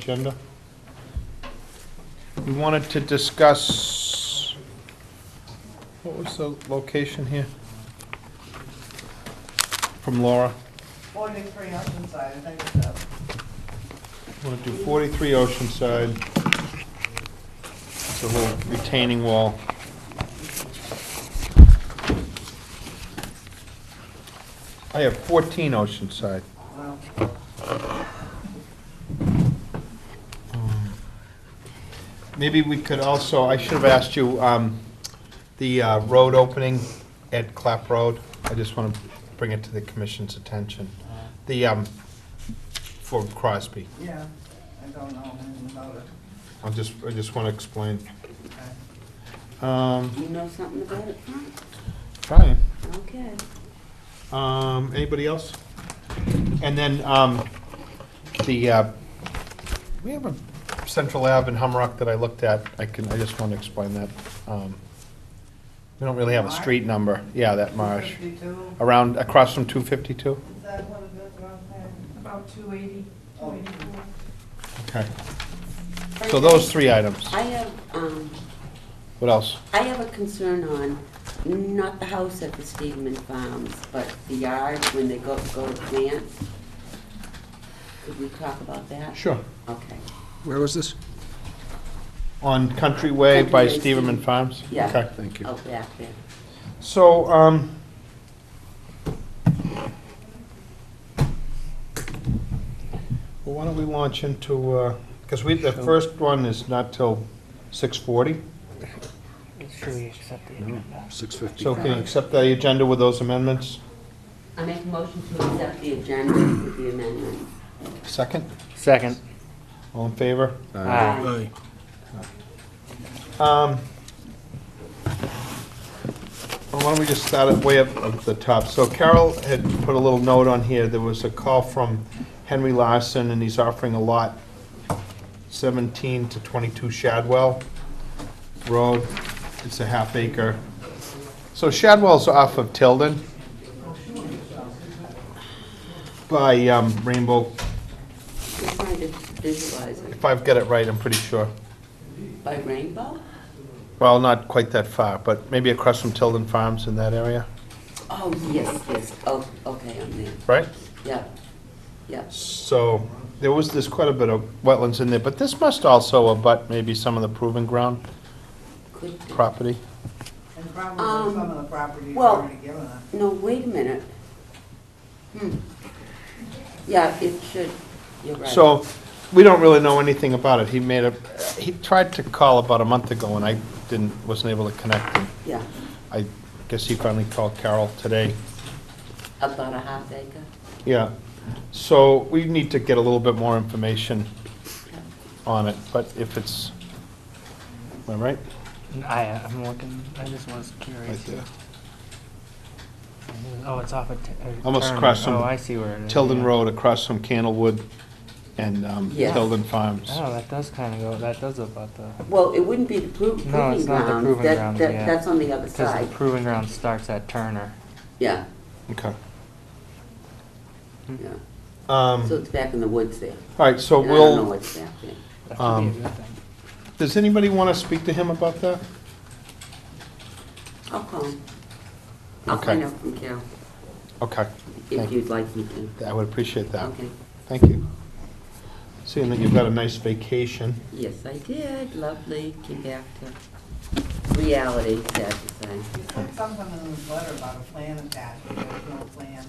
agenda. We wanted to discuss, what was the location here? From Laura. 43 Oceanside, I think it's up. Want to do 43 Oceanside. It's a little retaining wall. I have 14 Oceanside. Well, Maybe we could also, I should have asked you, the road opening at Clap Road. I just want to bring it to the commission's attention. The, for Crosby. yeah, I don't know anything about it. I just want to explain. Okay. Do you know something about it, Frank? Fine. Okay. Anybody else? And then, we have a Central Ave in Humrock that I looked at. I just want to explain that. We don't really have a street number. Yeah, that marsh. 52, Around, across from 252? is that what it is around there? About 280, 284. Okay. So those three items. I have, What else? I have a concern on, not the house at the Steedman Farms, but the yard when they go to plant. Could we talk about that? Sure. Okay. Where was this? On Country Way by Country Way, Steverman Farms? Yeah. Okay. Thank you. Out back there. So, well, why don't we launch into, because the first one is not till 6:40. Should we accept the agenda? 6:50. So can you accept the agenda with those amendments? I make a motion to accept the agenda with the amendments. Second? Second. All in favor? Aye. Well, why don't we just start at way up at the top? So Carol had put a little note on here. There was a call from Henry Larson, and he's offering a lot 17 to 22 Shadwell Road. It's a half acre. So Shadwell's off of Tilden by Rainbow. Just trying to visualize it. If I've got it right, I'm pretty sure. By Rainbow? Well, not quite that far, but maybe across from Tilden Farms in that area, Oh, yes, yes. Oh, okay, I'm there. right? Yeah. Yeah. So there's quite a bit of wetlands in there, but this must also abut maybe some of the proving ground Could be. property. And probably some of the property is well- already given us. No, wait a minute. Yeah, it should, you're right. So we don't really know anything about it. He tried to call about a month ago and I wasn't able to connect him. Yeah, I guess he finally called Carol today. about a half acre. Yeah. So we need to get a little bit more information on it, but if it's, am I right? I'm looking, I just was curious. Right there. Oh, it's off of Almost Turner. across from Oh, I see where it is. Tilden yeah. Road, across from Candlewood and Yeah. Tilden Farms. Oh, that does kind of go, that does about the, Well, it wouldn't be the proving No, it's not the ground. proving That- ground, that- yeah. That's on the other because side. the proving ground starts at Turner. Yeah, Okay. yeah. Um, So it's back in the woods there. All right, so And I don't know we'll, what's back there. That should be a good thing. does anybody want to speak to him about that? I'll call him. I'll Okay. find out from Carol, Okay, if Thank you'd like me to. I would appreciate that. Okay. Thank you. Seeing that you've got a nice vacation. Yes, I did. Lovely. Came back to reality, sad to say. You said something in his letter about a plan attached, but there's no plan.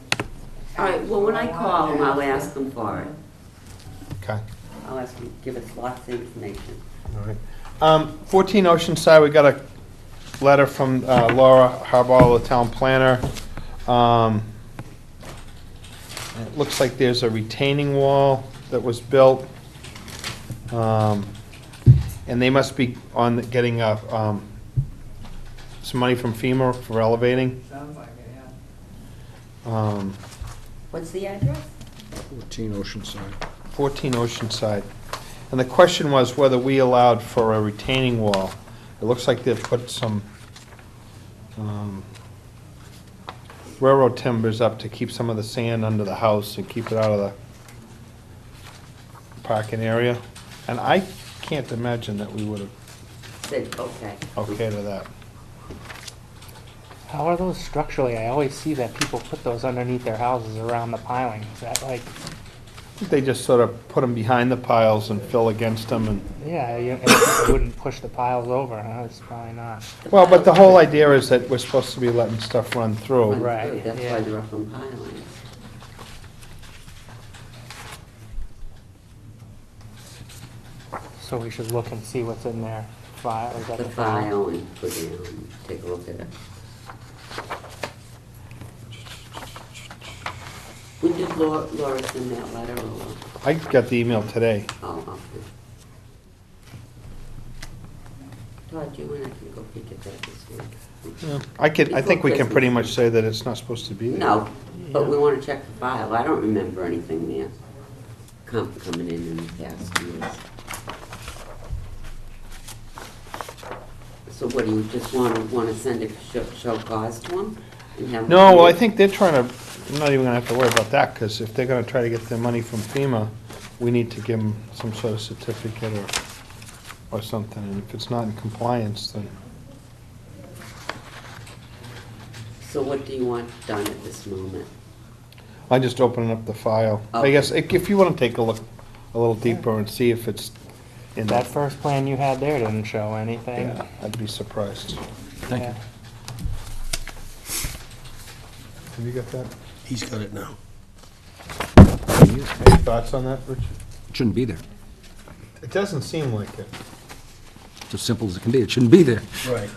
All right, well, when I call him, I'll ask him for it. Okay, I'll ask him, give us lots of information. all right. 14 Oceanside, we got a letter from Laura Harbaugh, the town planner. It looks like there's a retaining wall that was built. And they must be getting some money from FEMA for elevating. Sounds like it, yeah. What's the address? 14 Oceanside. 14 Oceanside. And the question was whether we allowed for a retaining wall. It looks like they've put some railroad timbers up to keep some of the sand under the house and keep it out of the parking area. And I can't imagine that we would have Said, okay. okayed to that. How are those structurally? I always see that people put those underneath their houses around the piling. Is that like, They just sort of put them behind the piles and fill against them and, yeah, it wouldn't push the piles over, huh? It's probably not. well, but the whole idea is that we're supposed to be letting stuff run through. Run Right, through, that's yeah. why they're up on pilings. So we should look and see what's in their file. Is that The file and put in, take a look at it. When did Laura send that letter over? I got the email today. Oh, okay. Todd, you and I can go peek at that this week. I think we can pretty much say that it's not supposed to be there. No, but we want to check the file. I don't remember anything there coming in the past years. So what, do you just want to send a show cause to them? And have them No, come well, I in? think they're trying to, I'm not even gonna have to worry about that, because if they're gonna try to get their money from FEMA, we need to give them some sort of certificate or something, and if it's not in compliance, then, So what do you want done at this moment? I just opening up the file. I Okay. guess, if you wanna take a look a little deeper and see if it's in That that, first plan you had there didn't show anything. yeah, I'd be surprised. Thank you. Yeah. Have you got that? He's got it now. Any thoughts on that, Rich? It shouldn't be there. It doesn't seem like it. It's as simple as it can be. It shouldn't be there. Right.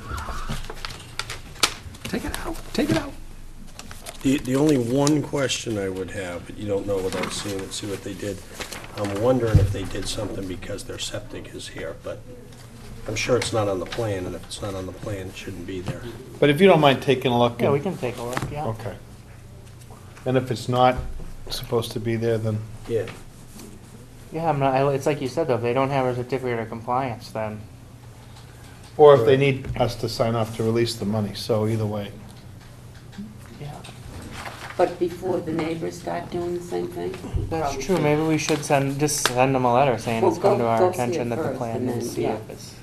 Take it out. Take it out. The only one question I would have, but you don't know without seeing it, see what they did. I'm wondering if they did something because their septic is here, but I'm sure it's not on the plan, and if it's not on the plan, it shouldn't be there. But if you don't mind taking a look. Yeah, and- we can take a look, yeah. Okay. And if it's not supposed to be there, then, Yeah. Yeah, it's like you said though, if they don't have a certificate of compliance, then, or if they need us to sign off to release the money, so either way. yeah. But before the neighbors start doing the same thing? we That's probably true, should. maybe we should just send them a letter saying Well, it's come to go our see it attention that the first, plan and didn't then, see yeah. if it's,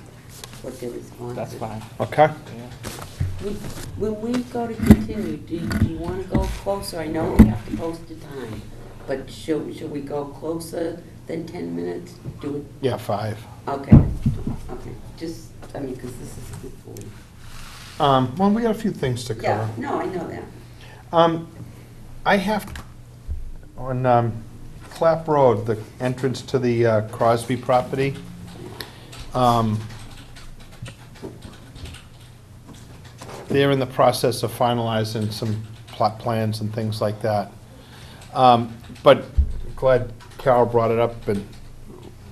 What their response that's is. fine, Okay? yeah. When we go to continue, do you want to go closer? I know we have to post a time, but should we go closer than 10 minutes? Do it, Yeah, 5. okay, just, I mean, because this is good for you. Well, we got a few things to Yeah, cover. no, I know that. I have, on Clap Road, the entrance to the Crosby property, they're in the process of finalizing some plot plans and things like that. But glad Carol brought it up, and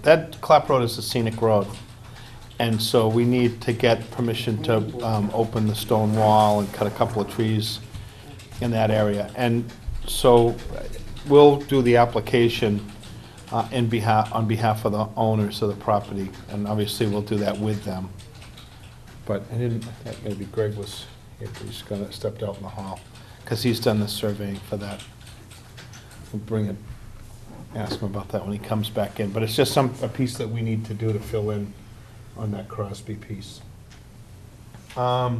that Clap Road is a scenic road. And so we need to get permission to open the stone wall and cut a couple of trees in that area. And so we'll do the application on behalf of the owners of the property, and obviously we'll do that with them. But I thought maybe Greg was here, but he's stepped out in the hall, because he's done the surveying for that. We'll bring it, ask him about that when he comes back in. But it's just a piece that we need to do to fill in on that Crosby piece. At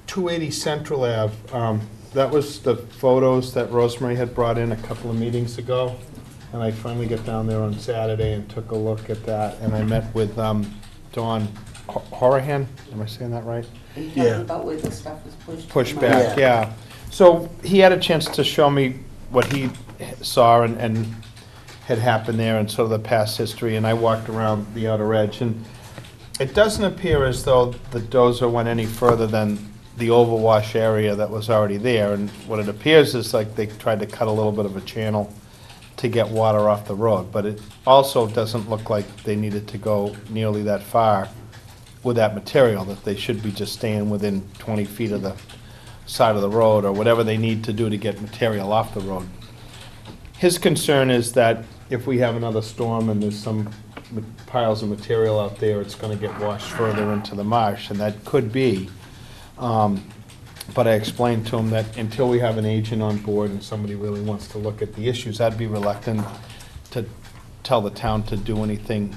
280 Central Ave, that was the photos that Rosemary had brought in a couple of meetings ago. And I finally got down there on Saturday and took a look at that, and I met with Dawn Horahan, am I saying that right? Are you Yeah. talking about where the stuff was pushed? Push from back, out? yeah. So he had a chance to show me what he saw and had happened there and sort of the past history, and I walked around the outer edge, and it doesn't appear as though the dozer went any further than the overwash area that was already there, and what it appears is like they tried to cut a little bit of a channel to get water off the road, but it also doesn't look like they needed to go nearly that far with that material, that they should be just staying within 20 feet of the side of the road, or whatever they need to do to get material off the road. His concern is that if we have another storm and there's some piles of material out there, it's gonna get washed further into the marsh, and that could be. But I explained to him that until we have an agent on board and somebody really wants to look at the issues, I'd be reluctant to tell the town to do anything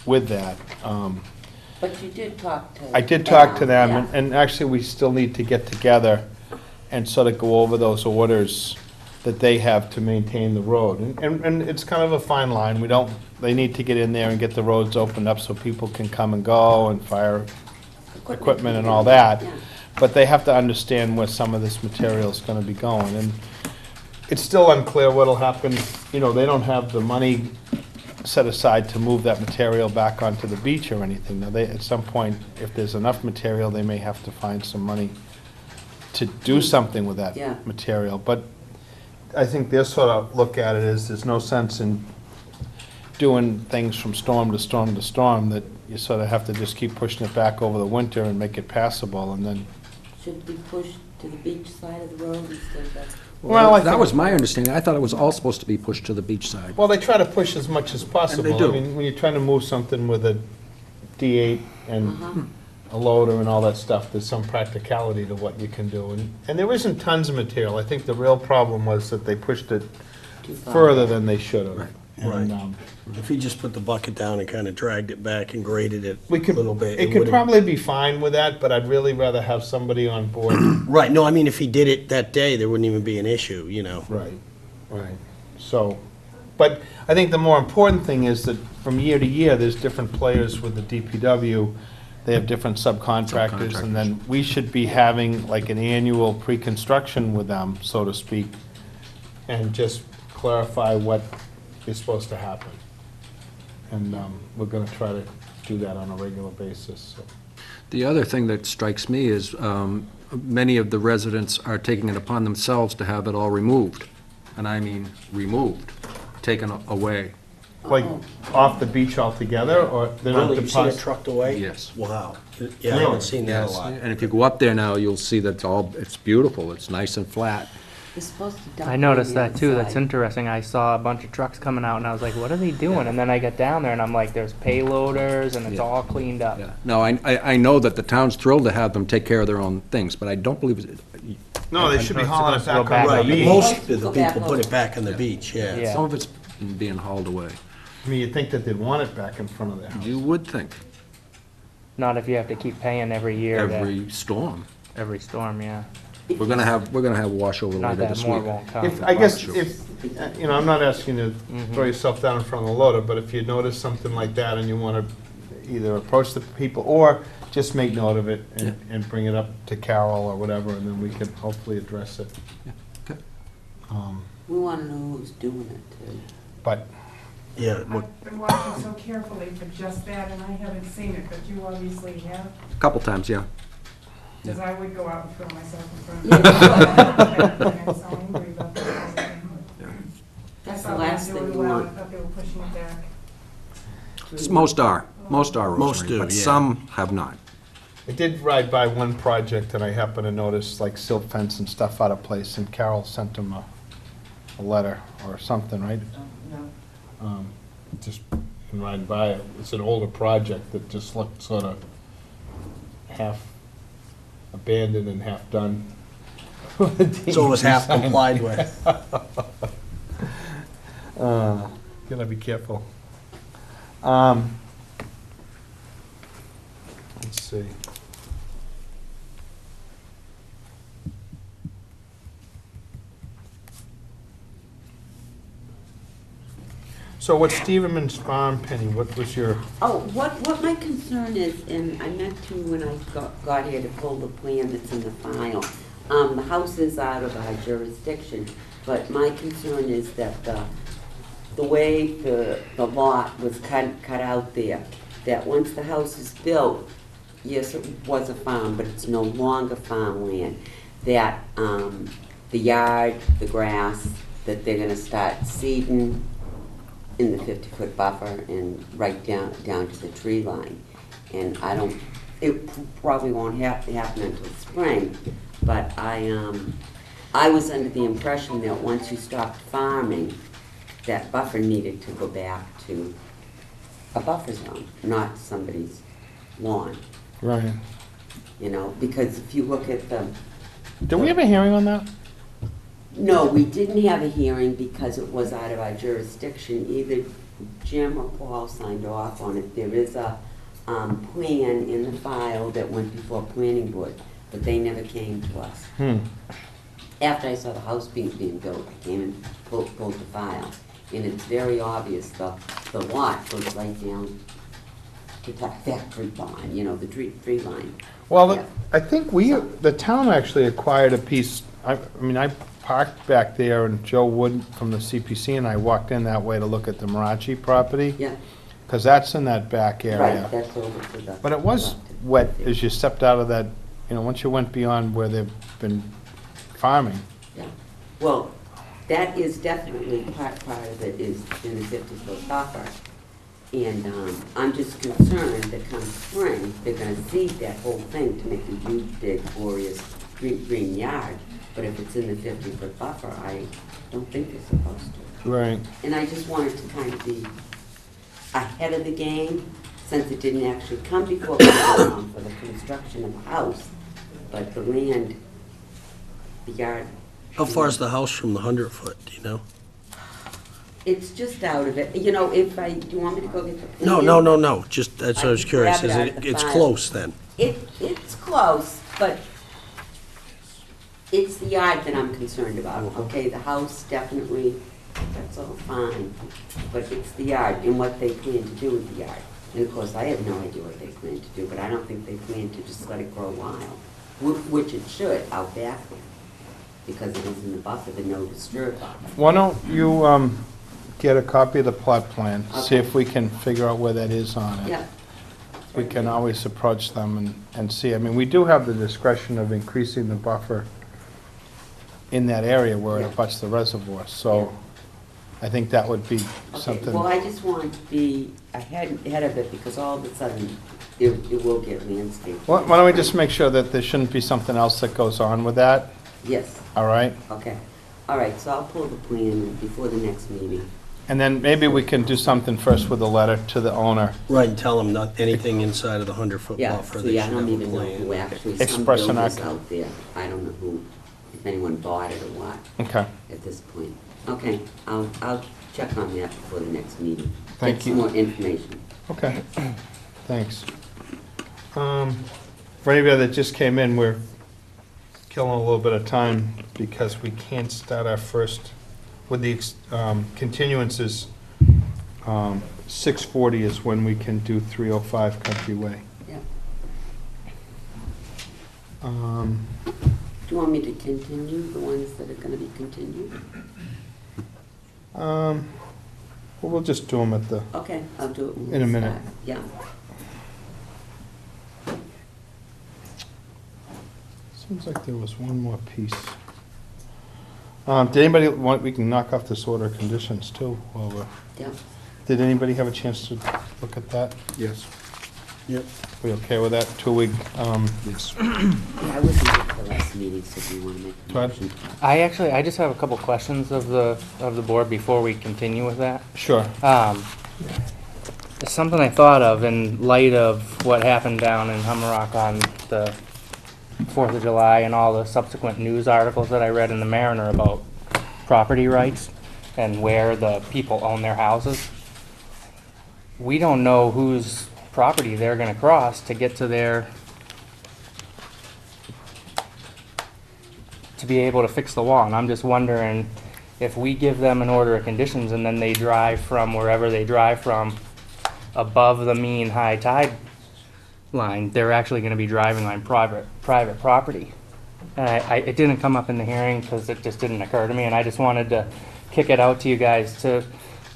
with that. But you did talk to. I did talk to them, Yeah. and actually, we still need to get together and sort of go over those orders that they have to maintain the road. And it's kind of a fine line. They need to get in there and get the roads opened up so people can come and go and fire equipment and all that. Yeah. But they have to understand where some of this material is gonna be going. And it's still unclear what'll happen. You know, they don't have the money set aside to move that material back onto the beach or anything. Now, at some point, if there's enough material, they may have to find some money to do something with Yeah. that material. But I think their sort of look at it is, there's no sense in doing things from storm to storm to storm, that you sort of have to just keep pushing it back over the winter and make it passable, and then, Should we push to the beach side of the road instead of? Well, I That think- was my understanding. I thought it was all supposed to be pushed to the beach side. well, they try to push as much as possible. do. I mean, when you're trying to move something with a D8 and a loader and all that stuff, there's some practicality to what you can do. And there isn't tons of material. I think the real problem was that they pushed it Too far. further than they should have. Right. And, Right. If he just put the bucket down and kind of dragged it back and graded it we a could, little bit. it could would've- probably be fine with that, but I'd really rather have somebody on board. Right, no, I mean, if he did it that day, there wouldn't even be an issue, you know? Right, right. So, but I think the more important thing is that from year to year, there's different players with the DPW. They have different subcontractors, and then we should be having like an annual pre-construction with them, so to speak, and just clarify what is supposed to happen. And we're gonna try to do that on a regular basis, so. The other thing that strikes me is many of the residents are taking it upon themselves to have it all removed. And I mean removed, taken away. Like, off the beach altogether, or they're not Really, you've seen it depositing? trucked away? Yes. Wow. Yeah, I haven't seen that a lot. And if you go up there now, you'll see that it's beautiful. It's nice and flat. They're supposed to dump. I it noticed on the that too. other That's side. interesting. I saw a bunch of trucks coming out and I was like, what are they doing? And then I get down there and I'm like, there's payloaders and it's Yeah. all cleaned up. Yeah. No, I know that the town's thrilled to have them take care of their own things, but I don't believe No, they should be hauling it Supposed to back go on back the on the beach. Most of the Go back people put it over. back on the beach, yeah. Yeah. some of it's being hauled away. I mean, you'd think that they'd want it back in front of their house. You would think, Not if you have to keep paying every year. every storm. Every storm, yeah. We're gonna have washover Not later that this more week. won't come. If, I guess, Sure. if, you know, I'm not asking you to throw yourself down in front of the loader, but if you notice something like that and you want to either approach the people or just make note of it and bring it up to Carol or whatever, and then we can hopefully address it. Okay. We want to know who's doing it too. But, Yeah, what, I've been watching so carefully for just that, and I haven't seen it, but you obviously have, A couple times, yeah. because I would go out and throw myself in front of it. I'm so angry about that whole thing. I That's the thought we were last thing doing you well. want. I thought they were pushing it back. Most are, Rosemary, Most do, but yeah. some have not. I did ride by one project and I happened to notice like silt fence and stuff out of place, and Carol sent him a letter or something, right? No. Just in riding by it, it's an older project that just looked sort of half abandoned and half done. so it was half complied with. Gotta be careful. Let's see. So what's Stevenman's Farm, Penny? What was your, Oh, what my concern is, and I meant to when I got here to pull the plan that's in the file, the house is out of our jurisdiction, but my concern is that the way the lot was cut out there, that once the house is built, yes, it was a farm, but it's no longer farmland, that the yard, the grass, that they're gonna start seeding in the 50-foot buffer and right down to the tree line. And it probably won't happen until spring, but I was under the impression that once you stopped farming, that buffer needed to go back to a buffer zone, not somebody's lawn, right, you know? Because if you look at Did we have a hearing on that? No, we didn't have a hearing because it was out of our jurisdiction. Either Jim or Paul signed off on it. There is a plan in the file that went before planning board, but they never came to us. After I saw the house being built, I came and pulled the file. And it's very obvious, the lot goes right down to that factory line, you know, the tree line. Well, Yeah. I think the town actually acquired a piece, I mean, I parked back there, and Joe Wood from the CPC and I walked in that way to look at the Marachi property, Yeah, because that's in that back right, area. that's over to the. But it was left. wet as you stepped out of that, you know, once you went beyond where they've been farming. Yeah, well, that is definitely part of it is in the 50-foot buffer. And I'm just concerned that come spring, they're gonna seed that whole thing to make a huge, big, glorious green yard. But if it's in the 50-foot buffer, I don't think they're supposed to. Right. And I just wanted to kind of be ahead of the game, since it didn't actually come before Concom for the construction of the house, but the land, the yard. How far is the house from the 100-foot, do you know? It's just out of it. You know, do you want me to go get the plan? No, just, that's what I was I curious, grab it out of the it's file. close then? It's close, but it's the yard that I'm concerned about, okay? The house, definitely, that's all fine, but it's the yard and what they plan to do with the yard. And of course, I have no idea what they plan to do, but I don't think they plan to just let it grow wild, which it should out back there, because it is in the buffer, the no disturb buffer. Why don't you get a copy of the plot plan, see Okay. if we can figure out where that is on it. Yeah. We can always approach them and see. I mean, we do have the discretion of increasing the buffer in that area where it Yeah. abuts the reservoir, so I think that would be Okay, something. well, I just want to be ahead of it, because all of a sudden, it will get landscaped. Why don't we just make sure that there shouldn't be something else that goes on with that, Yes, all right? okay. All right, so I'll pull the plan before the next meeting. And then maybe we can do something first with a letter to the owner. Right, and tell them not anything inside of the 100-foot Yeah, buffer, see, they I should don't have a even know who plan. actually, some Express an builders act. out there. I don't know who, if anyone bought it or what, Okay, at this point. Okay, I'll check on that before the next meeting. Thank Get you. some more information. okay, thanks. For anybody that just came in, we're killing a little bit of time because we can't start our first, with the continuances. 6:40 is when we can do 305 Country Way. Yeah. Um, Do you want me to continue the ones that are gonna be continued? Well, we'll just do them at the, Okay, I'll do it when In a we minute. start. Yeah. seems like there was one more piece. Did anybody want, we can knock off this order of conditions too, while we're. Yeah. Did anybody have a chance to look at that? Yes, Yep. We okay with that? 2 week, yes. I wasn't here for the last meeting, so do you wanna make a Go ahead. motion? I just have a couple questions of the board before we continue with that. sure. Something I thought of in light of what happened down in Hummerock on the 4th of July and all the subsequent news articles that I read in the Mariner about property rights and where the people own their houses. We don't know whose property they're gonna cross to get to to be able to fix the wall. And I'm just wondering if we give them an order of conditions and then they drive from wherever they drive from above the mean high tide line, they're actually gonna be driving on private property. And it didn't come up in the hearing because it just didn't occur to me, and I just wanted to kick it out to you guys to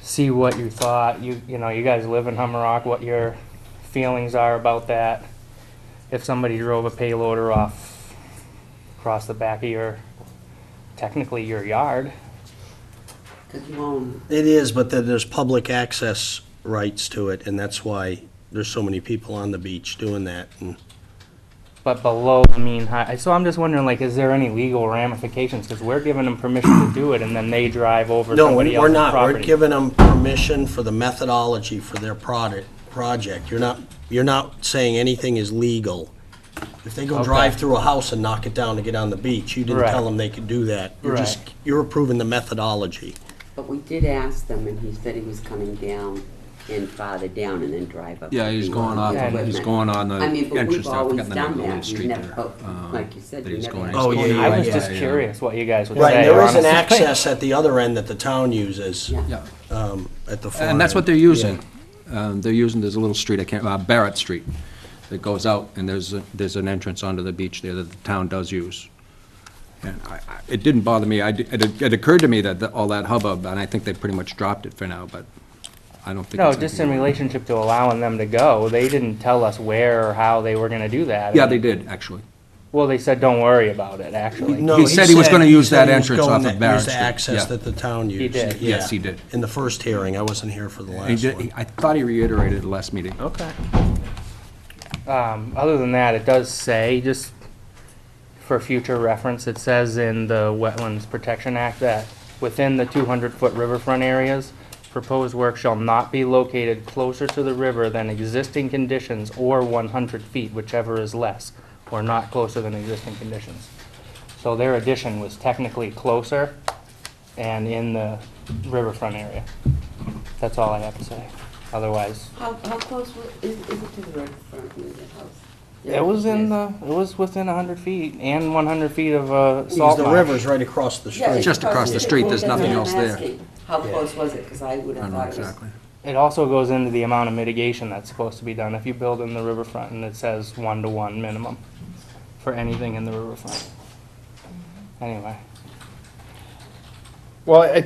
see what you thought. You know, you guys live in Hummerock, what your feelings are about that. If somebody drove a payloader off across the back of technically your yard. Cause you own, It is, but then there's public access rights to it, and that's why there's so many people on the beach doing that. And But below the mean high, so I'm just wondering, like, is there any legal ramifications? Because we're giving them permission to do it, and then they drive over No, somebody we're else's not. property. We're giving them permission for the methodology for their project. You're not saying anything is legal If they go Okay. drive through a house and knock it down to get on the beach, you didn't Right. tell them they could do that. Right. You're approving the methodology. But we did ask them, and he said he was coming down and farther down and then drive up. Yeah, to he's the going off, equipment. he's going on the I mean, but entrance we've there, I've always forgotten the name done of the little that. We've street never, there. like you said, we he's never. going- had Oh, to yeah, go yeah, I was yeah, just yeah. curious what you guys would Right, say. there is an honestly. access at the other end that the town uses, Yeah. Yeah, at the far and that's what end. they're using. Yeah. They're using, there's a little street, Barrett Street, that goes out, and there's an entrance onto the beach there that the town does use. And it didn't bother me, it occurred to me that all that hubbub, and I think they pretty much dropped it for now, but I don't think. No, it's just in anything- relationship to allowing them to go. They didn't tell us where or how they were gonna do that. Yeah, they did, actually. Well, they said, don't worry about it, actually. No, He said he was gonna use said that he was entrance going off of to Barrett use the Street, access yeah. that the town used. did. Yeah. Yes, he did. In the first hearing, I wasn't here for the He last did, one. I thought he reiterated the last meeting. Okay. Other than that, it does say, just for future reference, it says in the Wetlands Protection Act that within the 200-foot riverfront areas, proposed work shall not be located closer to the river than existing conditions or 100 feet, whichever is less, or not closer than existing conditions. So their addition was technically closer and in the riverfront area. That's all I have to say. Otherwise, How close is it to the riverfront with your house? it was it was within 100 feet and 100 feet of Because salt the marsh. river's right across the Yeah, street. Just across the street, there's Well, nothing that's else what I'm there. asking. How close was it? Because I would I have don't know thought it was. exactly. It also goes into the amount of mitigation that's supposed to be done if you build in the riverfront, and it says 1-to-1 minimum for anything in the riverfront. Anyway, Well,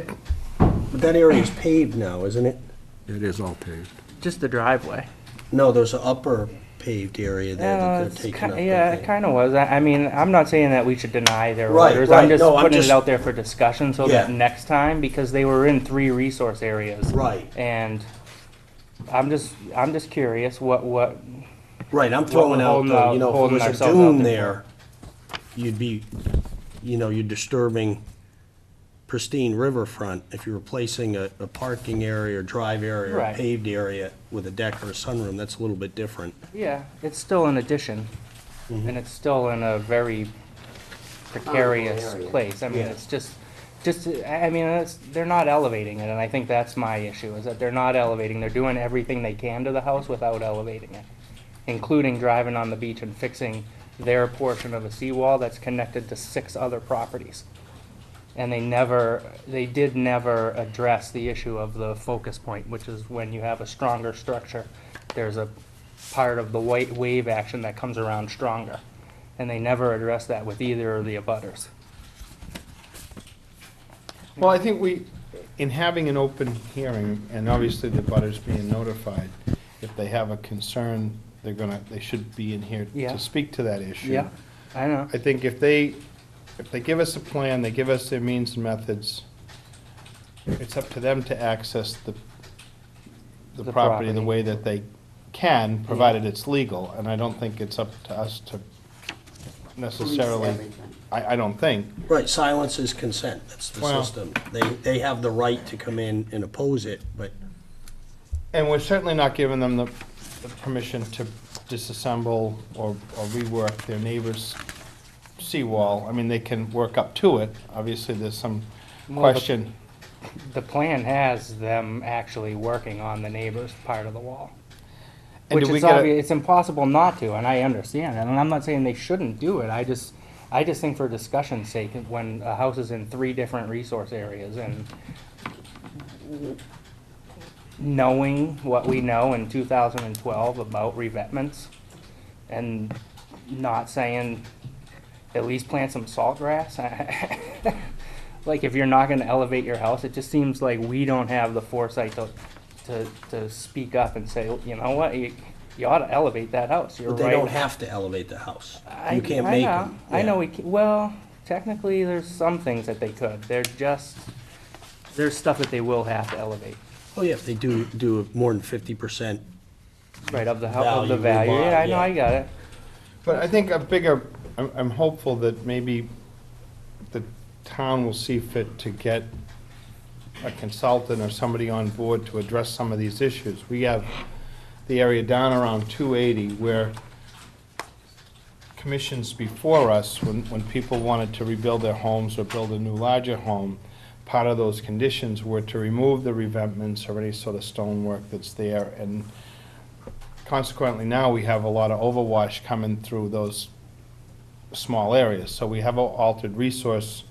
But that area's paved now, isn't it? It is all paved. just the driveway. No, there's an upper paved area there that they're It's taking up. yeah, I it think. kind of was. I mean, I'm not saying that we should deny their Right, orders. right. I'm just No, I'm putting just- it out there for discussion so that Yeah. next time, because they were in 3 resource areas. Right, And I'm just curious what right, I'm throwing out, holding though, out- you know, if holding there was a ourselves out dune there there, you'd be, you're disturbing pristine riverfront. If you're replacing a parking area or drive area or Right. paved area with a deck or a sunroom, that's a little bit different. Yeah, it's still an addition, and it's still in a very precarious area. place. I mean, Yeah. it's just, I mean, they're not elevating it, and I think that's my issue, is that they're not elevating. They're doing everything they can to the house without elevating it, including driving on the beach and fixing their portion of a seawall that's connected to 6 other properties. And they did never address the issue of the focus point, which is when you have a stronger structure, there's a part of the wave action that comes around stronger. And they never addressed that with either of the abutters. well, I think in having an open hearing, and obviously the butters being notified, if they have a concern, they should be in here Yeah. to speak to that issue. Yeah, I know. I think if they give us a plan, they give us their means and methods, it's up to them to access the The property the property. way that they can, provided it's legal. And I don't think it's up to us to necessarily, everything. I don't think. Right, silence is consent, that's the Well- system. They have the right to come in and oppose it, but And we're certainly not giving them the permission to disassemble or rework their neighbor's seawall. I mean, they can work up to it. Obviously, there's some Well, the- question. The plan has them actually working on the neighbor's part of the wall. And Which do we is get a- obvious, it's impossible not to, and I understand that, and I'm not saying they shouldn't do it, I just think for discussion's sake, when a house is in 3 different resource areas, and knowing what we know in 2012 about revetments, and not saying, at least plant some salt grass, like, if you're not gonna elevate your house, it just seems like we don't have the foresight to speak up and say, you know what, you ought to elevate that house, you're but right. they don't have to elevate the house. I- You can't I make know. them. I know, well, technically, there's some things that they could, there's stuff that they will have to elevate, Oh, yeah, if they do more than 50%. right, of the value, Value, yeah, I know, yeah. I got it. But I think I'm hopeful that maybe the town will see fit to get a consultant or somebody on board to address some of these issues. We have the area down around 280 where commissions before us, when people wanted to rebuild their homes or build a new larger home, part of those conditions were to remove the revetments or any sort of stonework that's there, and consequently now we have a lot of overwash coming through those small areas. So we have an altered resource.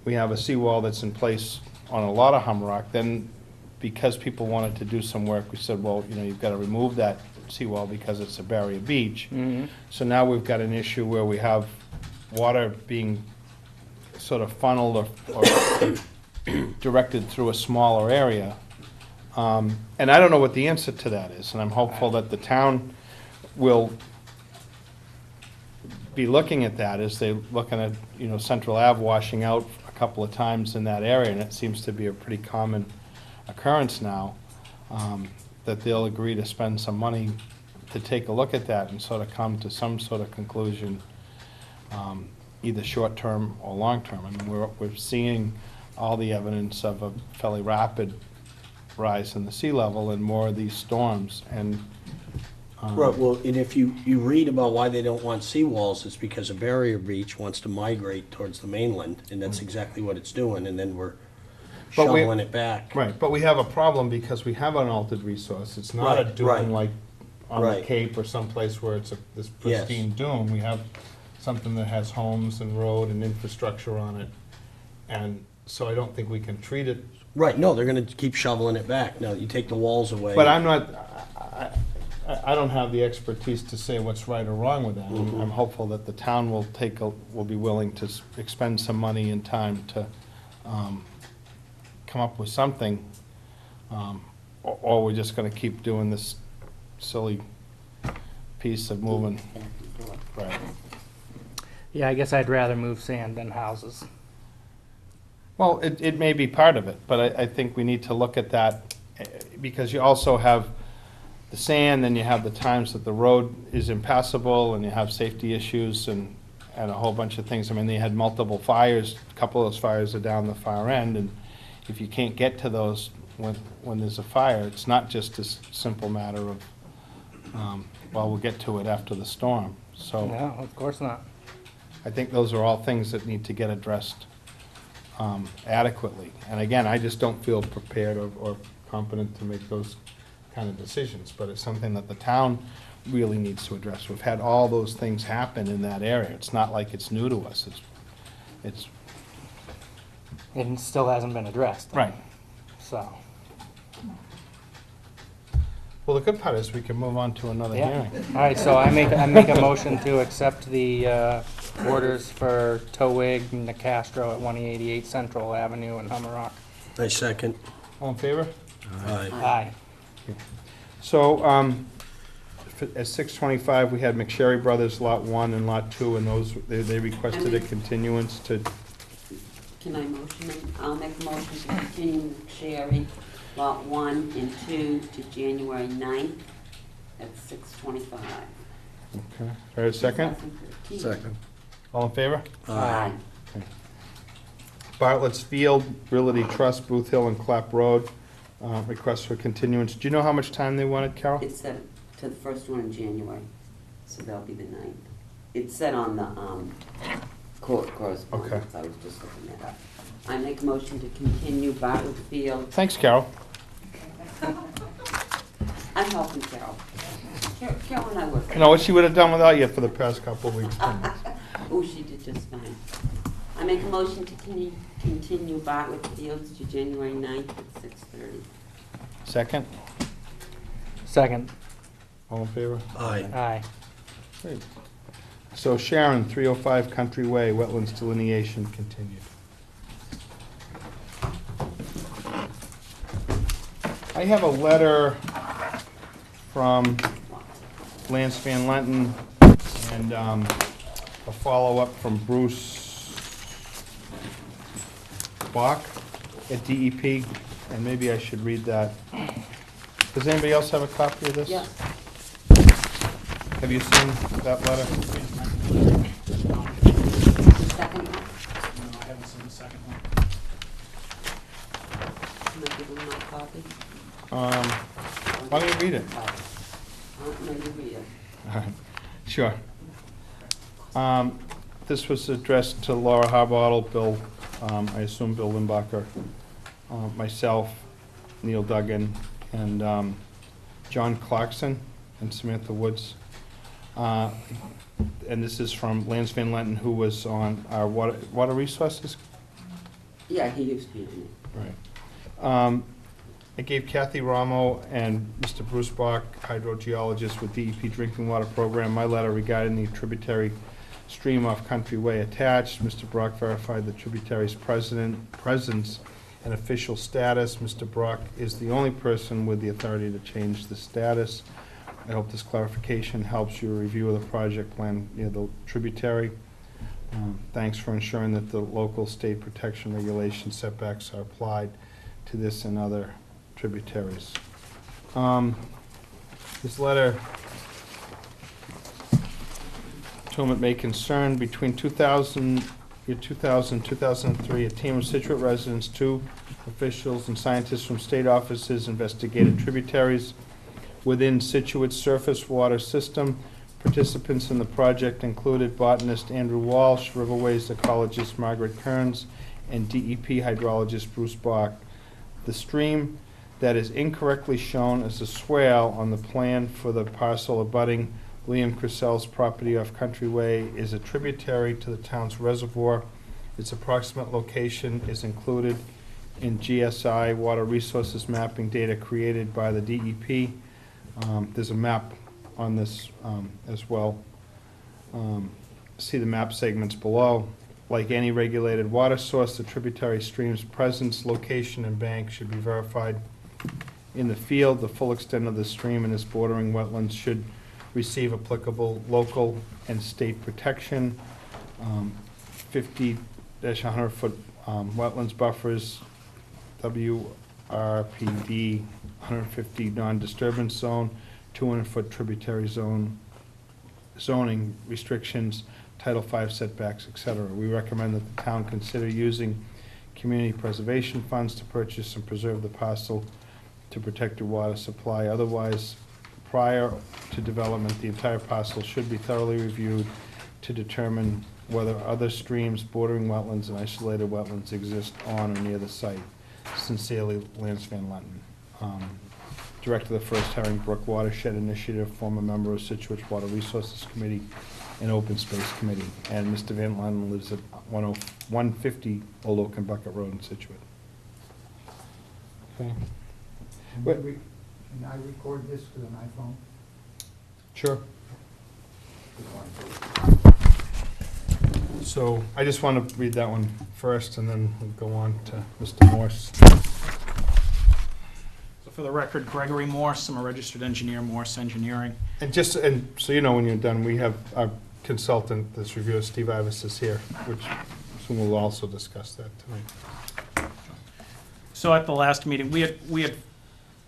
We have a seawall that's in place on a lot of Humrock. Then, because people wanted to do some work, we said, well, you know, you've got to remove that seawall because it's a barrier beach. So now we've got an issue where we have water being sort of funneled or directed through a smaller area. And I don't know what the answer to that is, and I'm hopeful that the town will be looking at that as they're looking at, you know, Central Ave washing out a couple of times in that area, and it seems to be a pretty common occurrence now, that they'll agree to spend some money to take a look at that and sort of come to some sort of conclusion, either short-term or long-term. I mean, we're seeing all the evidence of a fairly rapid rise in the sea level and more of these storms, and Right, well, and if you read about why they don't want seawalls, it's because a barrier beach wants to migrate towards the mainland, and that's exactly what it's doing, and then we're But we- shoveling it back. right, but we have a problem because we have an altered resource. It's not a Right, dune right. like on the Right. Cape or someplace where it's this Yes. pristine dune. We have something that has homes and road and infrastructure on it, and so I don't think we can treat it. Right, no, they're gonna keep shoveling it back. Now, you take the walls away. But I'm not, I don't have the expertise to say what's right or wrong with that. I'm hopeful that the town will will be willing to expend some money and time to come up with something, or we're just gonna keep doing this silly piece of moving. Back and forth. Right. Yeah, I guess I'd rather move sand than houses. Well, it may be part of it, but I think we need to look at that, because you also have the sand, then you have the times that the road is impassable, and you have safety issues and a whole bunch of things. I mean, they had multiple fires, a couple of those fires are down the far end, and if you can't get to those when there's a fire, it's not just a simple matter of, well, we'll get to it after the storm. So No, of course not. I think those are all things that need to get addressed adequately. And again, I just don't feel prepared or competent to make those kind of decisions, but it's something that the town really needs to address. We've had all those things happen in that area. It's not like it's new to us. It's It still hasn't been addressed. right. So, Well, the good part is we can move on to another yeah. hearing. All right, so I make a motion to accept the orders for Towig and the Castro at 188 Central Avenue in Hummerock. I second. All in favor? Aye. Aye. So, at 625, we had McSherry Brothers Lot 1 and Lot 2, and those, they requested a continuance to, Can I motion them? I'll make a motion to continue Sherry Lot 1 and 2 to January 9th at 6:25. okay, or a second? Second. All in favor? Aye. Bartlett's Field, Realty Trust, Booth Hill and Clap Road, request for continuance. Do you know how much time they wanted, Carol? It's set to the first one in January, so that'll be the 9th. It's set on the correspondence. Okay. I was just looking that up. I make a motion to continue Bartlett Field. Thanks, Carol. I'm helping Carol. Carol and I work. You know what she would have done without you for the past couple of weeks? Oh, she did just fine. I make a motion to continue Bartlett Fields to January 9th at 6:30. Second? Second. All in favor? Aye. Aye. Great. So Sharon, 305 Country Way, wetlands delineation continued. I have a letter from Lance Van Lenten and a follow-up from Bruce Bach at DEP, and maybe I should read that. Does anybody else have a copy of this? Yeah. Have you seen that letter? Second one? No, I haven't seen the second one. Can I give him my copy? Why don't you read it? Oh. No, you read it. All right, sure. This was addressed to Laura Harbottle, Bill, I assume Bill Limbacher, myself, Neil Duggan, and John Clarkson and Samantha Woods. And this is from Lance Van Lenten, who was on our water resources. Yeah, he used to be on it. Right. I gave Kathy Ramo and Mr. Bruce Bach, hydrogeologist with DEP Drinking Water Program, my letter regarding the tributary stream off Country Way attached. Mr. Brock verified the tributary's presence and official status. Mr. Brock is the only person with the authority to change the status. I hope this clarification helps your review of the project plan near the tributary. Thanks for ensuring that the local state protection regulation setbacks are applied to this and other tributaries. This letter to whom it may concern, between 2000, 2003, a team of Scituate residents, 2 officials and scientists from state offices investigated tributaries within Scituate's surface water system. Participants in the project included botanist Andrew Walsh, Riverways ecologist Margaret Kearns, and DEP hydrologist Bruce Bach. The stream that is incorrectly shown as a swale on the plan for the parcel abutting Liam Crisell's property off Country Way is a tributary to the town's reservoir. Its approximate location is included in GSI water resources mapping data created by the DEP. There's a map on this as well. See the map segments below. Like any regulated water source, the tributary stream's presence, location, and bank should be verified in the field. The full extent of the stream and its bordering wetlands should receive applicable local and state protection. 50-100 foot wetlands buffers, WRPD 150 non-disturbance zone, 200 foot tributary zone, zoning restrictions, Title V setbacks, etc. We recommend that the town consider using community preservation funds to purchase and preserve the parcel to protect the water supply. Otherwise, prior to development, the entire parcel should be thoroughly reviewed to determine whether other streams, bordering wetlands, and isolated wetlands exist on or near the site. Sincerely, Lance Van Lenten. Director of the First Herringbrook Watershed Initiative, former member of Scituate Water Resources Committee and Open Space Committee. And Mr. Van Lenten lives at 150 Old Oak and Bucket Road in Scituate. Okay. Can I record this with an iPhone? Sure. So I just want to read that one first, and then we'll go on to Mr. Morse. So for the record, Gregory Morse, I'm a registered engineer, Morse Engineering. And so you know, when you're done, we have our consultant, this reviewer, Steve Ivis, is here, which so we'll also discuss that tonight. So at the last meeting, we had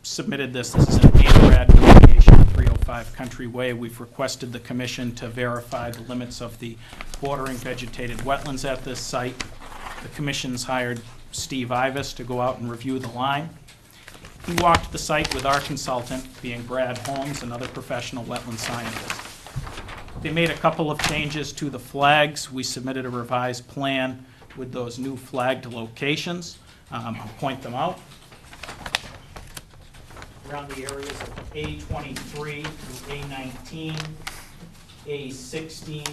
submitted this is an ANRAD deviation, 305 Country Way. We've requested the commission to verify the limits of the bordering vegetated wetlands at this site. The commission's hired Steve Ivis to go out and review the line. He walked the site with our consultant, being Brad Holmes, another professional wetland scientist. They made a couple of changes to the flags. We submitted a revised plan with those new flagged locations. I'll point them out. Around the areas of A23 through A19, A16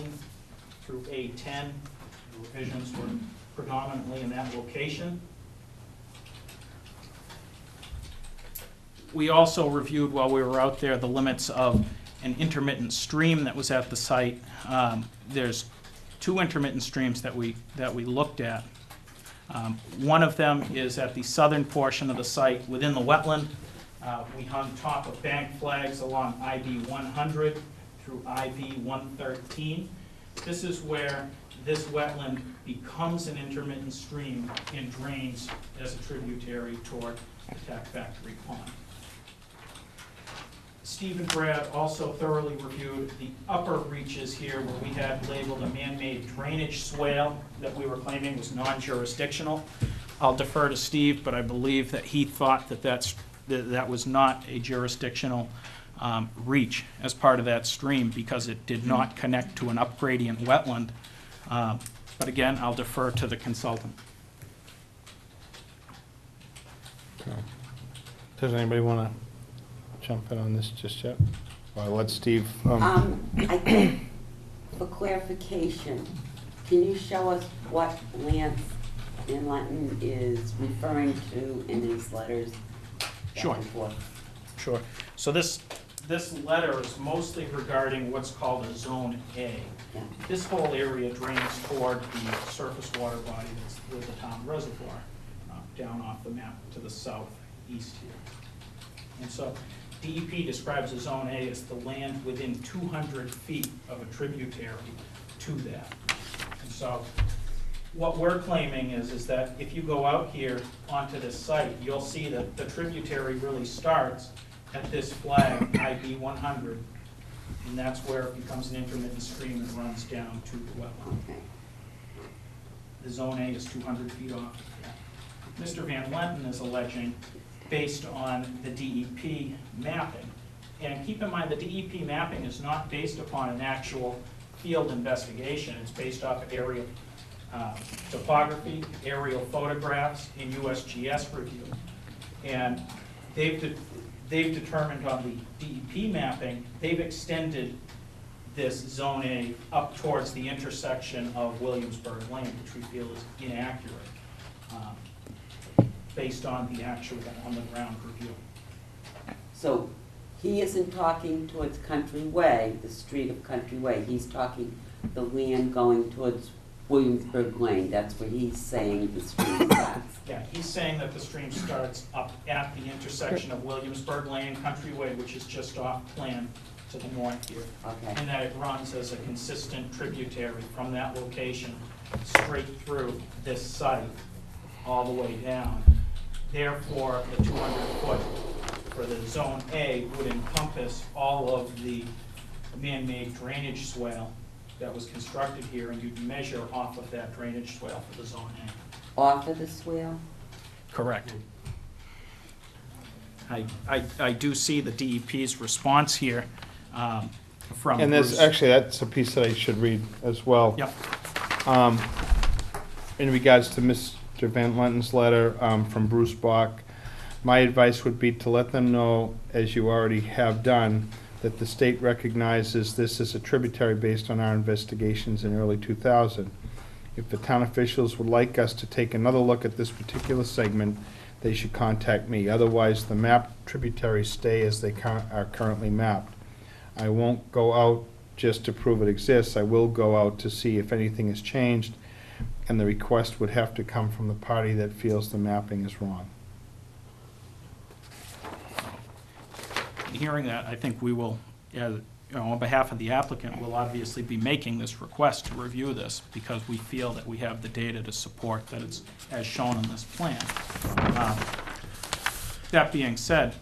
through A10. The revisions were predominantly in that location. We also reviewed while we were out there the limits of an intermittent stream that was at the site. There's 2 intermittent streams that we looked at. One of them is at the southern portion of the site within the wetland. We hung top of bank flags along IB 100 through IB 113. This is where this wetland becomes an intermittent stream and drains as a tributary toward the Tack Factory Pond. Steve and Brad also thoroughly reviewed the upper reaches here where we had labeled a man-made drainage swale that we were claiming was non-jurisdictional. I'll defer to Steve, but I believe that he thought that that was not a jurisdictional reach as part of that stream because it did not connect to an upgradient wetland. But again, I'll defer to the consultant. Does anybody want to jump in on this just yet? Or let Steve, I think, for clarification, can you show us what Lance Van Lenten is referring to in these letters? back Sure. and forth? Sure. So this letter is mostly regarding what's called a Zone A. Yeah. This whole area drains toward the surface water body that's with the town reservoir, down off the map to the southeast here. And so DEP describes a Zone A as the land within 200 feet of a tributary to that. And so what we're claiming is that if you go out here onto this site, you'll see that the tributary really starts at this flag, IB 100, and that's where it becomes an intermittent stream that runs down to the wetland. Okay. The Zone A is 200 feet off of that. Mr. Van Lenten is alleging, based on the DEP mapping, and keep in mind the DEP mapping is not based upon an actual field investigation, it's based off of aerial topography, aerial photographs, and USGS review. And they've determined on the DEP mapping, they've extended this Zone A up towards the intersection of Williamsburg Lane, which we feel is inaccurate, based on the actual on-the-ground review. So he isn't talking towards Country Way, the street of Country Way. He's talking the land going towards Williamsburg Lane. That's where he's saying the street starts. Yeah, he's saying that the stream starts up at the intersection of Williamsburg Lane and Country Way, which is just off plan to the north here. Okay. And that it runs as a consistent tributary from that location straight through this site all the way down. Therefore, the 200-foot for the Zone A would encompass all of the man-made drainage swale that was constructed here, and you'd measure off of that drainage swale for the Zone A. Off of the swale? Correct. I do see the DEP's response here from and there's, Bruce. actually, that's a piece that I should read as well. Yep. In regards to Mr. Van Lenten's letter from Bruce Bach, my advice would be to let them know, as you already have done, that the state recognizes this as a tributary based on our investigations in early 2000. If the town officials would like us to take another look at this particular segment, they should contact me. Otherwise, the mapped tributaries stay as they are currently mapped. I won't go out just to prove it exists. I will go out to see if anything has changed, and the request would have to come from the party that feels the mapping is wrong. Hearing that, I think we will, on behalf of the applicant, will obviously be making this request to review this because we feel that we have the data to support that it's as shown on this plan. That being said,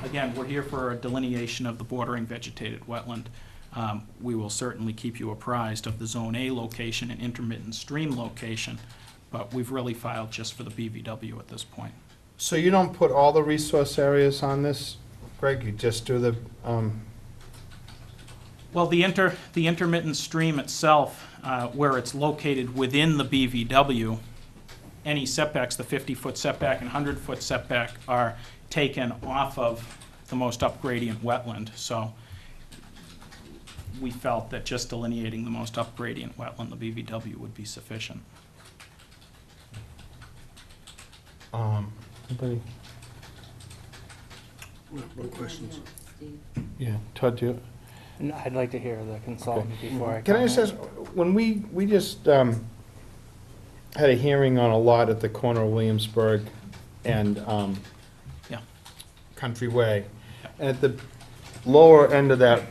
again, we're here for a delineation of the bordering vegetated wetland. We will certainly keep you apprised of the Zone A location and intermittent stream location, but we've really filed just for the BVW at this point. So you don't put all the resource areas on this, Greg? You just do the, Well, the intermittent stream itself, where it's located within the BVW, any setbacks, the 50-foot setback and 100-foot setback, are taken off of the most upgradient wetland. So we felt that just delineating the most upgradient wetland, the BVW, would be sufficient. anybody? One question. Steve? Yeah, Todd, do you? No, I'd like to hear the consultant before I Can I just ask, comment. when we just had a hearing on a lot at the corner of Williamsburg and Yeah. Country Way, and at the lower end of that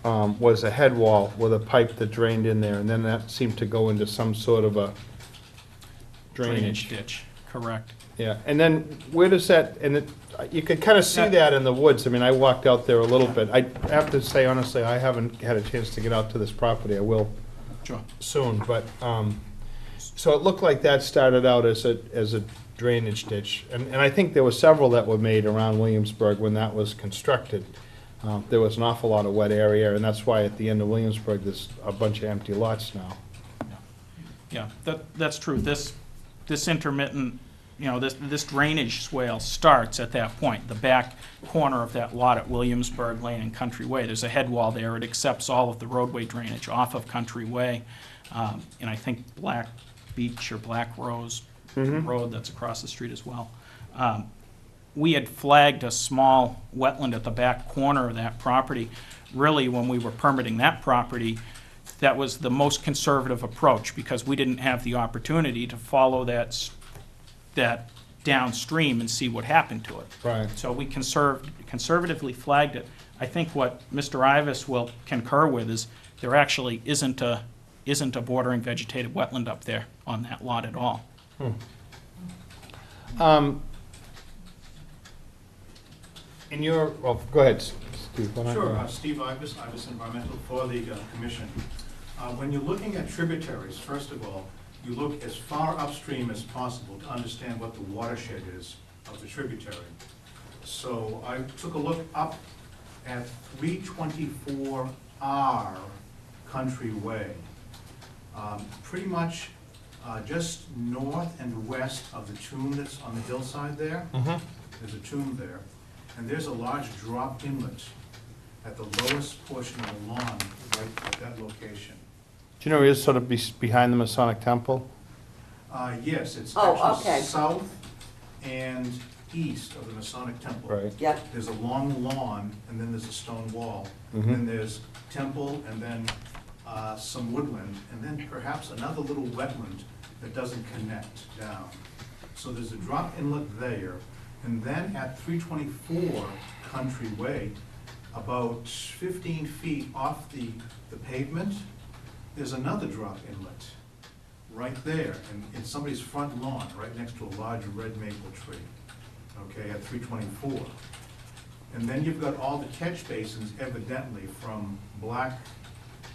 was a head wall with a pipe that drained in there, and then that seemed to go into some sort of a drainage. Ditch, correct. Yeah, and then where does that, and it, you could kind of see that in the woods. I mean, I walked out there a little bit. I have to say honestly, I haven't had a chance to get out to this property. I will Sure. soon, but, so it looked like that started out as a drainage ditch. And I think there were several that were made around Williamsburg when that was constructed. There was an awful lot of wet area, and that's why at the end of Williamsburg, there's a bunch of empty lots now. Yeah, that's true. This intermittent, this drainage swale starts at that point, the back corner of that lot at Williamsburg Lane and Country Way. There's a head wall there. It accepts all of the roadway drainage off of Country Way. And I think Black Beach or Black Rose Road that's across the street as well. We had flagged a small wetland at the back corner of that property. Really, when we were permitting that property, that was the most conservative approach because we didn't have the opportunity to follow that downstream and see what happened to it. Right. So we conservatively flagged it. I think what Mr. Ivas will concur with is there actually isn't a bordering vegetated wetland up there on that lot at all. In your, well, go ahead, Steve. Why not? Sure, Steve Ibis, Ibis Environmental for the commission. When you're looking at tributaries, first of all, you look as far upstream as possible to understand what the watershed is of the tributary. So I took a look up at 324R Country Way. Pretty much just north and west of the tomb that's on the hillside there. There's a tomb there. And there's a large drop inlet at the lowest portion of the lawn, right at that location. Do you know where it is, sort of behind the Masonic Temple? Yes, it's Oh, actually okay. south and east of the Masonic Temple. Right. Yep. There's a long lawn, and then there's a stone wall. Mhm. Then there's temple, and then some woodland, and then perhaps another little wetland that doesn't connect down. So there's a drop inlet there, and then at 324 Country Way, about 15 feet off the pavement, there's another drop inlet right there in somebody's front lawn, right next to a large red maple tree, okay, at 324. And then you've got all the catch basins evidently from Black,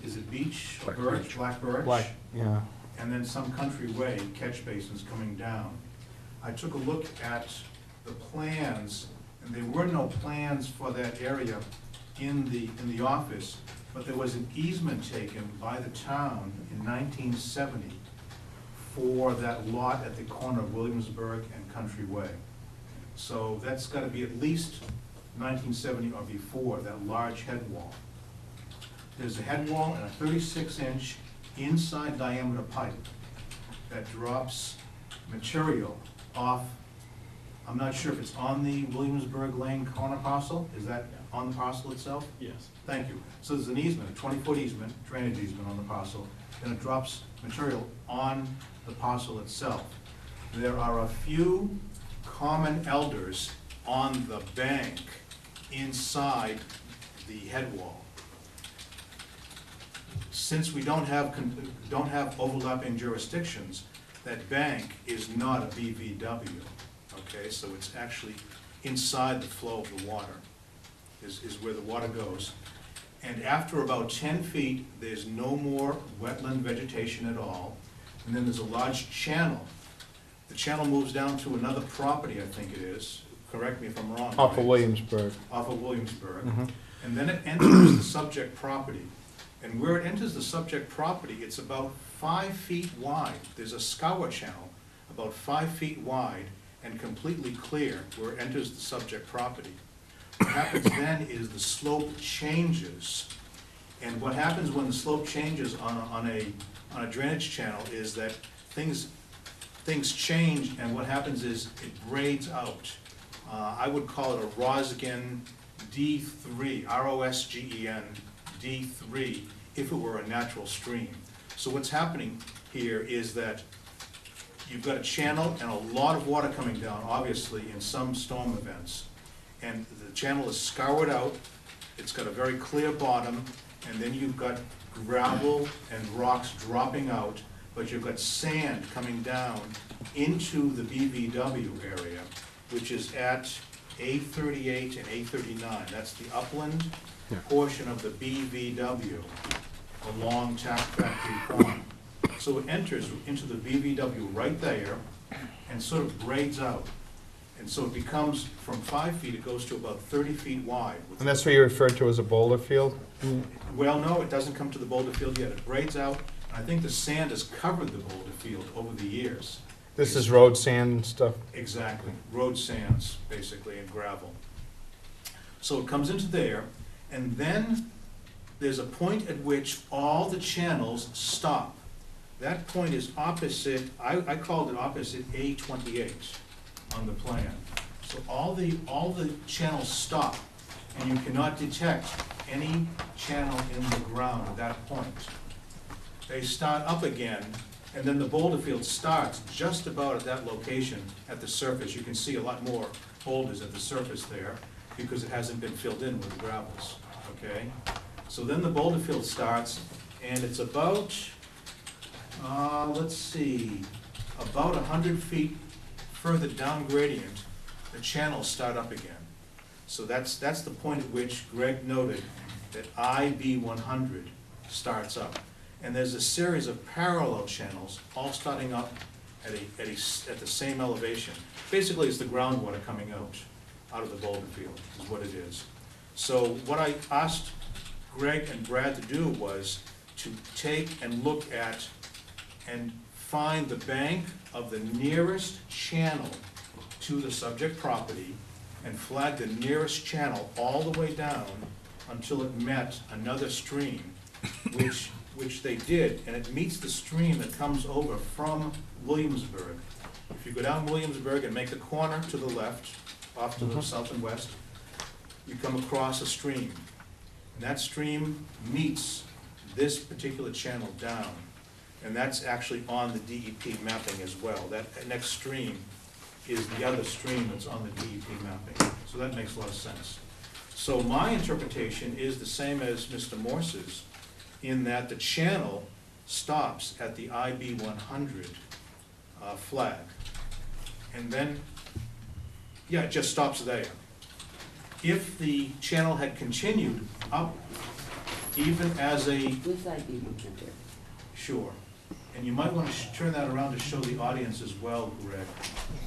is it beech or Black birch? birch. Black birch? Like, yeah. And then some Country Way catch basins coming down. I took a look at the plans, and there were no plans for that area in the office, but there was an easement taken by the town in 1970 for that lot at the corner of Williamsburg and Country Way. So that's gotta be at least 1970 or before, that large head wall. There's a head wall and a 36-inch inside diameter pipe that drops material off. I'm not sure if it's on the Williamsburg Lane corner parcel. Is that on the parcel itself? Yes. Thank you. So there's an easement, a 20-foot easement, drainage easement on the parcel, then it drops material on the parcel itself. There are a few common elders on the bank inside the head wall. Since we don't have overlapping jurisdictions, that bank is not a BVW, okay? So it's actually inside the flow of the water, is where the water goes. And after about 10 feet, there's no more wetland vegetation at all. And then there's a large channel. The channel moves down to another property, I think it is. Correct me if I'm wrong. Off of Williamsburg. Off of Williamsburg. Mhm. And then it enters the subject property. And where it enters the subject property, it's about 5 feet wide. There's a scour channel about 5 feet wide and completely clear where it enters the subject property. What happens then is the slope changes. And what happens when the slope changes on a drainage channel is that things change, and what happens is it grades out. I would call it a Rosgen D3, R-O-S-G-E-N D3, if it were a natural stream. So what's happening here is that you've got a channel and a lot of water coming down, obviously, in some storm events. And the channel is scoured out, it's got a very clear bottom, and then you've got gravel and rocks dropping out, but you've got sand coming down into the BVW area, which is at A38 and A39. That's the upland portion of the BVW along Taft Factory Pond. So it enters into the BVW right there and sort of grades out. And so it becomes, from 5 feet, it goes to about 30 feet wide. And that's what you referred to as a boulder field? Well, no, it doesn't come to the boulder field yet. It braids out, and I think the sand has covered the boulder field over the years. This is road sand and stuff? Exactly, road sands, basically, and gravel. So it comes into there, and then there's a point at which all the channels stop. That point is opposite, I called it opposite A28 on the plan. So all the channels stop, and you cannot detect any channel in the ground at that point. They start up again, and then the boulder field starts just about at that location at the surface. You can see a lot more boulders at the surface there because it hasn't been filled in with the gravels, okay? So then the boulder field starts, and it's about, let's see, about 100 feet further down gradient, the channels start up again. So that's the point at which Greg noted that IB 100 starts up. And there's a series of parallel channels, all starting up at the same elevation. Basically, it's the groundwater coming out of the boulder field, is what it is. So what I asked Greg and Brad to do was to take and look at and find the bank of the nearest channel to the subject property and flag the nearest channel all the way down until it met another stream, which they did, and it meets the stream that comes over from Williamsburg. If you go down Williamsburg and make a corner to the left, off to the south and west, you come across a stream. And that stream meets this particular channel down, and that's actually on the DEP mapping as well. That next stream is the other stream that's on the DEP mapping. So that makes a lot of sense. So my interpretation is the same as Mr. Morse's, in that the channel stops at the IB 100 flag. And then, yeah, it just stops there. If the channel had continued up, even as a, Where's IB 100? sure, and you might want to turn that around to show the audience as well, Greg.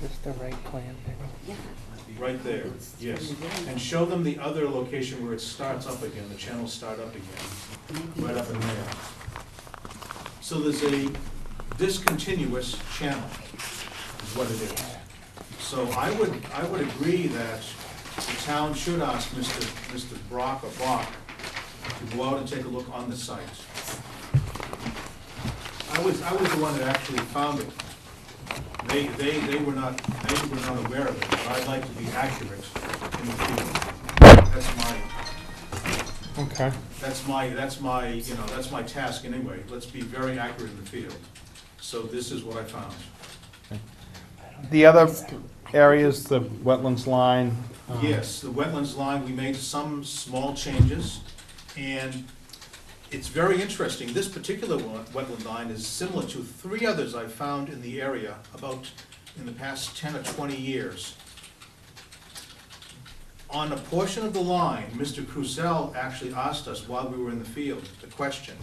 Is this the right plan, Penny? Yeah. Right there, yes. And show them the other location where it starts up again, the channels start up again, right up in there. So there's a discontinuous channel, is what it is. So I would agree that the town should ask Mr. Brock or Bach to go out and take a look on the site. I was the one that actually found it. They were not aware of it, but I'd like to be accurate in the field. Okay. That's my task anyway. Let's be very accurate in the field. So this is what I found. The other areas, the wetlands line? Yes, the wetlands line, we made some small changes, and it's very interesting. This particular wetland line is similar to 3 others I've found in the area about in the past 10 or 20 years. On a portion of the line, Mr. Cruzel actually asked us while we were in the field the question.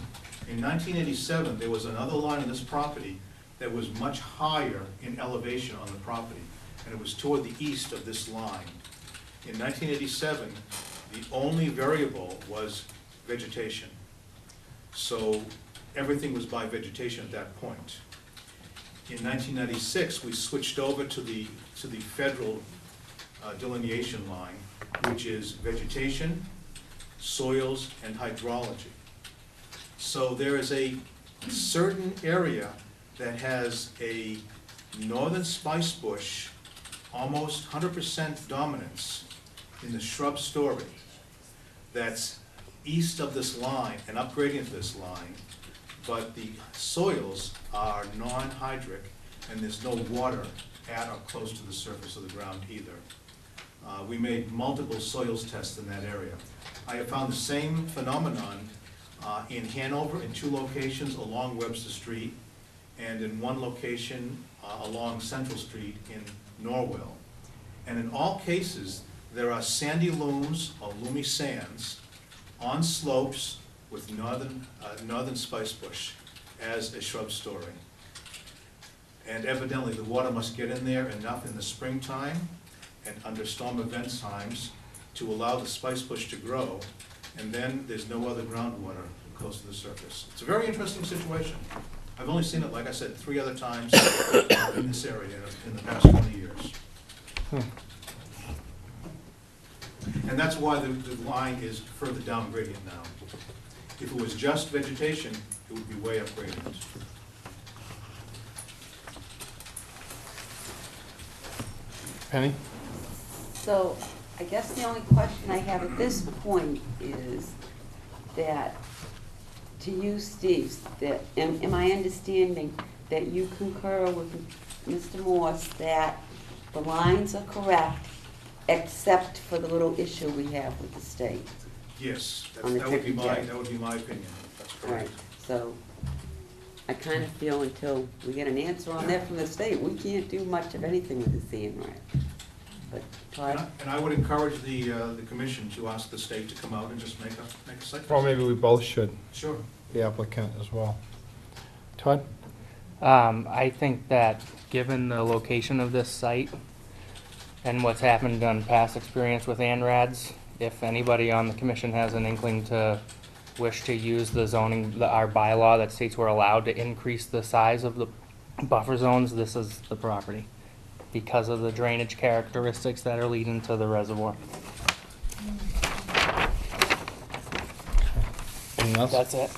In 1987, there was another line on this property that was much higher in elevation on the property, and it was toward the east of this line. In 1987, the only variable was vegetation. So everything was by vegetation at that point. In 1996, we switched over to the federal delineation line, which is vegetation, soils, and hydrology. So there is a certain area that has a northern spice bush, almost 100% dominance in the shrub story that's east of this line and up gradient of this line, but the soils are non-hydric and there's no water at or close to the surface of the ground either. We made multiple soils tests in that area. I have found the same phenomenon in Hanover in 2 locations along Webster Street and in 1 location along Central Street in Norwell. And in all cases, there are sandy looms or loomy sands on slopes with northern spice bush as a shrub story. And evidently the water must get in there enough in the springtime and under storm event times to allow the spice bush to grow, and then there's no other groundwater close to the surface. It's a very interesting situation. I've only seen it, like I said, 3 other times in this area in the past 20 years. And that's why the line is further down gradient now. If it was just vegetation, it would be way up gradient. Penny? So, I guess the only question I have at this point is that, to you, Steve, that, am I understanding that you concur with Mr. Morse that the lines are correct, except for the little issue we have with the state? Yes, On the that would be tributary. my opinion. That's Right, correct. so I kind of feel until we get an answer on that from the state, we can't do much of anything with the CNRAD. But Todd? And I would encourage the commission to ask the state to come out and just make a site Well, visit. maybe we both should, Sure. the applicant as well. Todd? I think that, given the location of this site and what's happened on past experience with ANRADs, if anybody on the commission has an inkling to wish to use the zoning, our bylaw that states we're allowed to increase the size of the buffer zones, this is the property, because of the drainage characteristics that are leading to the reservoir. Anything else? That's it.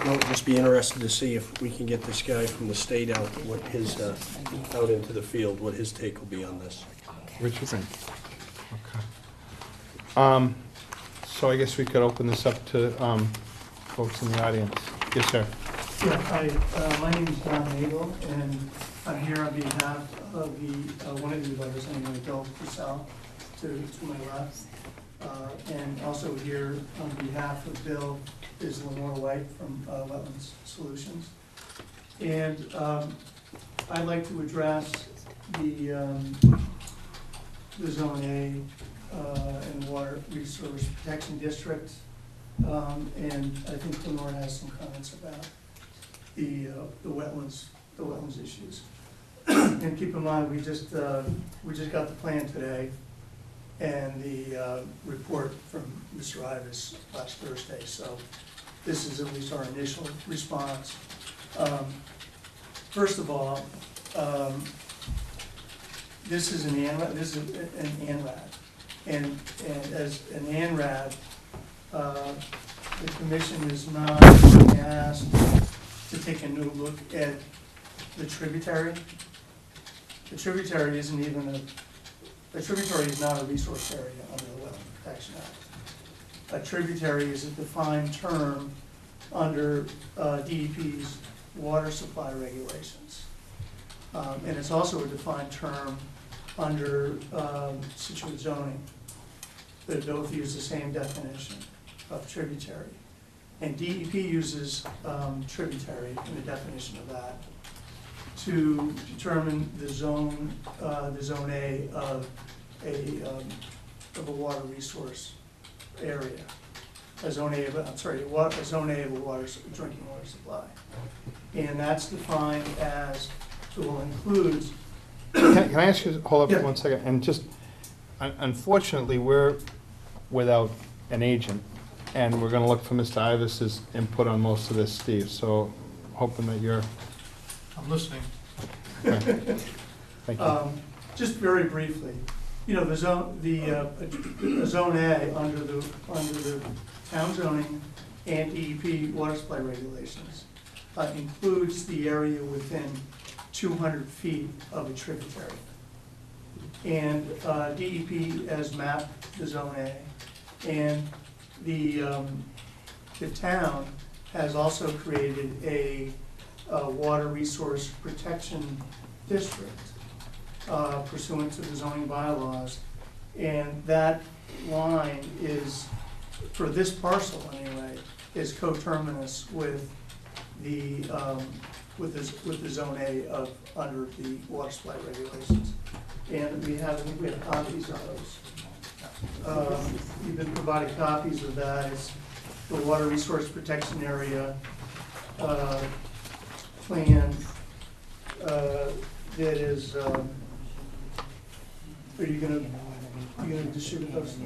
I'll just be interested to see if we can get this guy from the state out, what his, out into the field, what his take will be on this. Richard? Okay. So I guess we could open this up to folks in the audience. Yes, sir. Yeah, hi, my name is Don Nagel, and I'm here on behalf of the, one of the letters, anyway, Bill Purcell, to my left. And also here on behalf of Bill is Lenore White from Wetlands Solutions. And I'd like to address the Zone A and Water Resource Protection District. And I think Lenore has some comments about the wetlands issues. And keep in mind, we just got the plan today and the report from Mr. Ivas last Thursday. So this is at least our initial response. First of all, this is an ANRAD. And as an ANRAD, the commission is not being asked to take a new look at the tributary. The tributary isn't even the tributary is not a resource area under the Wetland Protection Act. A tributary is a defined term under DEP's water supply regulations. And it's also a defined term under Scituate zoning. They both use the same definition of tributary. And DEP uses tributary in the definition of that to determine the zone A of a water resource area. A zone A of a drinking water supply. And that's defined as, it will include. Can I ask you, hold up Yeah. for 1 second, and just, unfortunately, we're without an agent, and we're gonna look for Mr. Ivas's input on most of this, Steve, so hoping that you're, I'm listening. okay. Thank you. Just very briefly, you know, the zone A under the town zoning and DEP water supply regulations includes the area within 200 feet of a tributary. And DEP has mapped the zone A, and the town has also created a water resource protection district pursuant to the zoning bylaws. And that line is, for this parcel anyway, is coterminous with the zone A of, under the water supply regulations. And we have copies of those. We've been provided copies of that. It's the water resource protection area plan that is Are you gonna distribute those? So,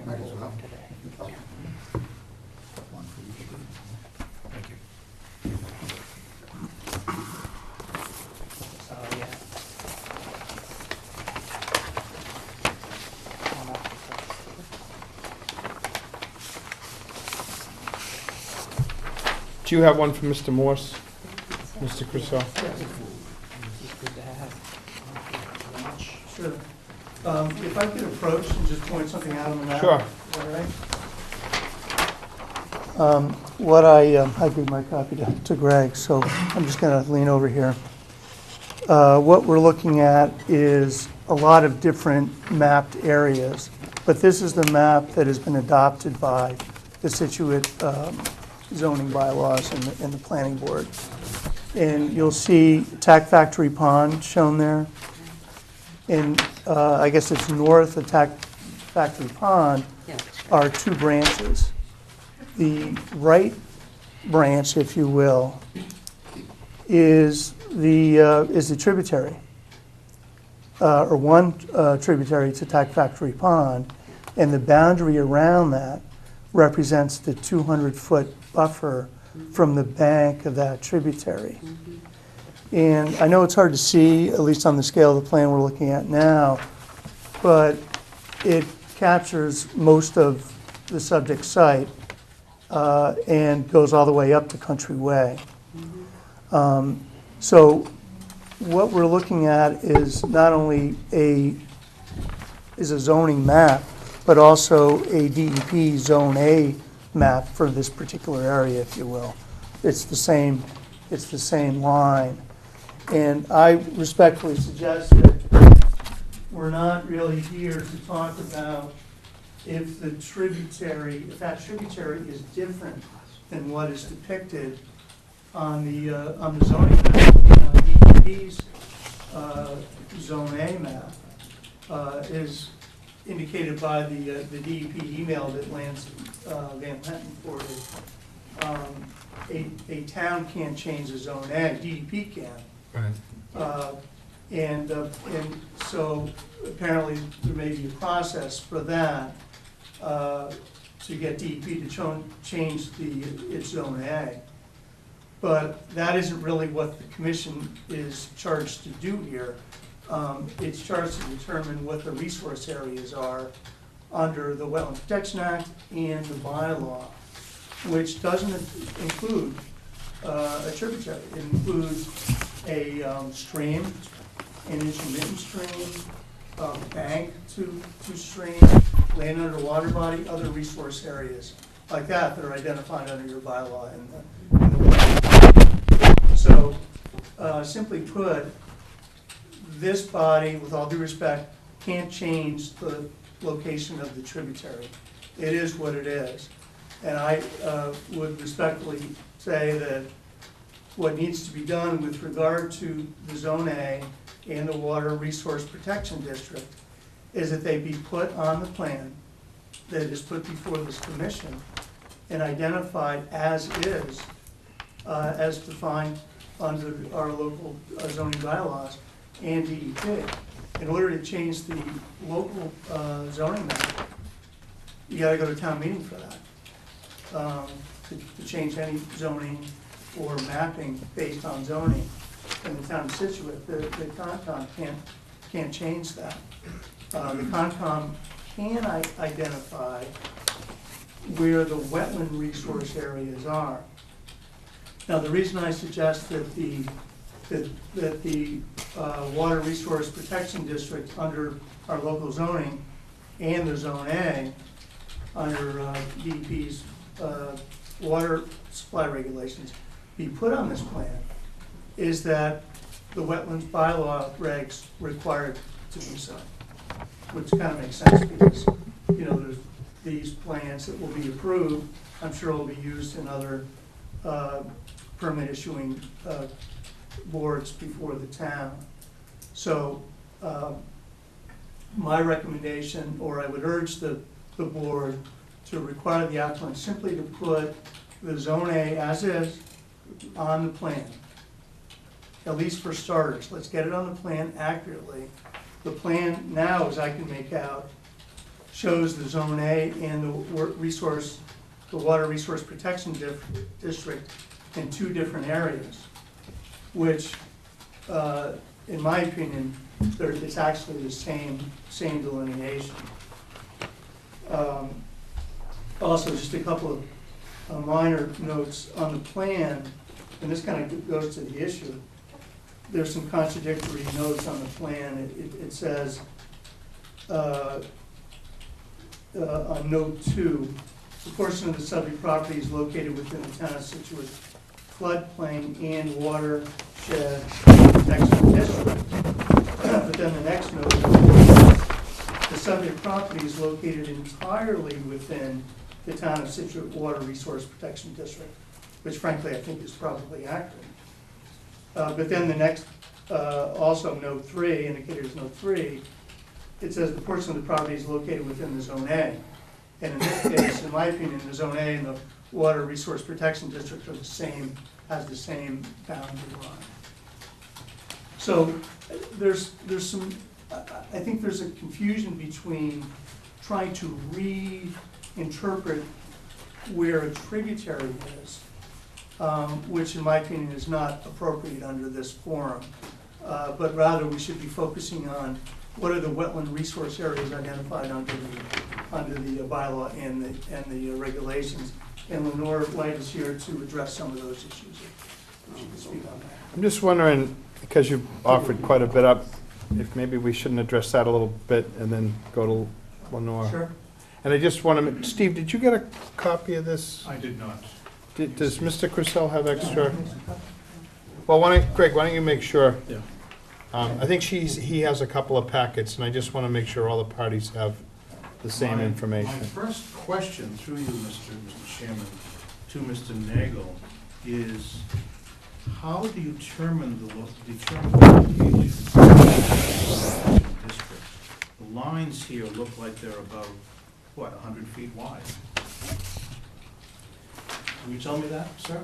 yeah. Do you have one for Mr. Morse, Mr. Crusoe? Sure. If I could approach and just point something out on the map. Sure. Is that all right? What I gave my copy to Greg, so I'm just gonna lean over here. What we're looking at is a lot of different mapped areas, but this is the map that has been adopted by the Scituate zoning bylaws and the planning board. And you'll see Tack Factory Pond shown there. And I guess it's north of Tack Factory Pond Yeah. are two branches. The right branch, if you will, is the tributary, or one tributary to Tack Factory Pond, and the boundary around that represents the 200-foot buffer from the bank of that tributary. And I know it's hard to see, at least on the scale of the plan we're looking at now, but it captures most of the subject site and goes all the way up to Country Way. So what we're looking at is not only a zoning map, but also a DEP Zone A map for this particular area, if you will. It's the same line. And I respectfully suggest that we're not really here to talk about if that tributary is different than what is depicted on the zoning map. DEP's Zone A map is indicated by the DEP email that Lance Van Houten forwarded. A town can't change the Zone A, DEP can. Right. And so apparently there may be a process for that to get DEP to change its Zone A. But that isn't really what the commission is charged to do here. It's charged to determine what the resource areas are under the Wetland Protection Act and the bylaw, which doesn't include a tributary. It includes a stream, an intermittent stream, a bank to stream, land under water body, other resource areas like that that are identified under your bylaw in the So, simply put, this body, with all due respect, can't change the location of the tributary. It is what it is. And I would respectfully say that what needs to be done with regard to the Zone A and the Water Resource Protection District is that they be put on the plan that is put before this commission and identified as is, as defined under our local zoning bylaws and DEP. In order to change the local zoning map, you gotta go to town meeting for that. To change any zoning or mapping based on zoning in the town of Scituate, the Concom can't change that. The Concom can identify where the wetland resource areas are. Now, the reason I suggest that the Water Resource Protection District under our local zoning and the Zone A under DEP's water supply regulations be put on this plan is that the wetlands bylaw regs required to do so, which kind of makes sense because, you know, there's these plans that will be approved, I'm sure will be used in other permit issuing boards before the town. So my recommendation, or I would urge the board to require the applicant simply to put the Zone A as is on the plan, at least for starters. Let's get it on the plan accurately The plan now, as I can make out, shows the Zone A and the Water Resource Protection District in two different areas, which, in my opinion, it's actually the same delineation. Also, just a couple of minor notes on the plan, and this kind of goes to the issue. There's some contradictory notes on the plan. It says, on note 2, the portion of the subject property is located within the town of Scituate floodplain and watershed protection district. But then the next note, the subject property is located entirely within the town of Scituate Water Resource Protection District, which frankly I think is probably accurate. But then the next, also note 3, indicated as note 3, it says the portion of the property is located within the Zone A. And in this case, in my opinion, the Zone A and the Water Resource Protection District are the same, has the same boundary line. So there's some, I think there's a confusion between trying to reinterpret where a tributary is, which in my opinion is not appropriate under this forum. But rather we should be focusing on what are the wetland resource areas identified under the bylaw and the regulations. And Lenore White is here to address some of those issues. She can speak on that. I'm just wondering, because you've offered quite a bit up, if maybe we shouldn't address that a little bit and then go to Lenore. Sure. And I just want to, Steve, did you get a copy of this? I did not. Does Mr. Crucell have extra? Well, Greg, why don't you make sure? Yeah. I think he has a couple of packets, and I just want to make sure all the parties have the same My information. first question through you, Mr. Chairman, to Mr. Nagel, is how do you determine the location of the district? The lines here look like they're about, what, 100 feet wide? Can you tell me that, sir?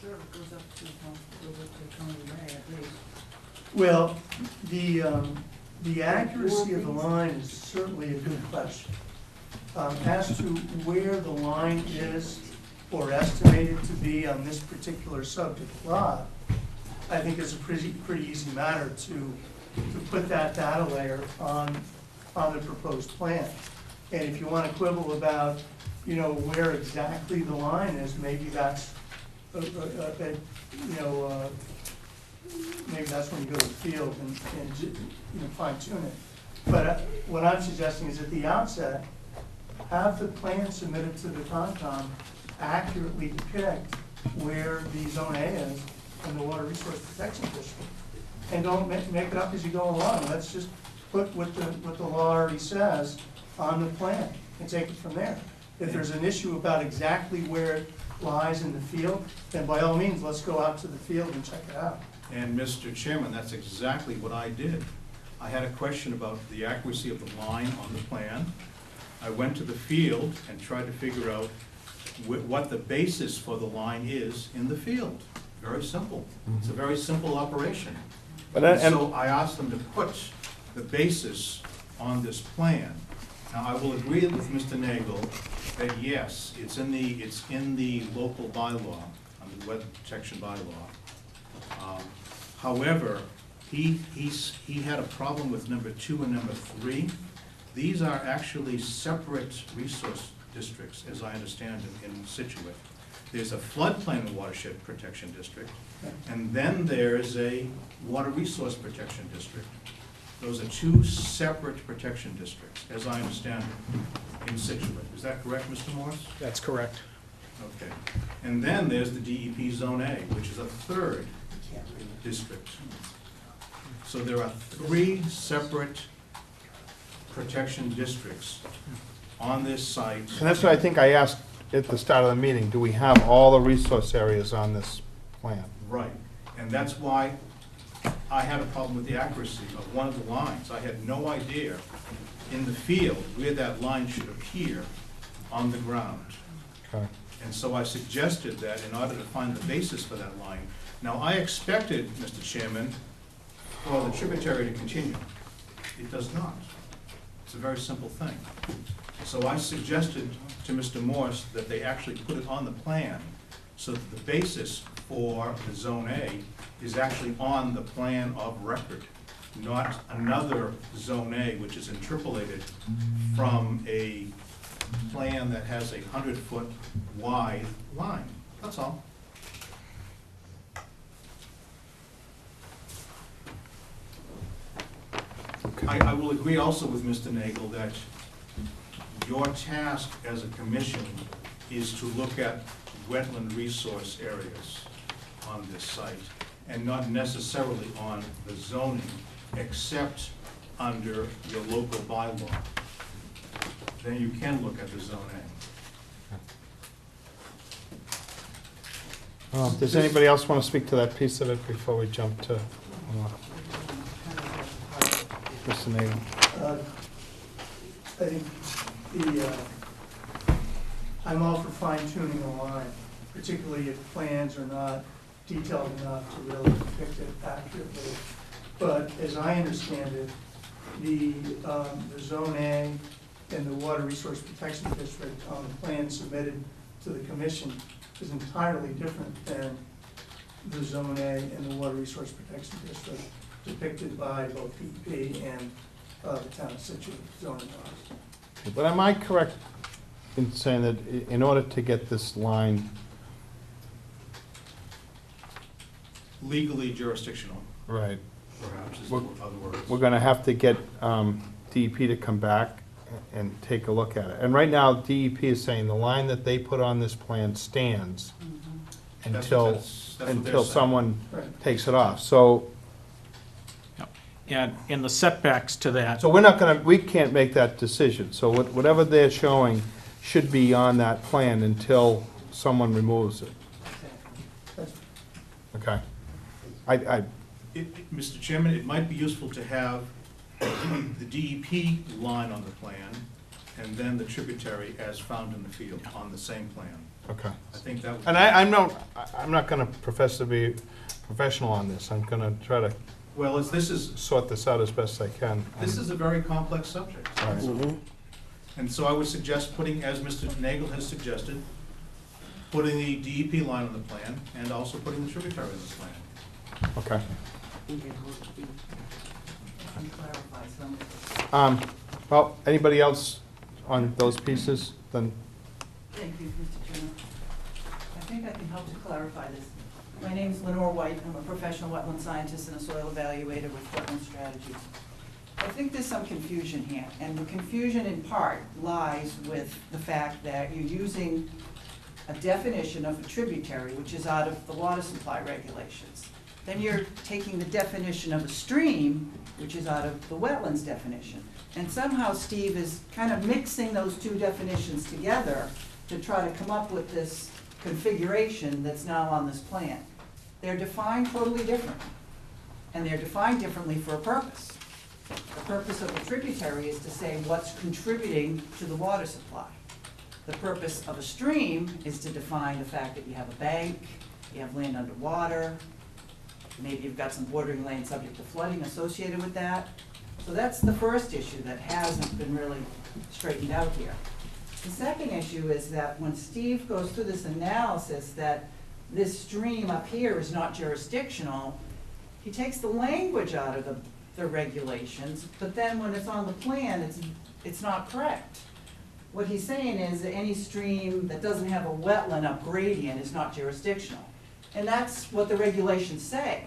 Sure, it goes up to Tony Ray at least. Well, the accuracy of the line is certainly a good question. As to where the line is or estimated to be on this particular subject lot, I think it's a pretty easy matter to put that data layer on the proposed plan. And if you want to quibble about, where exactly the line is, maybe that's, maybe that's when you go to the field and fine tune it. But what I'm suggesting is at the outset, have the plan submitted to the Concom accurately depict where the Zone A is in the Water Resource Protection District. And don't make it up as you go along. Let's just put what the law already says on the plan and take it from there. If there's an issue about exactly where it lies in the field, then by all means, let's go out to the field and check it out. And Mr. Chairman, that's exactly what I did. I had a question about the accuracy of the line on the plan. I went to the field and tried to figure out what the basis for the line is in the field. Very simple. It's a very simple operation. But So I asked them to put the basis on this plan. Now, I will agree with Mr. Nagel that yes, it's in the local bylaw, on the wet protection bylaw. However, he had a problem with number 2 and number 3. These are actually separate resource districts, as I understand it, in Scituate. There's a floodplain and watershed protection district, and then there's a water resource protection district. Those are 2 separate protection districts, as I understand it, in Scituate. Is that correct, Mr. Morris? That's correct. Okay. And then there's the DEP Zone A, which is a 3rd district. So there are 3 separate protection districts on this site. And that's what I think I asked at the start of the meeting. Do we have all the resource areas on this plan? Right. And that's why I had a problem with the accuracy of one of the lines. I had no idea in the field where that line should appear on the ground. Okay. And so I suggested that in order to find the basis for that line. Now, I expected, Mr. Chairman, for the tributary to continue. It does not. It's a very simple thing. So I suggested to Mr. Morse that they actually put it on the plan so that the basis for the Zone A is actually on the plan of record, not another Zone A which is interpolated from a plan that has a 100-foot wide line. That's all. I will agree also with Mr. Nagel that your task as a commission is to look at wetland resource areas on this site and not necessarily on the zoning, except under your local bylaw. Then you can look at the Zone A. Does anybody else want to speak to that piece of it before we jump to Mr. Nagel? I think I'm all for fine tuning a line, particularly if plans are not detailed enough to really depict it accurately. But as I understand it, the Zone A and the Water Resource Protection District on the plan submitted to the commission is entirely different than the Zone A and the Water Resource Protection District depicted by both DEP and the town of Scituate zoning laws. But am I correct in saying that in order to get this line, Legally jurisdictional, right, perhaps, is Well, other words. we're gonna have to get DEP to come back and take a look at it. And right now, DEP is saying the line that they put on this plan stands That's until, what they're until saying. someone Right. takes it off. So, And the setbacks to that, so we're not gonna, we can't make that decision. So whatever they're showing should be on that plan until someone removes it. Okay. Mr. Chairman, it might be useful to have the DEP line on the plan and then the tributary as found in the field on the same plan. Okay. I think that would. And I'm not gonna profess to be professional on this. I'm gonna try to Well, this is sort this out as best I can. a very complex subject. All right. And so I would suggest putting, as Mr. Nagel has suggested, putting the DEP line on the plan and also putting the tributary on the plan. Okay. Can clarify some. Well, anybody else on those pieces? Then, Thank you, Mr. Chairman. I think I can help to clarify this. My name is Lenore White. I'm a professional wetland scientist and a soil evaluator with Wetland Strategies. I think there's some confusion here, and the confusion in part lies with the fact that you're using a definition of a tributary, which is out of the water supply regulations. Then you're taking the definition of a stream, which is out of the wetlands definition. And somehow Steve is kind of mixing those two definitions together to try to come up with this configuration that's now on this plan. They're defined totally different, and they're defined differently for a purpose. The purpose of a tributary is to say what's contributing to the water supply. The purpose of a stream is to define the fact that you have a bank, you have land underwater, maybe you've got some bordering land subject to flooding associated with that. So that's the first issue that hasn't been really straightened out here. The second issue is that when Steve goes through this analysis that this stream up here is not jurisdictional, he takes the language out of the regulations, but then when it's on the plan, it's not correct. What he's saying is that any stream that doesn't have a wetland up gradient is not jurisdictional. And that's what the regulations say.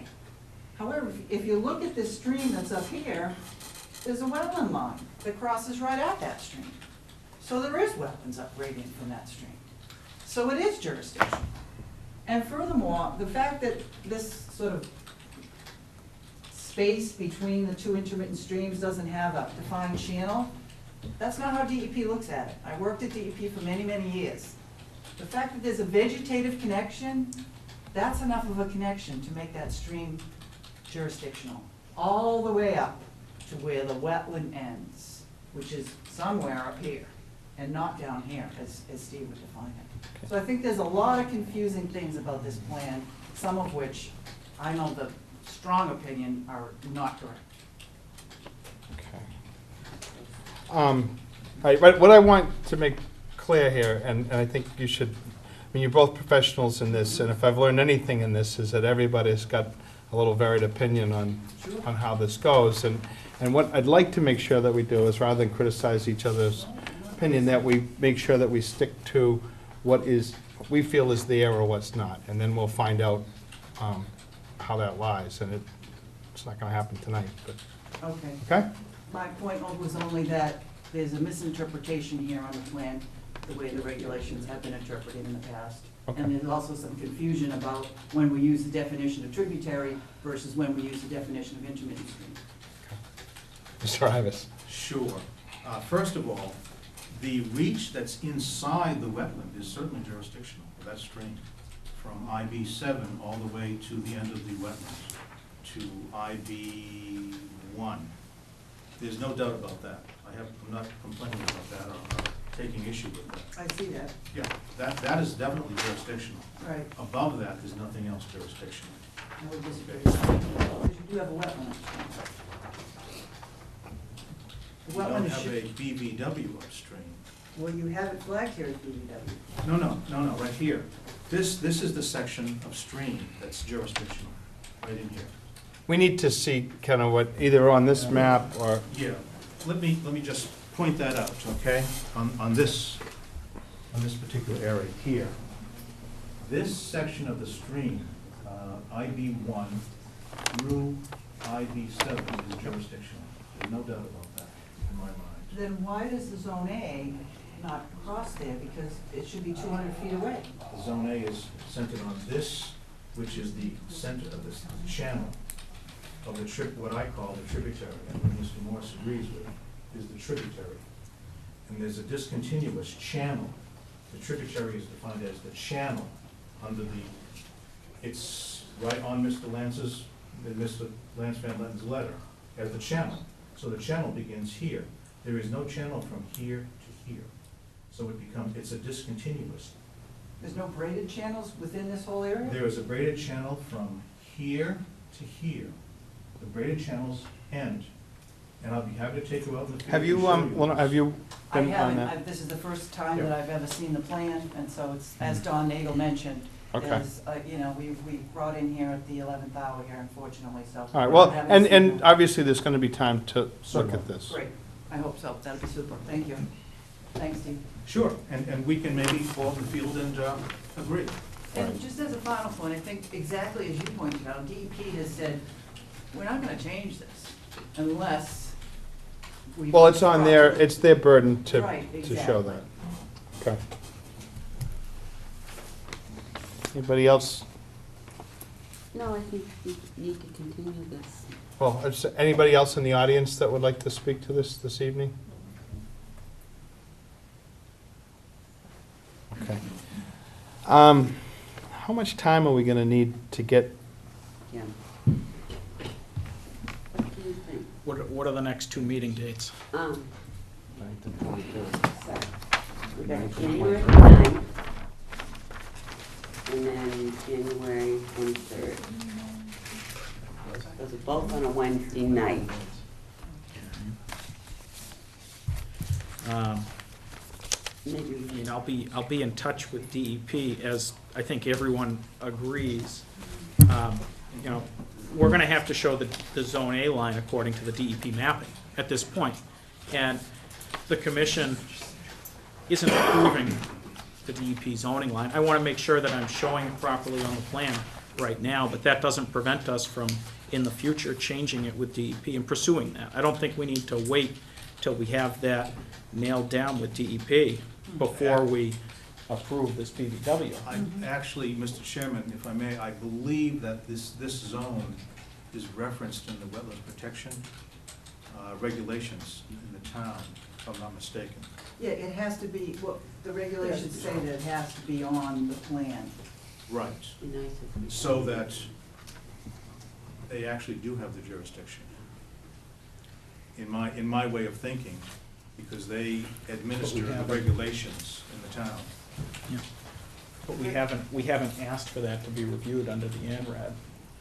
However, if you look at this stream that's up here, there's a wetland line that crosses right at that stream. So there is wetlands up gradient from that stream. So it is jurisdictional. And furthermore, the fact that this sort of space between the two intermittent streams doesn't have a defined channel, that's not how DEP looks at it. I worked at DEP for many, many years. The fact that there's a vegetative connection, that's enough of a connection to make that stream jurisdictional, all the way up to where the wetland ends, which is somewhere up here, and not down here, as Steve would define it. So I think there's a lot of confusing things about this plan, some of which I know the strong opinion are not correct. okay. All right, but what I want to make clear here, and I think you should, I mean, you're both professionals in this, and if I've learned anything in this, is that everybody's got a little varied opinion on how this goes. And what I'd like to make sure that we do is, rather than criticize each other's opinion, that we make sure that we stick to what we feel is there or what's not, and then we'll find out how that lies. And it's not gonna happen tonight, but, Okay. okay? My point was only that there's a misinterpretation here on the plan, the way the regulations have been interpreted in the past. Okay. And there's also some confusion about when we use the definition of tributary versus when we use the definition of intermittent stream. Mr. Ivas? Sure. First of all, the reach that's inside the wetland is certainly jurisdictional for that stream, from IB7 all the way to the end of the wetlands, to IB1. There's no doubt about that. I'm not complaining about that or taking issue with that. I see that. Yeah, that is definitely jurisdictional. Right. Above that, there's nothing else jurisdictional. I would disagree. Because you do have a wetland. The We don't wetland have should, a BVW upstream. well, you have it flagged here as BVW. No, right here. This is the section of stream that's jurisdictional, right in here. We need to see kind of what, either on this map or, Yeah, let me just point that out, okay? On this particular area here. This section of the stream, IB1 through IB7 is jurisdictional. There's no doubt about that in my mind. Then why does the zone A not cross there? Because it should be 200 feet away. The Zone A is centered on this, which is the center of this channel of the what I call the tributary, and what Mr. Morse agrees with, is the tributary. And there's a discontinuous channel. The tributary is defined as the channel under it's right on Mr. Lance's, Mr. Lance Van Letten's letter, as the channel. So the channel begins here. There is no channel from here to here. So it's a discontinuous. There's no braided channels within this whole area? There is a braided channel from here to here. The braided channels end, and I'll be happy to take you out in the field. have you, Lenore, have you I been on haven't, that? this is the first time Yeah. that I've ever seen the plan, and so it's, as Don Nagel mentioned, Okay. there's, you know, we've brought in here at the 11th hour here, unfortunately, so. All right, well, I haven't and seen them. obviously, there's gonna be time to look Certainly. at this. Great, I hope so, that'd be super, thank you. Thanks, Steve. Sure, and we can maybe go out in the field and agree. And just as a final point, I think exactly as you pointed out, DEP has said, we're not gonna change this unless we. Well, it's on their, it's their burden to Right, to show exactly. that. Okay. Anybody else? No, I think we need to continue this. Well, is there anybody else in the audience that would like to speak to this evening? Okay. How much time are we gonna need to get, Yeah. What do you think? What are the next two meeting dates? So, we got January 9th, and then January 23rd. Those are both on a Wednesday night. Maybe we I mean, I'll be in touch with DEP, as I think everyone agrees. You know, we're gonna have to show the Zone A line according to the DEP mapping at this point. And the commission isn't approving the DEP zoning line. I wanna make sure that I'm showing it properly on the plan right now, but that doesn't prevent us from, in the future, changing it with DEP and pursuing that. I don't think we need to wait till we have that nailed down with DEP before we approve this PBW. Actually, Mr. Chairman, if I may, I believe that this zone is referenced in the wetlands protection regulations in the town, if I'm not mistaken. Yeah, it has to be, well, the regulations say that it has to be on the plan. Right, be nice if we. so that they actually do have the jurisdiction. In my way of thinking, because they administer the regulations in the town. But we haven't asked for that to be reviewed under the ANRAD.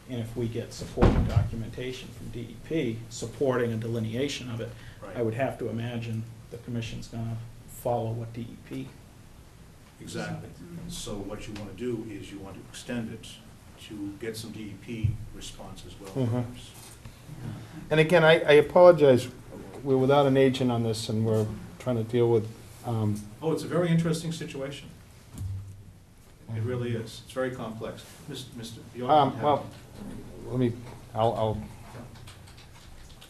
And if we get supporting documentation from DEP supporting a delineation of it, I would have to imagine the commission's gonna follow what DEP. Exactly. So what you want to do is you want to extend it to get some DEP response as well, Mhm. perhaps. And again, I apologize, we're without an agent on this, and we're trying to deal with, Oh, it's a very interesting situation. It really is. It's very complex. Mr. Bjork? well, I'll,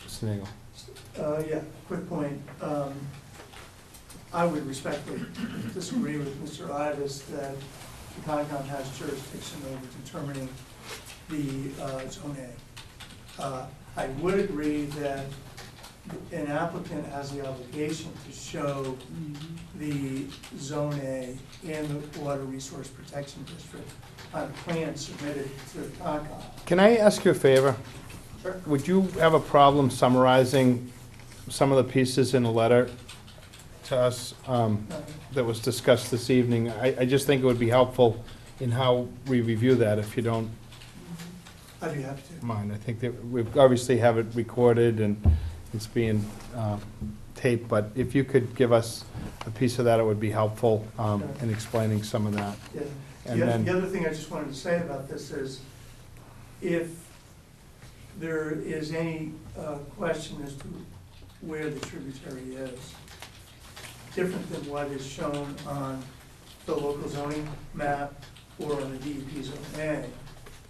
Mr. Nagel. Yeah, quick point. I would respectfully disagree with Mr. Ivas that the Concom has jurisdiction over determining the Zone A. I would agree that an applicant has the obligation to show the Zone A and the Water Resource Protection District on a plan submitted to the Concom. Can I ask you a favor? Sure. Would you have a problem summarizing some of the pieces in a letter to us that was discussed this evening? I just think it would be helpful in how we review that, if you don't I'd be happy to. mind. I think that we obviously have it recorded and it's being taped, but if you could give us a piece of that, it would be helpful in explaining some of that. Yeah. And The then- the other thing I just wanted to say about this is, if there is any question as to where the tributary is, different than what is shown on the local zoning map or on the DEP Zone A,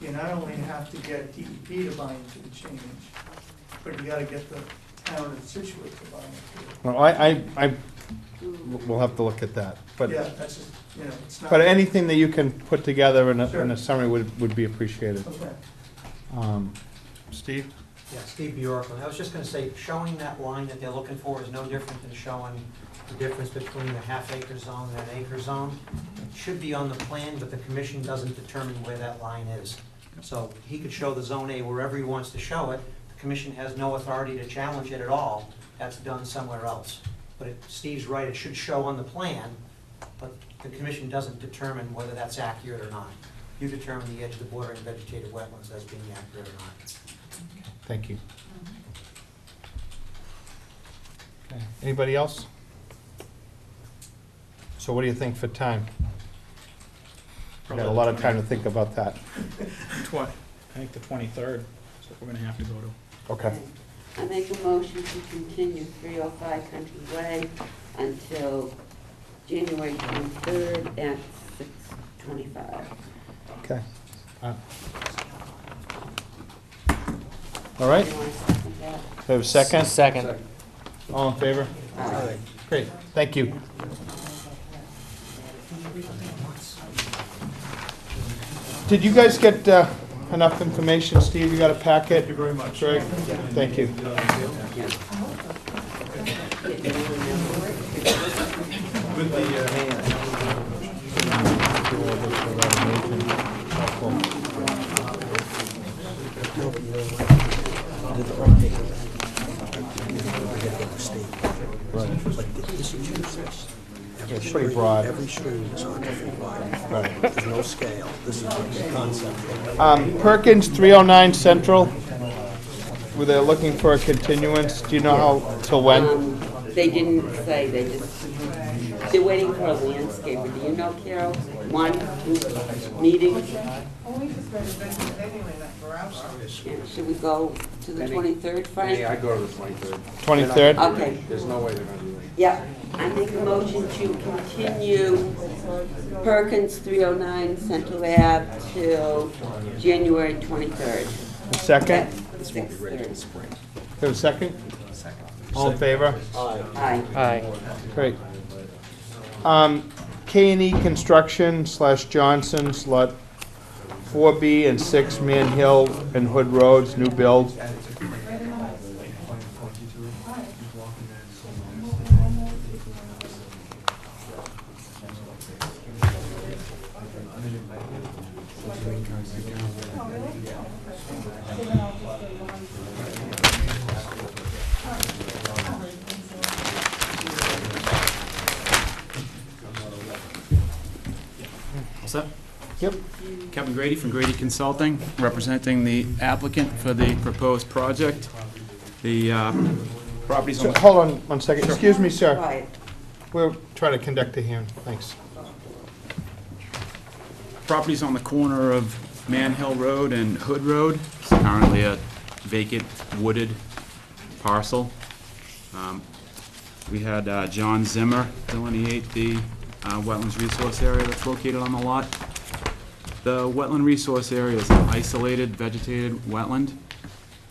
you not only have to get DEP to buy into the change, but you gotta get the town of Scituate to buy into it. Well, we'll have to look at that, but, Yeah, that's just, it's not. but anything that you can put together in Sure. a summary would be appreciated. Okay. Steve? Yeah, Steve Bjork. I was just gonna say, showing that line that they're looking for is no different than showing the difference between a half-acre zone and an acre zone. It should be on the plan, but the commission doesn't determine where that line is. So he could show the Zone A wherever he wants to show it. The commission has no authority to challenge it at all. That's done somewhere else. But Steve's right, it should show on the plan, but the commission doesn't determine whether that's accurate or not. You determine the edge of the bordering vegetated wetlands as being accurate or not. Thank you. Okay. Anybody else? So what do you think for time? We've got a lot of time to think about that. I think the 23rd is what we're gonna have to go to. Okay. I make a motion to continue 305 Country Way until January 23rd at 6:25. Okay. All right, You want to second that? we have a second? Second. All in favor? Aye. Great, thank you. Did you guys get enough information? Steve, you got a packet? Thank you very much. Greg? Thank you. It's pretty broad. Every stream is on different line. Right. There's no scale. This is the concept. Perkins, 309 Central, where they're looking for a continuance. Do you know how, till when? They didn't say, they're waiting for a landscaper. Do you know, Carol? 1, 2 meetings? Yeah, should we go to the 23rd, Frank? I go to the 23rd. 23rd? Okay, There's no way they're gonna do that. yeah. I make a motion to continue Perkins 309 Central Ave till January 23rd. Second? at 6:30. Have a second? All in favor? Aye. Aye. Great. K&E Construction / Johnson's Lot 4B and 6 Man Hill and Hood Roads, new build. What's up? Yep. Kevin Grady from Grady Consulting, representing the applicant for the proposed project. The Properties So, on, hold on one second. Excuse me, sir. Quiet. We're trying to conduct a hearing. Thanks. properties on the corner of Man Hill Road and Hood Road. It's currently a vacant wooded parcel. We had John Zimmer delineate the wetlands resource area that's located on the lot. The wetland resource area is an isolated vegetated wetland.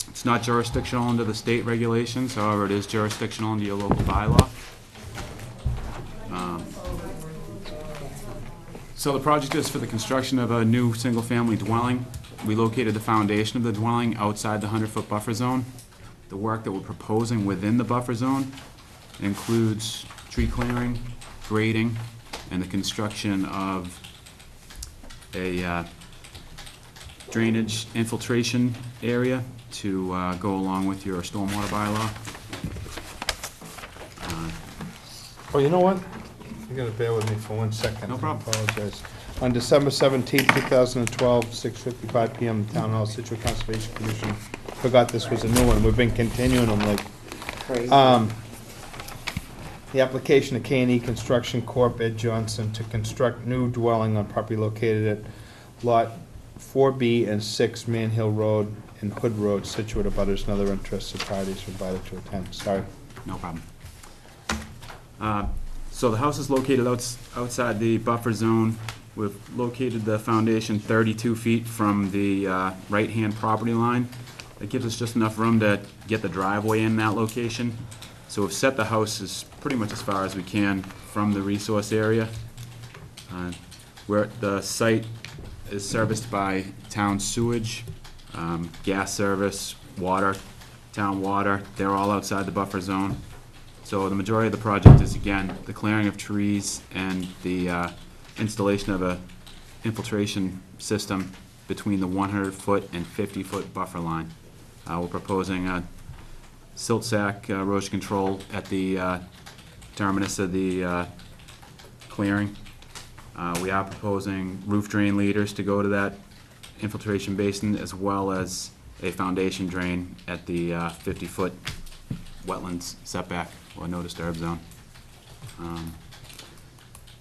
It's not jurisdictional under the state regulations, however, it is jurisdictional under your local bylaw. So the project is for the construction of a new single-family dwelling. We located the foundation of the dwelling outside the 100-foot buffer zone. The work that we're proposing within the buffer zone includes tree clearing, grading, and the construction of a drainage infiltration area to go along with your stormwater bylaw. Oh, you know what? You gotta bear with me for 1 second. No problem. I apologize. On December 17, 2012, 6:55 PM, Town Hall, Scituate Conservation Commission. Forgot this was a new one. We've been continuing them like, Crazy. the application of K&E Construction Corp. Ed Johnson to construct new dwelling on property located at Lot 4B and 6 Man Hill Road and Hood Road, Scituate. Abutters and other interested parties are invited to attend. Sorry. No problem. So the house is located outside the buffer zone. We've located the foundation 32 feet from the right-hand property line. That gives us just enough room to get the driveway in that location. So we've set the house as pretty much as far as we can from the resource area. Where the site is serviced by town sewage, gas service, water, town water. They're all outside the buffer zone. So the majority of the project is, again, the clearing of trees and the installation of a infiltration system between the 100-foot and 50-foot buffer line. We're proposing a silt sack erosion control at the terminus of the clearing. We are proposing roof drain leaders to go to that infiltration basin, as well as a foundation drain at the 50-foot wetlands setback or no disturb zone.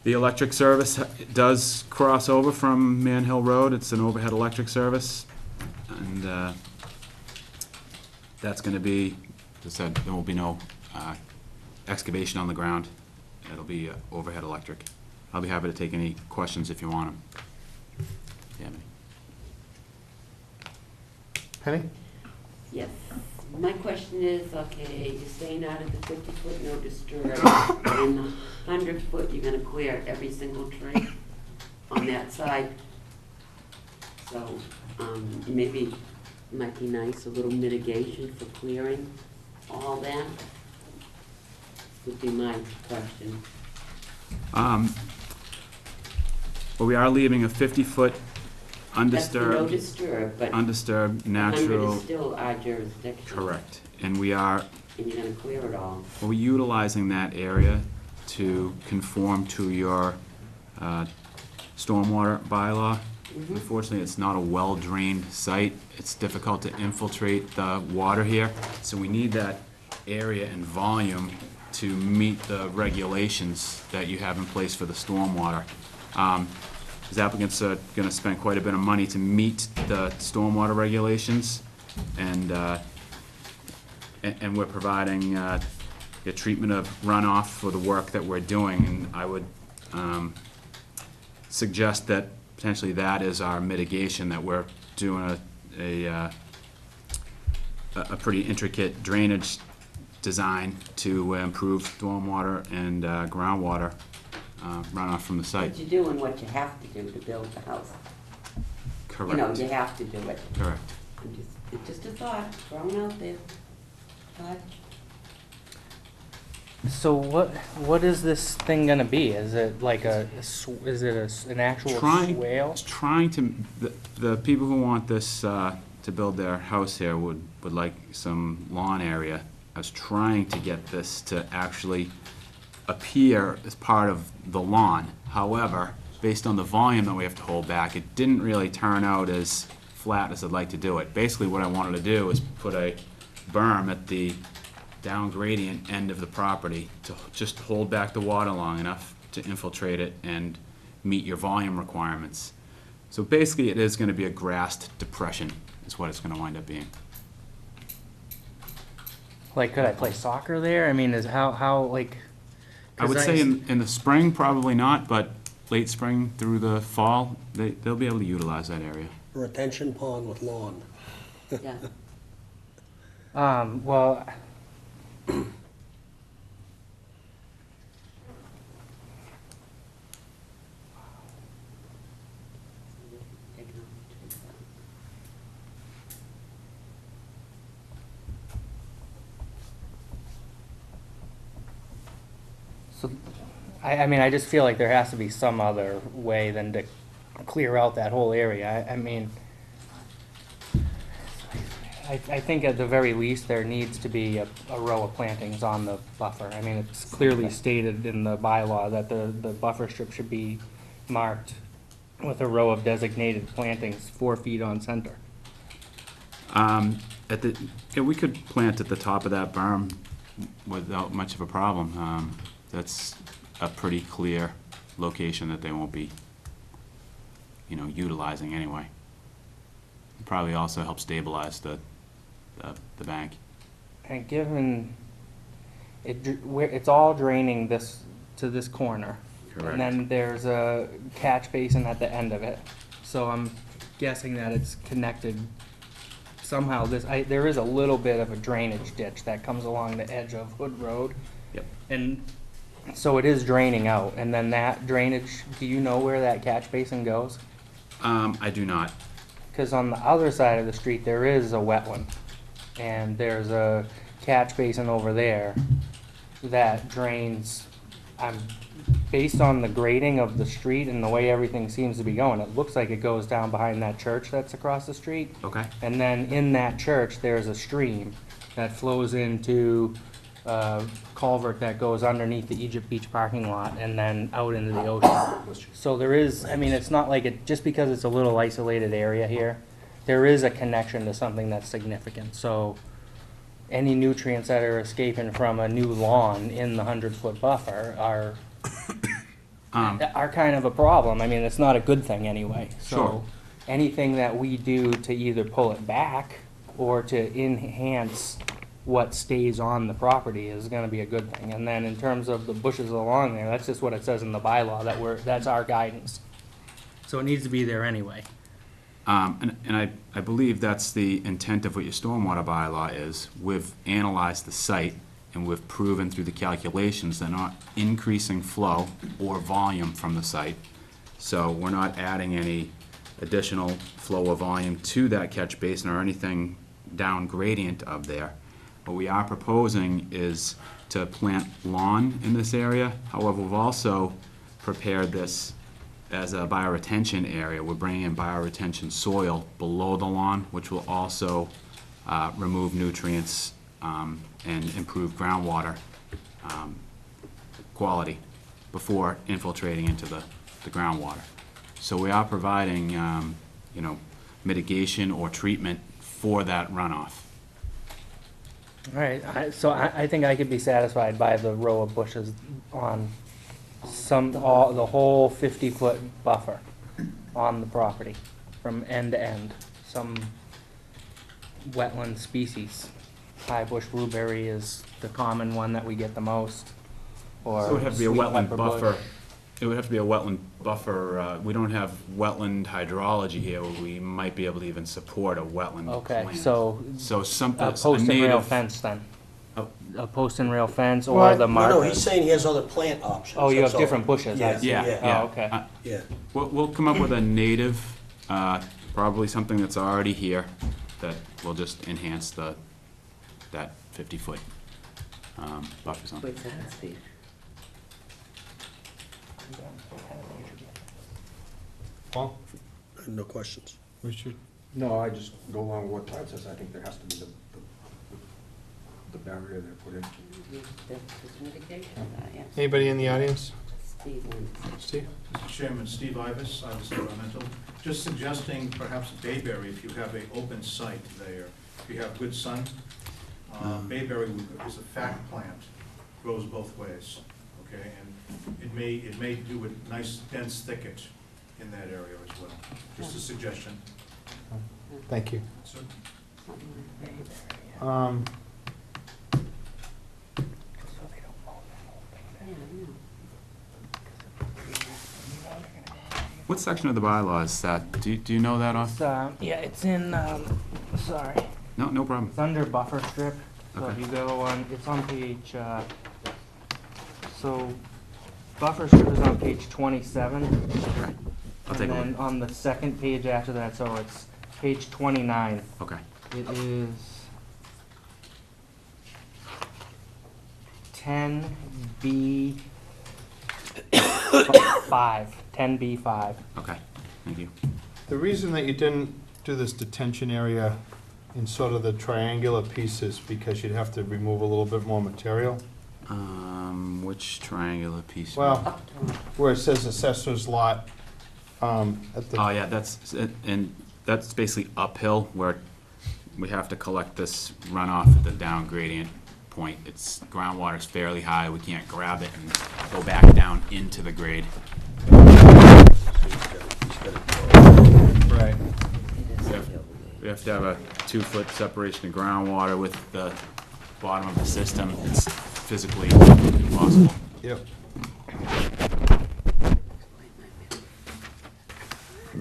The electric service does cross over from Man Hill Road. It's an overhead electric service, and that's going to be, as I said, there will be no excavation on the ground. It'll be overhead electric. I'll be happy to take any questions if you want them. If you have any. Penny? Yes. My question is, okay, you're staying out of the 50-foot no disturb, and the 100-foot, you're gonna clear every single tree on that side. So, maybe it might be nice, a little mitigation for clearing all that, would be my question. Well, we are leaving a 50-foot That's the no undisturbed, disturb, but undisturbed 100 natural. is still our jurisdiction. Correct. And we are, And you're gonna clear it all. we're utilizing that area to conform to your stormwater bylaw. Unfortunately, it's not a well-drained site. It's difficult to infiltrate the water here, so we need that area and volume to meet the regulations that you have in place for the stormwater. These applicants are gonna spend quite a bit of money to meet the stormwater regulations, and we're providing a treatment of runoff for the work that we're doing, and I would suggest that potentially that is our mitigation, that we're doing a pretty intricate drainage design to improve stormwater and groundwater runoff from the site. But you're doing what you have to do to build the house. Correct. You know, you have to do it. Correct. It's just a thought, thrown out there. Thought. So what is this thing gonna be? Is it like an actual swale? It's trying to, the people who want this to build their house here would like some lawn area. I was trying to get this to actually appear as part of the lawn. However, based on the volume that we have to hold back, it didn't really turn out as flat as I'd like to do it. Basically, what I wanted to do is put a berm at the down gradient end of the property to just hold back the water long enough to infiltrate it and meet your volume requirements. So basically, it is gonna be a grassed depression, is what it's gonna wind up being. Like, could I play soccer there? I mean, like? I would 'cause say in the spring, probably not, but late spring through the fall, they'll be able to utilize that area. Retention pond with lawn. Yeah. Well, so, I mean, I just feel like there has to be some other way than to clear out that whole area. I mean, I think at the very least, there needs to be a row of plantings on the buffer. I mean, it's clearly stated in the bylaw that the buffer strip should be marked with a row of designated plantings 4 feet on center. Yeah, we could plant at the top of that berm without much of a problem. That's a pretty clear location that they won't be, utilizing anyway. Probably also help stabilize the bank. And given it's all draining this to this corner. Correct. And then there's a catch basin at the end of it. So I'm guessing that it's connected somehow. There is a little bit of a drainage ditch that comes along the edge of Hood Road. Yep. And so it is draining out. And then that drainage, do you know where that catch basin goes? I do not. Because on the other side of the street, there is a wetland. And there's a catch basin over there that drains, based on the grading of the street and the way everything seems to be going, it looks like it goes down behind that church that's across the street. Okay. And then in that church, there's a stream that flows into a culvert that goes underneath the Egypt Beach parking lot and then out into the ocean. So there is, I mean, it's not like just because it's a little isolated area here, there is a connection to something that's significant. So any nutrients that are escaping from a new lawn in the 100-foot buffer are kind of a problem. I mean, it's not a good thing anyway. So Sure. anything that we do to either pull it back or to enhance what stays on the property is gonna be a good thing. And then in terms of the bushes along there, that's just what it says in the bylaw, that's our guidance. So it needs to be there anyway. And I believe that's the intent of what your stormwater bylaw is. We've analyzed the site, and we've proven through the calculations they're not increasing flow or volume from the site. So we're not adding any additional flow or volume to that catch basin or anything down gradient of there. What we are proposing is to plant lawn in this area. However, we've also prepared this as a bioretention area. We're bringing in bioretention soil below the lawn, which will also remove nutrients and improve groundwater quality before infiltrating into the groundwater. So we are providing, mitigation or treatment for that runoff. All right, so I think I could be satisfied by the row of bushes on the whole 50-foot buffer on the property from end to end. Some wetland species. High bush blueberry is the common one that we get the most. Or So it would have to be a sweet wetland pepper bush. buffer. It would have to be a wetland buffer. We don't have wetland hydrology here. We might be able to even support a wetland Okay, plan. so So something, a a post and rail native. fence then? Oh. A post and rail fence or Well, the No, markers? he's saying he has other plant options. Oh, you that's have all. different bushes, I see. Yeah, Yeah. yeah. Oh, okay. Yeah. We'll come up with a native, probably something that's already here, that will just enhance that 50-foot buffer zone. Wait a second, Steve. Paul? No questions. We should, No, I just go along with what Todd says. I think there has to be the barrier they put in. There's mitigation of that, yes. anybody in the audience? Steve wants. Steve? Mr. Chairman, Steve Ivas, Ivas Environmental, just suggesting perhaps Bayberry, if you have an open site there, if you have good sun, Bayberry is a fact plant, grows both ways, okay? And it may do a nice dense thicket in that area as well. Just a suggestion. Thank you. So, What section of the bylaw is that? Do you know that off? It's, yeah, it's in, sorry, No, no problem. it's under buffer strip. So if Okay. you go on, it's on page, so buffer strip is on page 27. I'll take a And then look. on the second page after that, so it's page 29. Okay. It is 10B 5, 10B5. Okay, thank you. The reason that you didn't do this detention area in sort of the triangular pieces, because you'd have to remove a little bit more material. Which triangular piece? Well, where it says assessor's lot, at the. Oh, yeah, and that's basically uphill where we have to collect this runoff at the down gradient point. It's, groundwater's fairly high, we can't grab it and go back down into the grade. Right. We have to have a 2-foot separation of groundwater with the bottom of the system. It's physically impossible. Yep.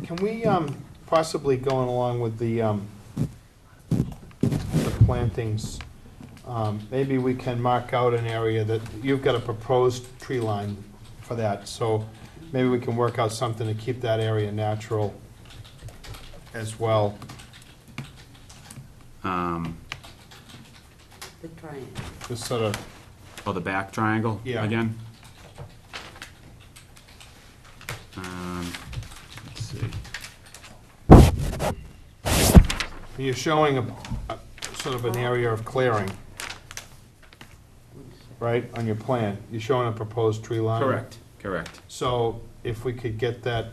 Can we, possibly going along with the plantings, maybe we can mark out an area that, you've got a proposed tree line for that, so maybe we can work out something to keep that area natural as well. The triangle. Just sort of, Oh, the back triangle Yeah. again? Let's see. you're showing a sort of an area of clearing, right, on your plan? You're showing a proposed tree line? Correct, correct. So if we could get that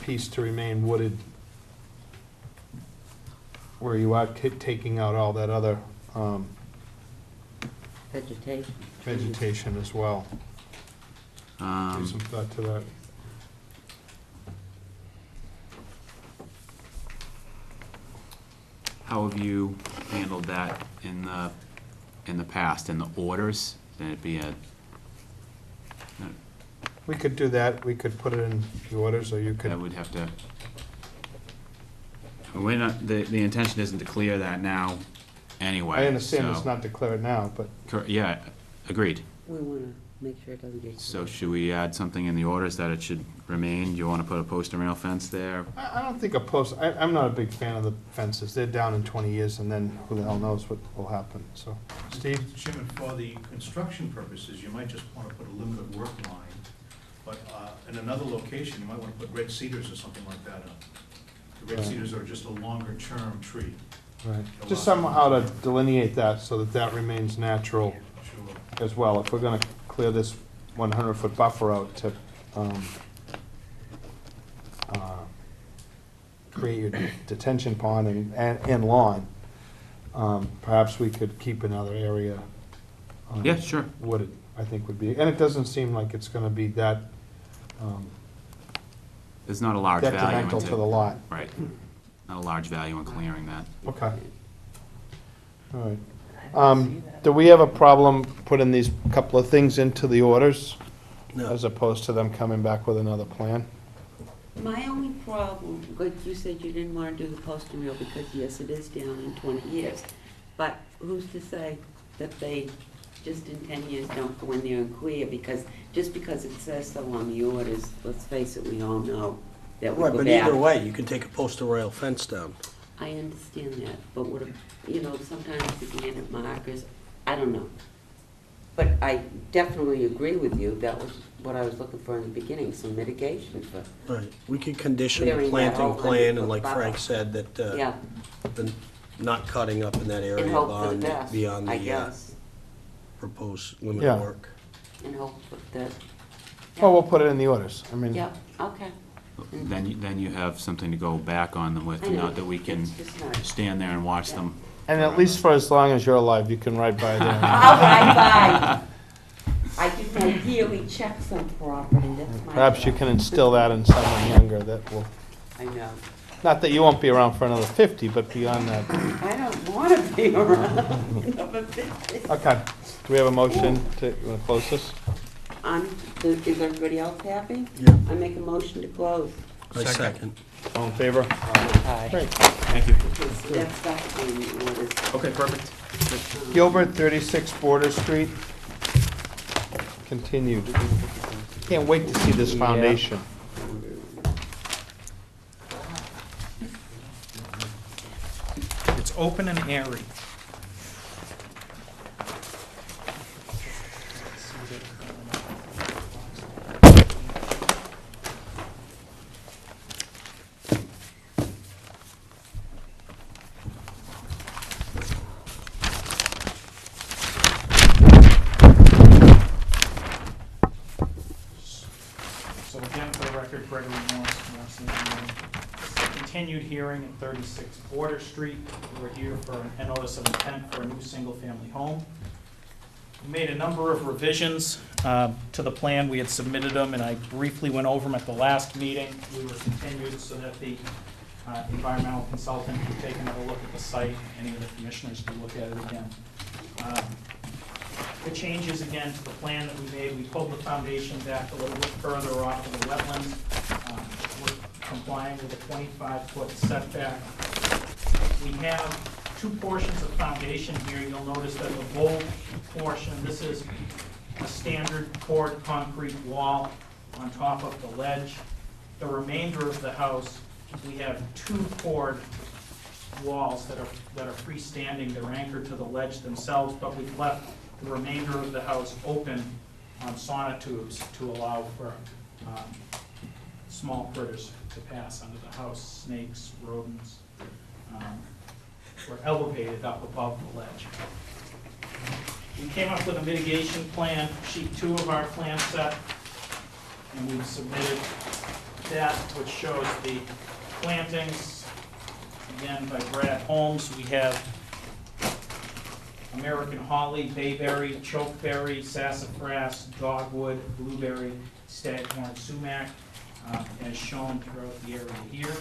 piece to remain wooded, where you are taking out all that other Vegetation. vegetation as well. Give some thought to that. How have you handled that in the past, in the orders? Then it'd be a, We could do that, we could put it in the orders, or you that could, would have to, we're not, the intention isn't to clear that now anyway. I understand it's so- not declared now, but Yeah, agreed. We want to make sure it doesn't get. So should we add something in the orders that it should remain? Do you want to put a post and rail fence there? I don't think a post, I'm not a big fan of the fences. They're down in 20 years, and then who the hell knows what will happen, so. Steve? Mr. Chairman, for the construction purposes, you might just want to put a limited work line, but in another location, you might want to put red cedars or something like that up. The red Right. cedars are just a longer-term tree. Right. Just somehow to delineate that so that that remains natural Sure. as well. If we're gonna clear this 100-foot buffer out to create your detention pond and lawn, perhaps we could keep another area Yeah, sure. wooded, I think would be, and it doesn't seem like it's gonna be that There's not a large value detrimental to the lot. Right. Not a large value in clearing that. Okay. All right. Do we have a problem putting these couple of things into the orders? No. As opposed to them coming back with another plan? My only problem, like you said, you didn't want to do the post and reel because, yes, it is down in 20 years. But who's to say that they, just in 10 years, don't go in there and clear? Because, just because it says so on the orders, let's face it, we all know that we Right, go but back. either way, you can take a postal rail fence down. I understand that, but what, you know, sometimes the granite markers, I don't know. But I definitely agree with you, that was what I was looking for in the beginning, some mitigation for, Right. We could condition the Clearing that planting whole plan, and 100-foot like Frank buffer. said, that yeah, the not cutting up in that area and hope for the best, beyond I the guess, proposed limit Yeah. of work. and hope that. Well, we'll put it in the orders. I mean, Yeah, okay. Then you have something to go back on them with, I know. not that we can It's just not- stand there and watch them And at least for as long as you're alive, you can ride by there. I'll ride by. I do my yearly checks on property, that's my. Perhaps you can instill that in someone younger that will, I know. not that you won't be around for another 50, but beyond that. I don't want to be around another 50. Okay, do we have a motion to, you wanna close this? Is everybody else happy? Yeah. I make a motion to close. I second. All in favor? Hi. Great. Thank you. That's that being orders. Okay, perfect. Gilbert, 36 Border Street. Continued. Can't wait to see this Yeah. foundation. It's open and airy. So again, for the record, Gregory Morris, continued hearing at 36 Border Street. We're here for a notice of intent for a new single-family home. We made a number of revisions to the plan. We had submitted them, and I briefly went over them at the last meeting. We were continued so that the environmental consultant could take another look at the site, any of the commissioners could look at it again. The changes again to the plan that we made, we pulled the foundation back a little bit further off of the wetlands. We're complying with a 25-foot setback. We have two portions of foundation here. You'll notice that the bold portion, this is a standard poured concrete wall on top of the ledge. The remainder of the house, we have two poured walls that are freestanding. They're anchored to the ledge themselves, but we've left the remainder of the house open on sonotubes to allow for small critters to pass under the house, snakes, rodents. We're elevated up above the ledge. We came up with a mitigation plan, sheet 2 of our plan set, and we've submitted that, which shows the plantings, again by Brad Holmes. We have American holly, bayberry, chokeberry, sassafras, dogwood, blueberry, staghorn sumac, as shown throughout the area here.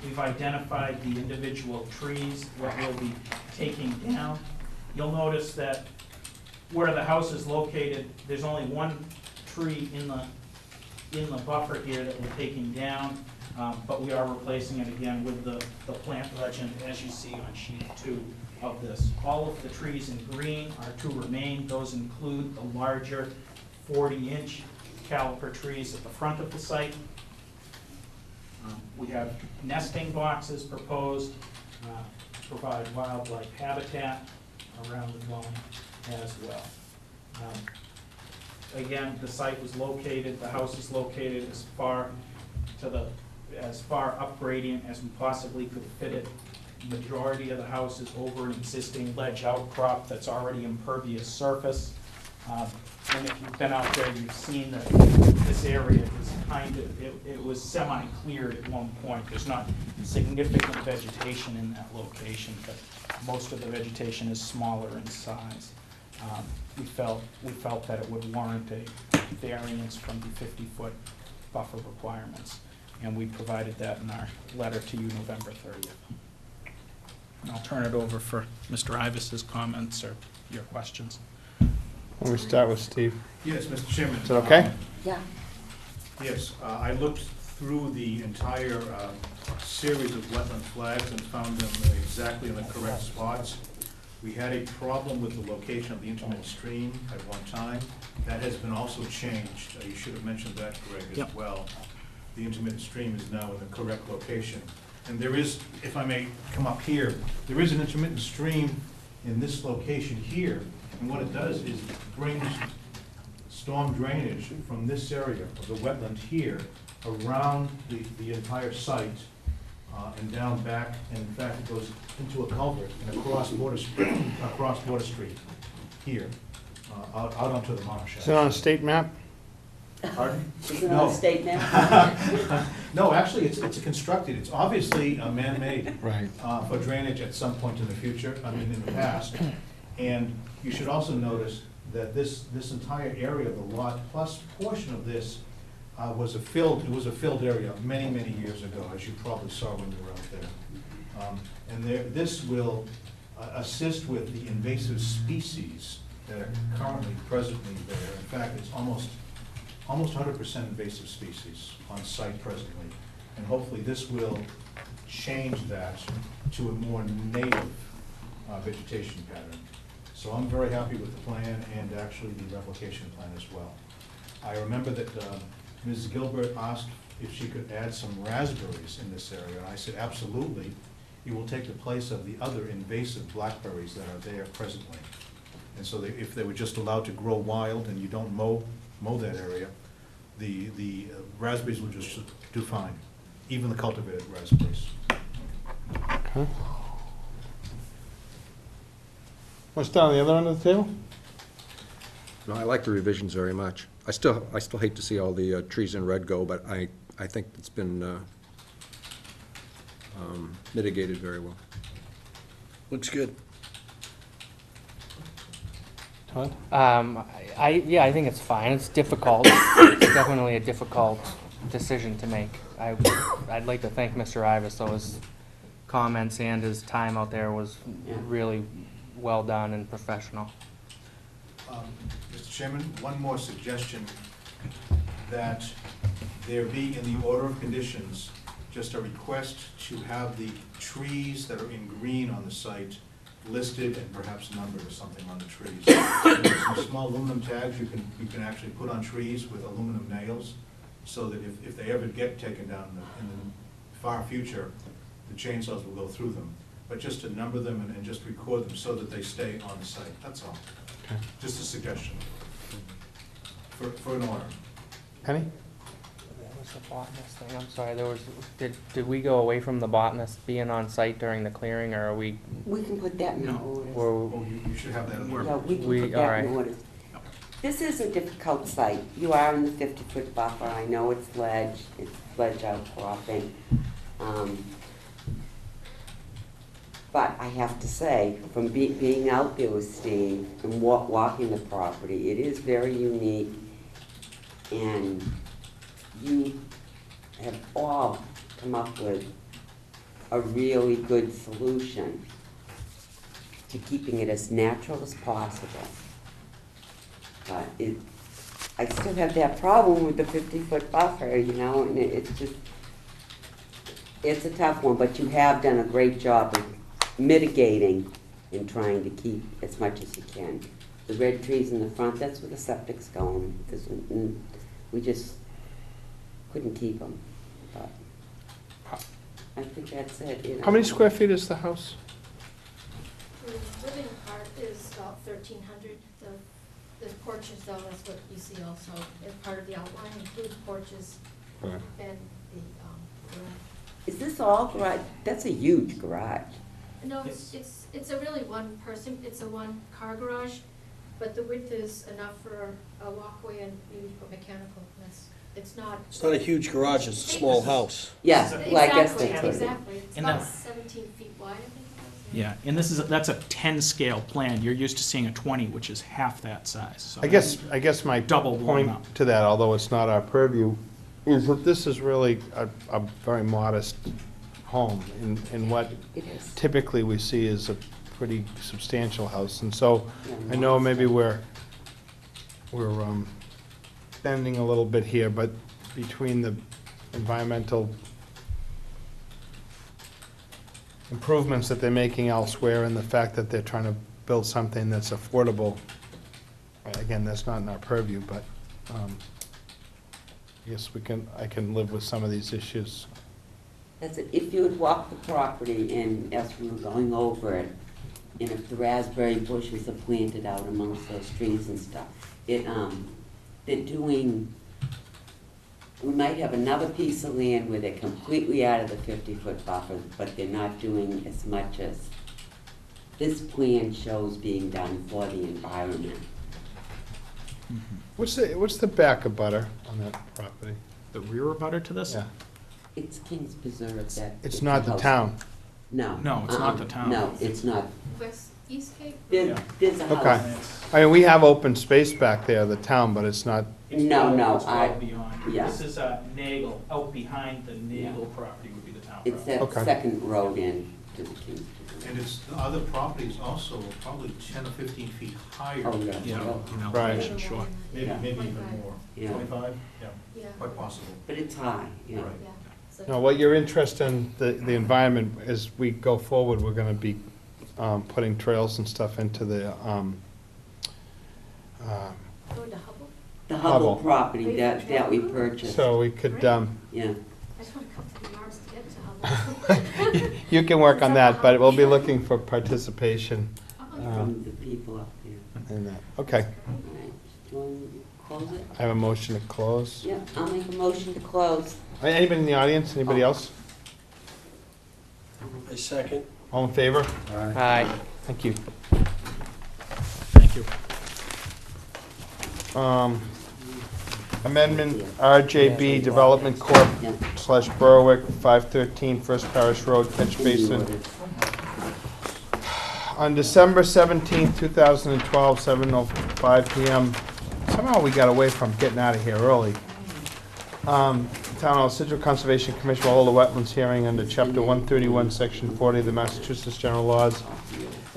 We've identified the individual trees that we'll be taking down. You'll notice that where the house is located, there's only one tree in the buffer here that we're taking down, but we are replacing it again with the plant legend as you see on sheet 2 of this. All of the trees in green are to remain. Those include the larger 40-inch caliper trees at the front of the site. We have nesting boxes proposed to provide wildlife habitat around the dwelling as well. Again, the site was located, the house is located as far up gradient as we possibly could fit it. Majority of the house is over an existing ledge outcrop that's already impervious surface. And if you've been out there, you've seen that this area is it was semi-cleared at one point. There's not significant vegetation in that location, but most of the vegetation is smaller in size. We felt that it would warrant a variance from the 50-foot buffer requirements, and we provided that in our letter to you November 30th. And I'll turn it over for Mr. Ivis's comments or your questions. Why don't we start with Steve? Yes, Mr. Chairman. Is that okay? Yeah. Yes, I looked through the entire series of wetland flags and found them exactly in the correct spots. We had a problem with the location of the intermittent stream at one time. That has been also changed. You should have mentioned that, Greg, as well. The intermittent stream is now in the correct location. And there is, if I may come up here, there is an intermittent stream in this location here. And what it does is brings storm drainage from this area of the wetland here around the entire site and down back, and in fact it goes into a culvert and across Border Street here, out onto the marsh. Is it on a state map? Pardon? Is it No. on state now? No, actually, it's constructed, it's obviously man-made. Right. For drainage at some point in the future, I mean, in the past. And you should also notice that this entire area of the lot, plus portion of this, it was a filled area many, many years ago, as you probably saw when you were out there. And this will assist with the invasive species that are currently presently there. In fact, it's almost 100% invasive species on site presently. And hopefully this will change that to a more native vegetation pattern. So I'm very happy with the plan and actually the replication plan as well. I remember that Ms. Gilbert asked if she could add some raspberries in this area, and I said, absolutely. It will take the place of the other invasive blackberries that are there presently. And so if they were just allowed to grow wild and you don't mow that area, the raspberries will just do fine, even the cultivated raspberries. Okay. What's down the other end of the table? No, I like the revisions very much. I still hate to see all the trees in red go, but I think it's been mitigated very well. Looks good. Todd? I think it's fine. It's difficult. It's definitely a difficult decision to make. I'd like to thank Mr. Ivas, though. His comments and his time out there was really well done and professional. Mr. Chairman, one more suggestion, that there be in the order of conditions, just a request to have the trees that are in green on the site listed and perhaps numbered or something on the trees. There's some small aluminum tags you can actually put on trees with aluminum nails, so that if they ever get taken down in the far future, the chainsaws will go through them. But just to number them and just record them so that they stay on the site, that's all. Okay. Just a suggestion for an order. Penny? What was the botanist thing? I'm sorry, did we go away from the botanist being on site during the clearing, or are we, We can put that in the No. orders. Oh, you should have that in Yeah, order. we can We- put all that right. in orders. This is a difficult site. You are in the 50-foot buffer. I know it's ledge outcropping. But I have to say, from being out there with Steve and walking the property, it is very unique. And you have all come up with a really good solution to keeping it as natural as possible. But I still have that problem with the 50-foot buffer, and it's just, it's a tough one, but you have done a great job of mitigating and trying to keep as much as you can. The red trees in the front, that's where the septic's going, because we just couldn't keep them, but I think that's it. How many square feet is the house? The living part is about 1,300. The porches, though, that's what you see also, as part of the outline, includes porches Right. and the garage. Is this all garage? That's a huge garage. No, it's a really one person, it's a one-car garage, but the width is enough for a walkway and maybe put mechanical. It's not. It's not a huge garage, it's a small house. Yeah, well, I guess Exactly, that's what. exactly. It's And about that- 17 feet wide, I think it was. Yeah, and that's a 10 scale plan. You're used to seeing a 20, which is half that size. So I guess my Double blown point up. to that, although it's not our purview, is that this is really a very modest home in what It is. typically we see as a pretty substantial house. And so Yeah, I know maybe we're bending a little bit here, but between the environmental improvements that they're making elsewhere and the fact that they're trying to build something that's affordable, again, that's not in our purview, but I guess I can live with some of these issues. That's it. If you would walk the property and as we were going over it, and if the raspberry bushes are planted out amongst those trees and stuff, they're doing, we might have another piece of land where they're completely out of the 50-foot buffer, but they're not doing as much as this plan shows being done for the environment. What's the back of butter on that property? The rear abutter to this? Yeah. It's King's Preserve that. It's not the house. town. No. No, it's not the town. No, it's not. West, East Cape? There's, there's a Okay. house. I mean, we have open space back there, the town, but it's not, It's No, well- no, it's well I- beyond. yeah. This is Nagel, out behind the Nagel property would be the town It's property. that Okay. second road in to the King's Preserve. And it's, the other properties also are probably 10 or 15 feet higher. Oh, yeah. Yeah, in Right. elevation, sure. Maybe, Yeah. maybe even 25. more. Yeah. 25? Yeah, Yeah, quite possible. But it's high, yeah. Right. yeah. So- no, what you're interested in, the environment, as we go forward, we're gonna be putting trails and stuff into the, Going to Hubble? The Hubble. Hubble property that we purchased, so we could, yeah. I just want to come to the yards to get to Hubble. you can work on that, but we'll be looking for participation Oh, From the people up there. in that. Okay, All right, do you want to close it? I have a motion to close. Yeah, I'll make a motion to close. Anybody in the audience, anybody else? A second. All in favor? Aye. Thank you. Thank you. Amendment RJB Development Corp. Yeah. / Berwick, 513 First Parish Road, Catch Basin. On December 17th, 2012, 7:05 PM, somehow we got away from getting out of here early. Town Hall, Scituate Conservation Commission will hold a wetlands hearing under Chapter 131, Section 40 of the Massachusetts General Laws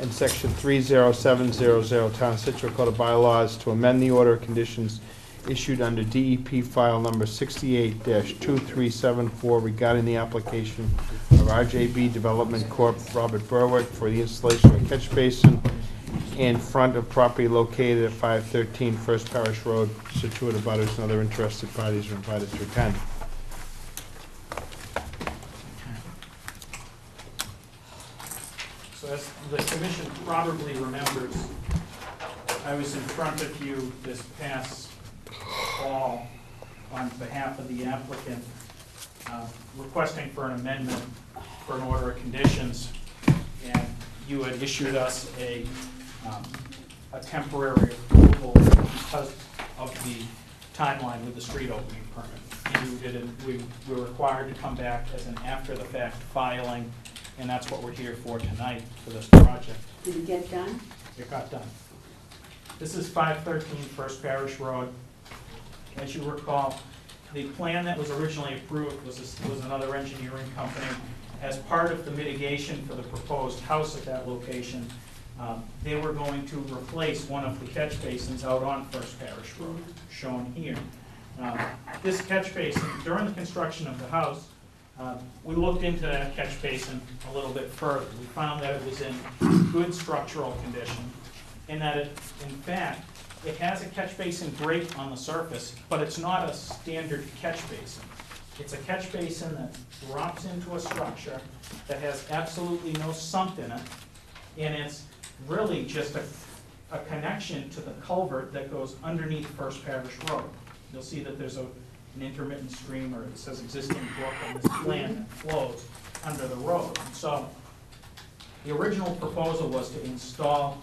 and Section 30700 Town of Scituate Code of Bylaws to amend the order of conditions issued under DEP file number 68-2374 regarding the application of RJB Development Corp. Robert Berwick for the installation of a catch basin in front of property located at 513 First Parish Road. Scituate abutters and other interested parties are invited to attend. So as the commission probably remembers, I was in front of you this past fall on behalf of the applicant, requesting for an amendment for an order of conditions, and you had issued us a temporary approval because of the timeline with the street opening permit. We were required to come back as an after-the-fact filing, and that's what we're here for tonight for this project. Did it get done? It got done. This is 513 First Parish Road. As you recall, the plan that was originally approved was another engineering company. As part of the mitigation for the proposed house at that location, they were going to replace one of the catch basins out on First Parish Road, shown here. This catch basin, during the construction of the house, we looked into that catch basin a little bit further. We found that it was in good structural condition, and that it, in fact, it has a catch basin grate on the surface, but it's not a standard catch basin. It's a catch basin that drops into a structure that has absolutely no sump in it, and it's really just a connection to the culvert that goes underneath First Parish Road. You'll see that there's an intermittent stream, or it says existing brook on this plan that flows under the road. And so the original proposal was to install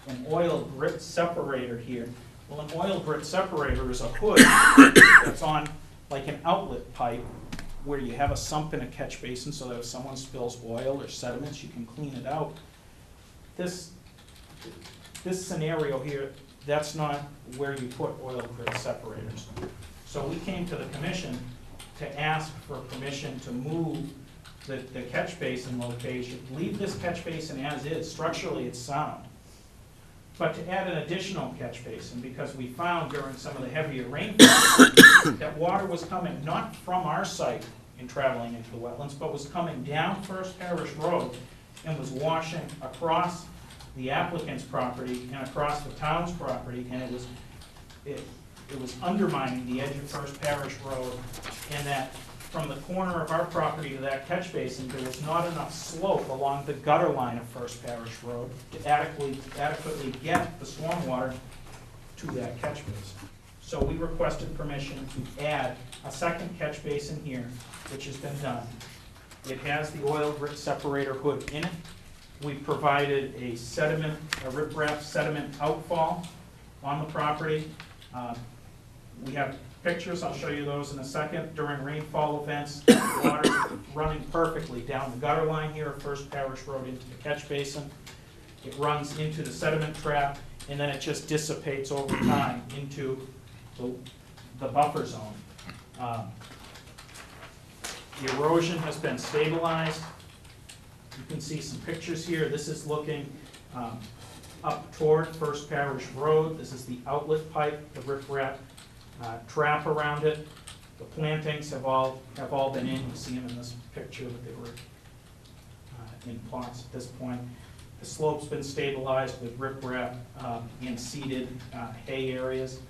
an oil grit separator here. Well, an oil grit separator is a hood that's on like an outlet pipe where you have a sump in a catch basin so that if someone spills oil or sediments, you can clean it out. This scenario here, that's not where you put oil grit separators. So we came to the commission to ask for permission to move the catch basin location, leave this catch basin as is, structurally it's sound, but to add an additional catch basin, because we found during some of the heavier rainfall that water was coming not from our site and traveling into the wetlands, but was coming down First Parish Road and was washing across the applicant's property and across the town's property, and it was undermining the edge of First Parish Road, and that from the corner of our property to that catch basin, there was not enough slope along the gutter line of First Parish Road to adequately get the stormwater to that catch basin. So we requested permission to add a second catch basin here, which has been done. It has the oil grit separator hood in it. We provided a riprap sediment outfall on the property. We have pictures, I'll show you those in a second, during rainfall events, water running perfectly down the gutter line here, First Parish Road into the catch basin. It runs into the sediment trap, and then it just dissipates over time into the buffer zone. The erosion has been stabilized. You can see some pictures here. This is looking up toward First Parish Road. This is the outlet pipe, the riprap trap around it. The plantings have all been in. You see them in this picture that they were in plots at this point. The slope's been stabilized with riprap and seeded hay areas.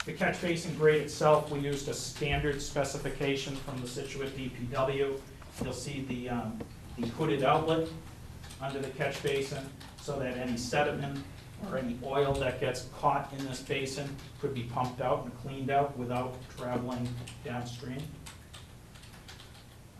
The catch basin grade itself, we used a standard specification from the Scituate DPW. You'll see the hooded outlet under the catch basin so that any sediment or any oil that gets caught in this basin could be pumped out and cleaned out without traveling downstream.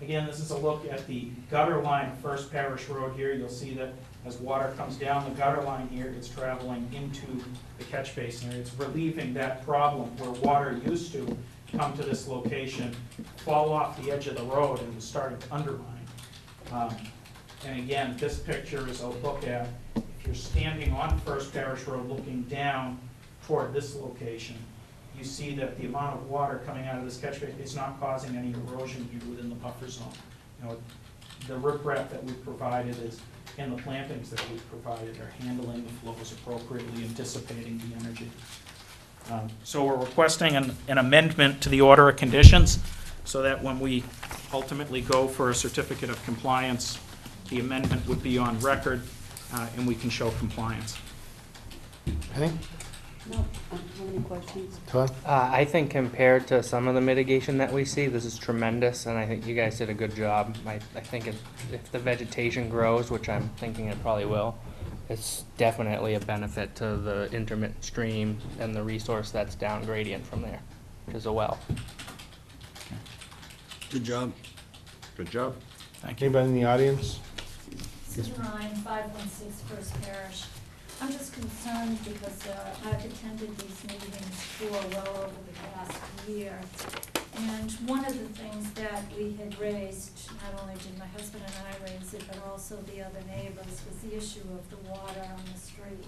Again, this is a look at the gutter line of First Parish Road here. You'll see that as water comes down the gutter line here, it's traveling into the catch basin area. It's relieving that problem where water used to come to this location, fall off the edge of the road, and was starting to undermine. And again, this picture is a look at, if you're standing on First Parish Road looking down toward this location, you see that the amount of water coming out of this catch basin is not causing any erosion here within the buffer zone. You know, the riprap that we've provided is, and the plantings that we've provided are handling the flows appropriately and dissipating the energy. So we're requesting an amendment to the order of conditions so that when we ultimately go for a certificate of compliance, the amendment would be on record and we can show compliance. Penny? No, how many questions? Todd? I think compared to some of the mitigation that we see, this is tremendous, and I think you guys did a good job. I think if the vegetation grows, which I'm thinking it probably will, it's definitely a benefit to the intermittent stream and the resource that's down gradient from there, which is a well. Good job. Good job. Thank you. Anybody in the audience? Susan Ryan, 516 First Parish. I'm just concerned because I've attended these meetings for well over the past year. And one of the things that we had raised, not only did my husband and I raise it, but also the other neighbors, was the issue of the water on the street.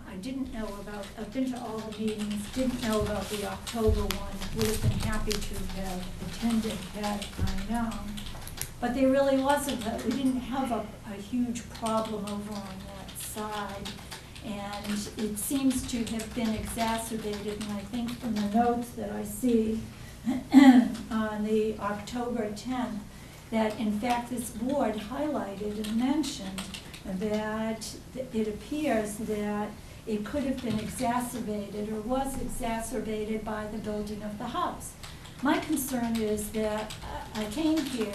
I didn't know about, I've been to all the meetings, didn't know about the October one, would have been happy to have attended had I known. But there really wasn't, we didn't have a huge problem over on that side. And it seems to have been exacerbated, and I think from the notes that I see on the October 10th, that in fact this board highlighted and mentioned that it appears that it could have been exacerbated or was exacerbated by the building of the house. My concern is that I came here,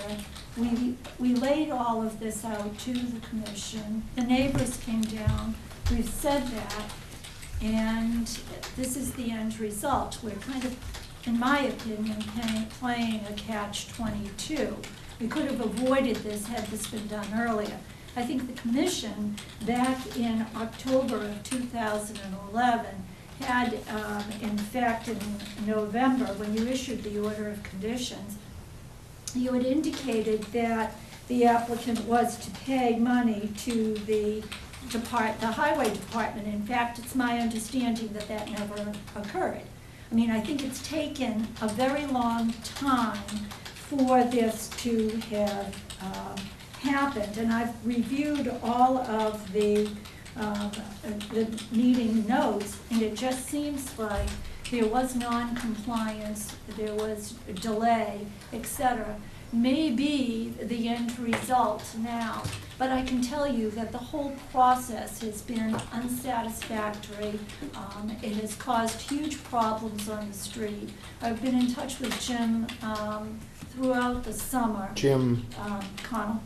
we laid all of this out to the commission, the neighbors came down, we've said that, and this is the end result. We're kind of, in my opinion, playing a catch-22. We could have avoided this had this been done earlier. I think the commission, back in October of 2011, had, in fact, in November, when you issued the order of conditions, you had indicated that the applicant was to pay money to the highway department. In fact, it's my understanding that that never occurred. I mean, I think it's taken a very long time for this to have happened, and I've reviewed all of the meeting notes, and it just seems like there was non-compliance, there was delay, etc. Maybe the end result now, but I can tell you that the whole process has been unsatisfactory. It has caused huge problems on the street. I've been in touch with Jim throughout the summer. Jim, Connell.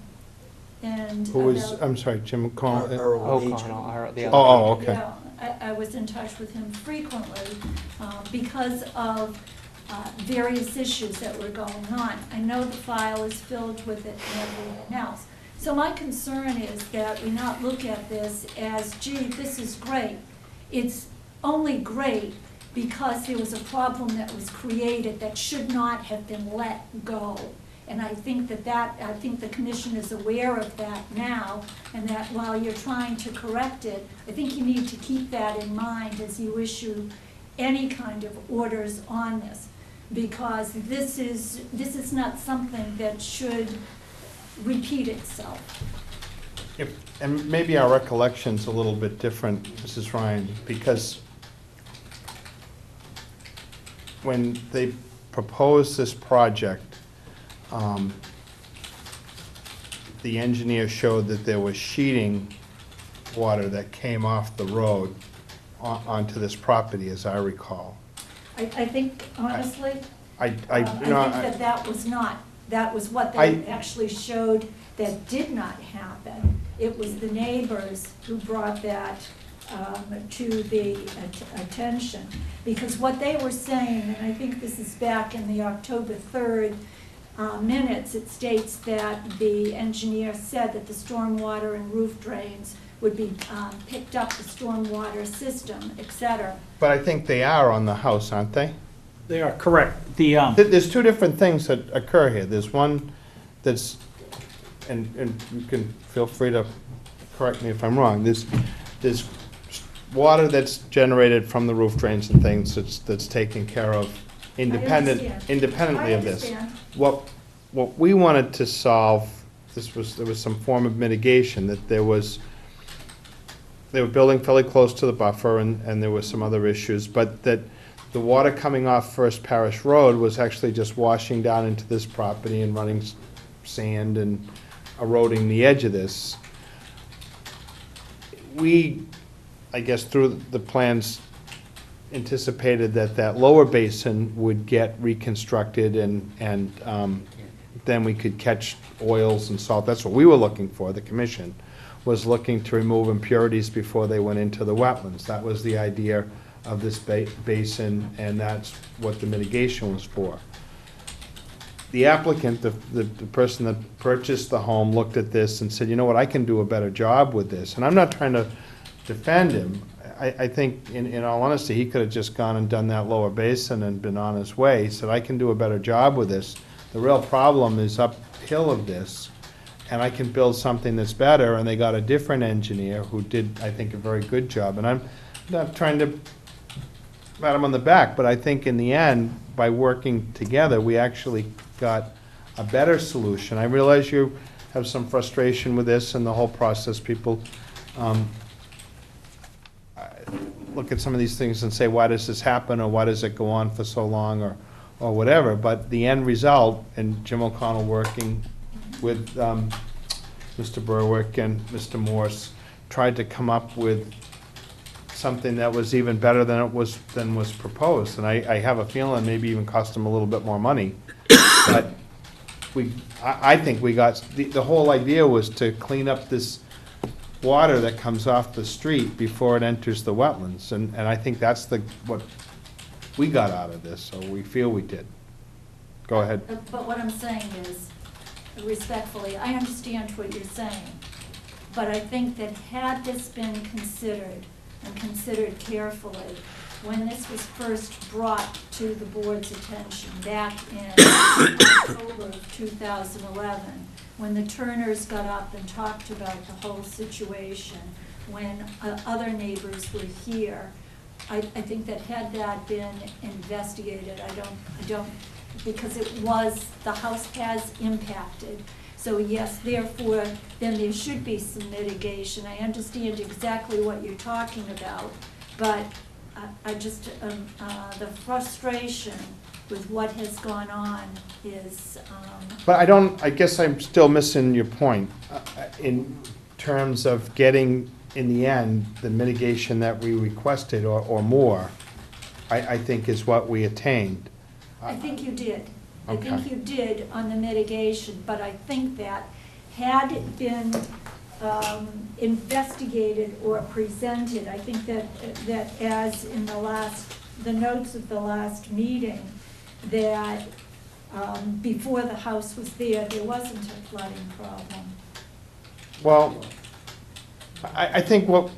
And who is, about- I'm sorry, Jim O'Connell. O'Connell, the other. Oh, okay. Yeah, I was in touch with him frequently because of various issues that were going on. I know the file is filled with it and everything else. So my concern is that we not look at this as, gee, this is great. It's only great because there was a problem that was created that should not have been let go. And I think I think the commission is aware of that now, and that while you're trying to correct it, I think you need to keep that in mind as you issue any kind of orders on this, because this is not something that should repeat itself. And maybe our recollection's a little bit different, Mrs. Ryan, because when they proposed this project, the engineer showed that there was sheeting water that came off the road onto this property, as I recall. I think, honestly, I think that was not, that was what they actually showed that did not happen. It was the neighbors who brought that to the attention. Because what they were saying, and I think this is back in the October 3rd minutes, it states that the engineer said that the stormwater and roof drains would be picked up, the stormwater system, et cetera. But I think they are on the house, aren't they? They are correct. There's two different things that occur here. There's one that's, and you can feel free to correct me if I'm wrong, there's water that's generated from the roof drains and things that's taken care of independently of this. I understand. What we wanted to solve, there was some form of mitigation, that they were building fairly close to the buffer, and there were some other issues, but that the water coming off First Parish Road was actually just washing down into this property and running sand and eroding the edge of this. We, I guess through the plans, anticipated that lower basin would get reconstructed and then we could catch oils and salt. That's what we were looking for. The commission was looking to remove impurities before they went into the wetlands. That was the idea of this basin, and that's what the mitigation was for. The applicant, the person that purchased the home, looked at this and said, you know what, I can do a better job with this. And I'm not trying to defend him. I think, in all honesty, he could have just gone and done that lower basin and been on his way. He said, I can do a better job with this. The real problem is uphill of this, and I can build something that's better. And they got a different engineer who did, I think, a very good job. And I'm not trying to pat him on the back, but I think in the end, by working together, we actually got a better solution. I realize you have some frustration with this and the whole process. People look at some of these things and say, why does this happen, or why does it go on for so long, or whatever. But the end result, and Jim O'Connell working with Mr. Berwick and Mr. Morse, tried to come up with something that was even better than was proposed. And I have a feeling maybe even cost them a little bit more money. But I think we got, the whole idea was to clean up this water that comes off the street before it enters the wetlands. And I think that's what we got out of this, so we feel we did. Go ahead. But what I'm saying is, respectfully, I understand what you're saying, but I think that had this been considered, and considered carefully, when this was first brought to the board's attention back in October of 2011, when the Turners got up and talked about the whole situation, when other neighbors were here, I think that had that been investigated, I don't, because it was, the house has impacted. So yes, therefore, then there should be some mitigation. I understand exactly what you're talking about, but I just, the frustration with what has gone on is. But I guess I'm still missing your point in terms of getting, in the end, the mitigation that we requested or more, I think is what we attained. I think you did. Okay. I think you did on the mitigation, but I think that had it been investigated or presented, I think that as in the notes of the last meeting, that before the house was there wasn't a flooding problem. Well, I think what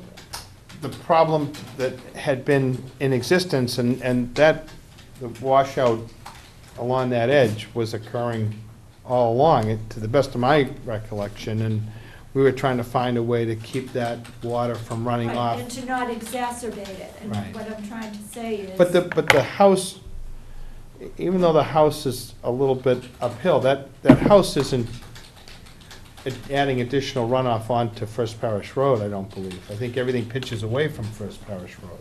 the problem that had been in existence, and that, the washout along that edge was occurring all along, to the best of my recollection, and we were trying to find a way to keep that water from running Right, off. and to not exacerbate it, and Right. what I'm trying to say is. But the house, even though the house is a little bit uphill, that house isn't adding additional runoff onto First Parish Road, I don't believe. I think everything pitches away from First Parish Road.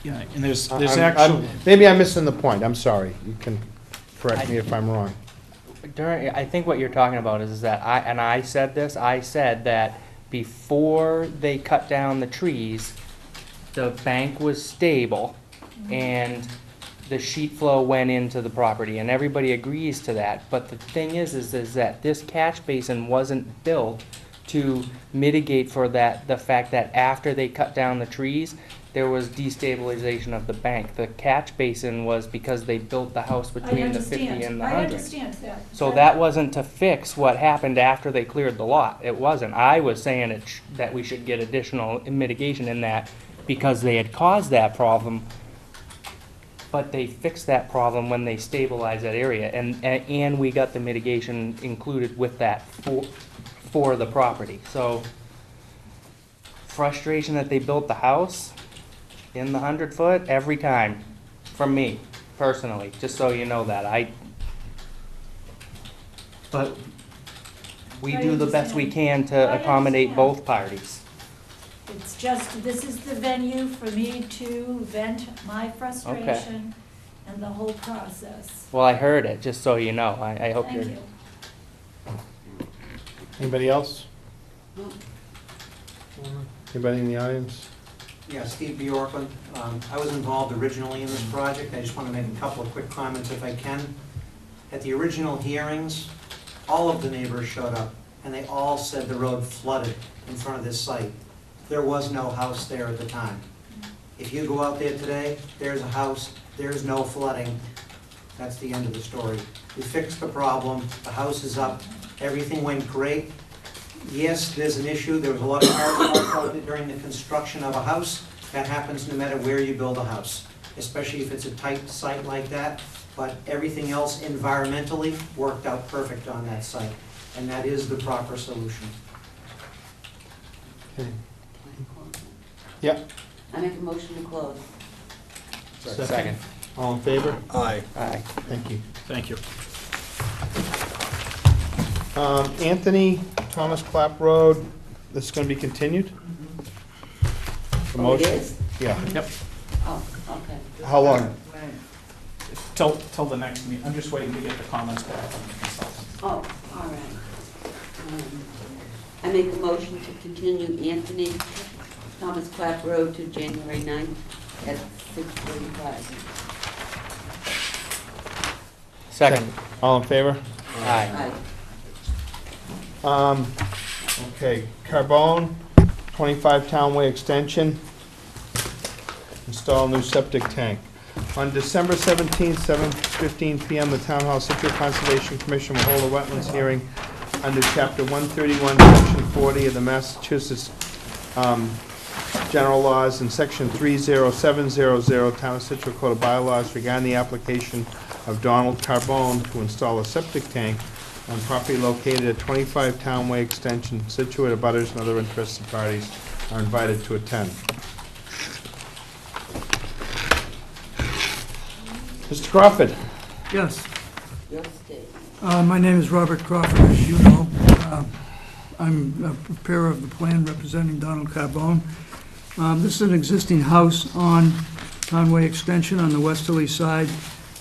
Yeah, and there's I'm- actually, Maybe I'm missing the point, I'm sorry. You can correct me if I'm wrong. I think what you're talking about is that I said that before they cut down the trees, the bank was stable and the sheet flow went into the property, and everybody agrees to that. But the thing is that this catch basin wasn't built to mitigate for that, the fact that after they cut down the trees, there was destabilization of the bank. The catch basin was because they built the house between the 50 and the 100. I understand that. So that wasn't to fix what happened after they cleared the lot. It wasn't. I was saying that we should get additional mitigation in that because they had caused that problem, but they fixed that problem when they stabilized that area. And we got the mitigation included with that for the property. So frustration that they built the house in the 100-foot every time, from me, personally, just so you know that. But we I do the best we can understand. to I accommodate understand. both parties. It's just, this is the venue for me to vent my frustration and the whole process. Well, I heard it, just so you know. I hope you're. Thank you. Anybody else? Anybody in the audience? Yeah, Steve Bjorklund. I was involved originally in this project. I just want to make a couple of quick comments if I can. At the original hearings, all of the neighbors showed up, and they all said the road flooded in front of this site. There was no house there at the time. If you go out there today, there's a house, there's no flooding. That's the end of the story. We fixed the problem, the house is up, everything went great. Yes, there's an issue, there was a lot of cars parked out there during the construction of a house. That happens no matter where you build a house, especially if it's a tight site like that. But everything else environmentally worked out perfect on that site, and that is the proper solution. Yep. I make a motion to close. Second. All in favor? Aye. Aye. Thank you. thank you. Anthony, Thomas Clap Road, this is gonna be continued? The Oh, it motion? is? Yeah. Yep, Oh, okay. How long? till the next meeting. I'm just waiting to get the comments back from the consultant. Oh, all right. I make a motion to continue Anthony Thomas Clap Road to January 9th at 6:45. Second. All in favor? Aye. Aye. Okay, Carbone, 25 Townway Extension, install new septic tank. On December 17th, 7:15 PM, the Town Hall Scituate Conservation Commission will hold a wetlands hearing under Chapter 131, Section 40 of the Massachusetts General Laws and Section 30700 Town of Scituate Code of Bylaws regarding the application of Donald Carbone to install a septic tank on property located at 25 Townway Extension. Scituate abutters and other interested parties are invited to attend. Mr. Crawford? Yes. Your state. My name is Robert Crawford, as you know. I'm a preparer of the plan representing Donald Carbone. This is an existing house on Conway Extension on the westerly side,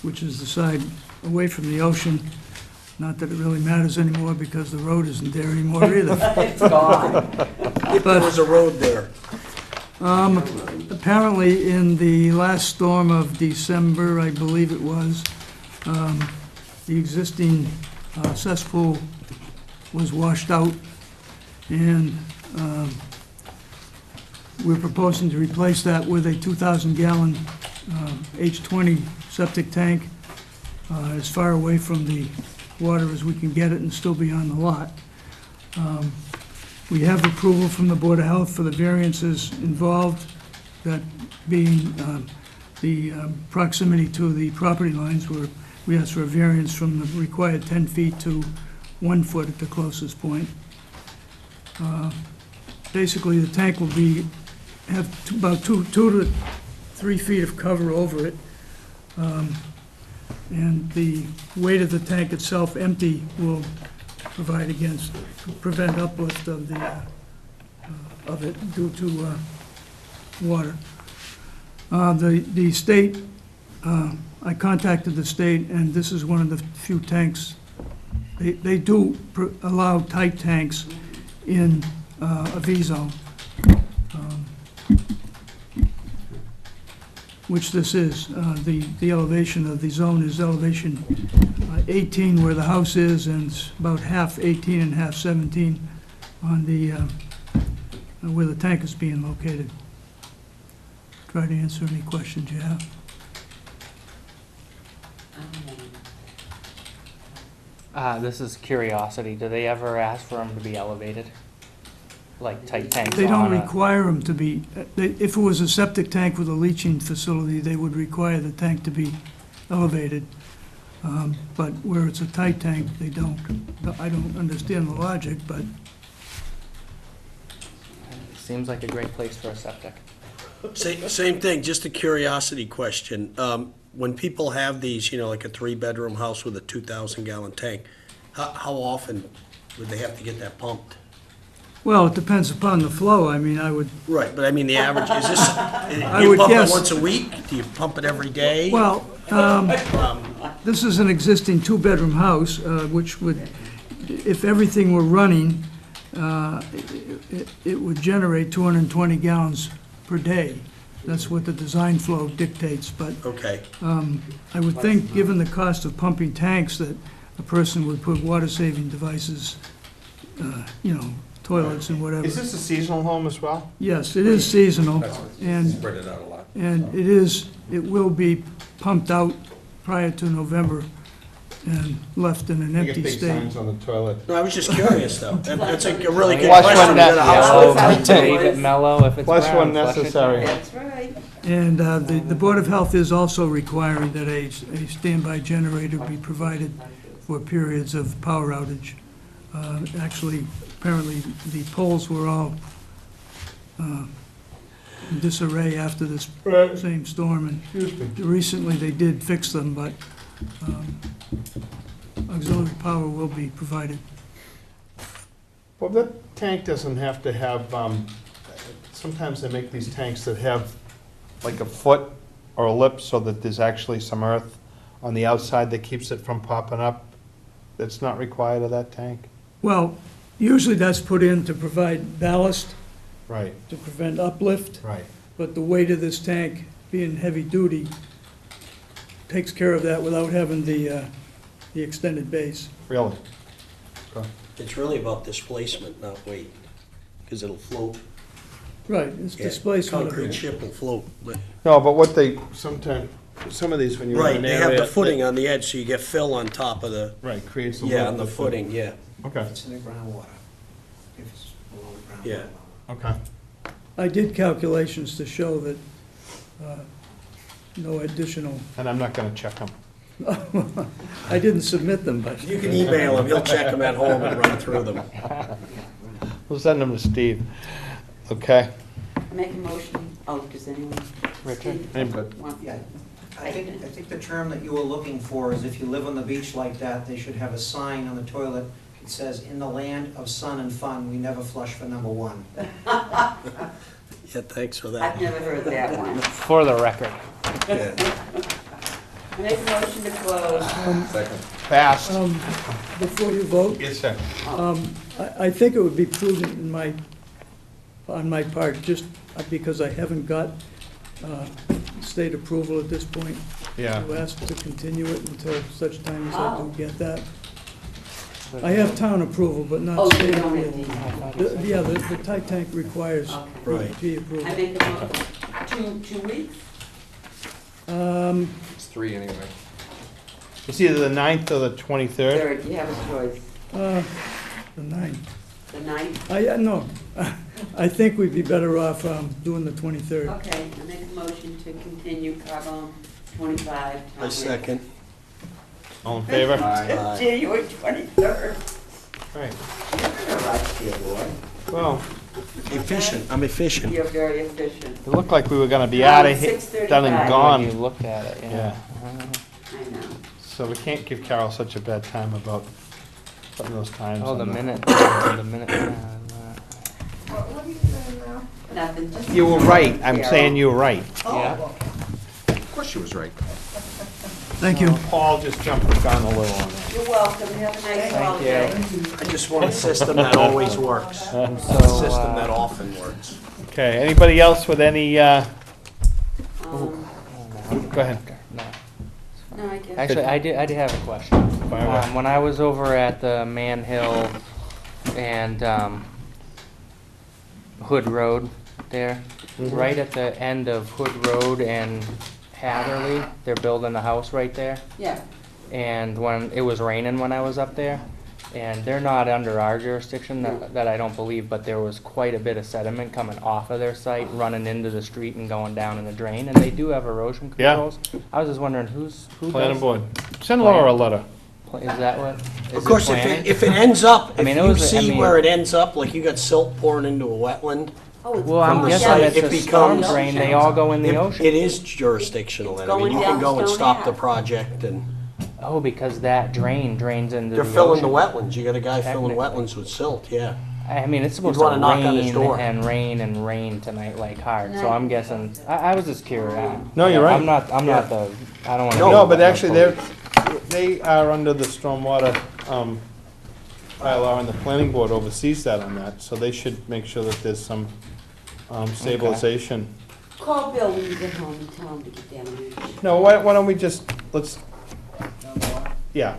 which is the side away from the ocean. Not that it really matters anymore because the road isn't there anymore either. It's gone. If there was a road there. Apparently, in the last storm of December, I believe it was, the existing cesspool was washed out, and we're proposing to replace that with a 2,000-gallon H20 septic tank as far away from the water as we can get it and still be on the lot. We have approval from the Board of Health for the variances involved, that being the proximity to the property lines, where we asked for a variance from the required 10 feet to 1 foot at the closest point. Basically, the tank will have about 2 to 3 feet of cover over it. And the weight of the tank itself, empty, will prevent uplift of it due to water. The state, I contacted the state, and this is one of the few tanks, they do allow tight tanks in a V zone, which this is. The elevation of the zone is elevation 18 where the house is, and it's about half 18 and half 17 on the, where the tank is being located. Try to answer any questions you have. This is curiosity. Do they ever ask for them to be elevated? Like tight tanks They don't on a- require them to be, if it was a septic tank with a leaching facility, they would require the tank to be elevated. But where it's a tight tank, they don't. I don't understand the logic, but Seems like a great place for a septic. Same thing, just a curiosity question. When people have these, like a 3-bedroom house with a 2,000-gallon tank, how often would they have to get that pumped? well, it depends upon the flow. I mean, I would, Right, but I mean, the average, is this, I you would pump it guess- once a week? Do you pump it every day? well, this is an existing 2-bedroom house, which would, if everything were running, it would generate 220 gallons per day. That's what the design flow dictates, but Okay, I would think, given the cost of pumping tanks, that a person would put water-saving devices, toilets and whatever. Is this a seasonal home as well? Yes, it is seasonal, and, Spread it out a lot. and it will be pumped out prior to November and left in an They get empty big state. signs on the toilet. no, I was just curious, though. That's a really good Flush question. when We got a house yellow, with that, too. leave it mellow. If it's Flush brown, when flush it necessary. down. That's right. And the Board of Health is also requiring that a standby generator be provided for periods of power outage. Actually, apparently, the poles were all in disarray after this Right. same storm, and Excuse me. recently they did fix them, but auxiliary power will be provided. Well, that tank doesn't have to have, sometimes they make these tanks that have like a foot or a lip so that there's actually some earth on the outside that keeps it from popping up. That's not required of that tank? Well, usually that's put in to provide ballast, Right, to prevent uplift, right. but the weight of this tank, being heavy-duty, takes care of that without having the extended base. Really? Okay. It's really about displacement, not weight, because it'll float. Right, it's Yeah, displacement of Concrete it. ship will float, but, No, but what they, sometimes, some of these, when you're in right, an they have area. the footing on the edge, so you get fill on top of the, Right, creates a. yeah, lip on the with footing, yeah. Okay, It's in the groundwater. If it's below the groundwater. Yeah. okay. I did calculations to show that no additional, And I'm not gonna check them. I didn't submit them, but You can email him, he'll check them at home and run through them. We'll send them to Steve. Okay? Make a motion. Oh, does anyone? Richard? Anybody? Want- Yeah, I think the term that you were looking for is if you live on the beach like that, they should have a sign on the toilet that says, "In the land of sun and fun, we never flush for number one." Yeah, thanks for I've that. never heard that one. For the record. Yeah. Make a motion to close. Fast. before you vote, Yes, sir. I think it would be prudent on my part, just because I haven't got state approval at this point, Yeah. to ask to continue it until such time as I do get that. I have town approval, but Oh, not you state don't approval. have Yeah, the tight tank requires Right. DEP approval. I make a motion, 2 weeks? It's 3 anyway. It's either the 9th or the 23rd. Third, you have a choice. The 9th. The ninth? No, I think we'd be better off doing the 23rd. Okay, I make a motion to continue Carbone 25. I second. All in favor? January 23rd. Right. You're a rush here, boy. Well, Efficient, I'm efficient. You're very efficient. it looked like we were gonna be out of here, 6:35. done and When you gone. look at it, yeah. Yeah, I know. so we can't give Carol such a bad time about putting those times Oh, on the the- minute, the minute. What are you doing now? Nothing, just. You were right, I'm Carol. saying you were right. Yeah. Of course she was right. Thank you. Paul just jumped the gun a little on that. You're welcome, have a nice Thank holiday. I just want a system that always works. A So, system that often works. Okay, anybody else with any, Um, go ahead. No. No, I guess. Actually, I did have a question. Fire away. When I was over at the Man Hill and Hood Road there, right at the end of Hood Road and Hatherley, they're building a house right there. Yeah, And when, it was raining when I was up there, and they're not under our jurisdiction, that I don't believe, but there was quite a bit of sediment coming off of their site, running into the street and going down in the drain, and they do have erosion Yeah. controls. I was just wondering, who Planning does? board. Send Laura a letter. Is that what? Is Of it course, planning? if it ends up, I mean, if it you was- I see mean- where it ends up, like you got silt pouring into a wetland, oh, it's. Well, I'm From the guessing site, it's it a storm becomes- drain, they all go in the ocean. it is jurisdictional then. I mean, Going you can down go and Stone stop the Ave. project and Oh, because that drain drains into the they're ocean. filling the wetlands. You got a guy filling Technically. wetlands with silt, yeah. I mean, it's supposed You'd wanna to knock on his rain door. and rain and rain tonight like hard, so I'm guessing, I was just curious. No, you're right. I'm not Yeah. the, I don't wanna. No, but actually, they are under the stormwater, bylaw, and the planning board oversees that on that, so they should make sure that there's some, stabilization. Call Bill when you get home and tell him to get down there. No, why don't we just, yeah,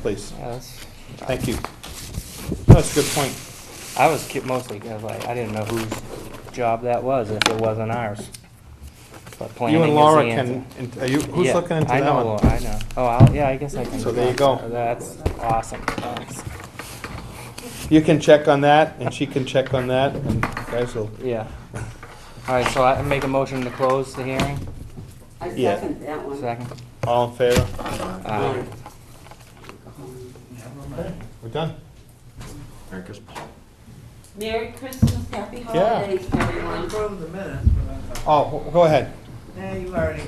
please, Yeah, that's, thank you. That's a good point. I was mostly, I was like, I didn't know whose job that was, if it wasn't ours. But planning You and is Laura the answer. can, are you, who's Yeah, looking into I that know one? Laura, I know. Oh, yeah, I guess I can. So there you go. That's awesome, thanks. You can check on that, and she can check on that, and you guys will, Yeah. All right, so I make a motion to close the hearing, I Yeah. second that one. second. all in favor? Aye. We're done. Merry Christmas, happy holidays, everyone. Go to the minutes. Oh, go ahead. Yeah, you already.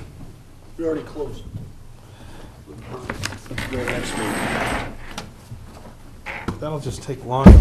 We already closed. Go next meeting. That'll just take longer.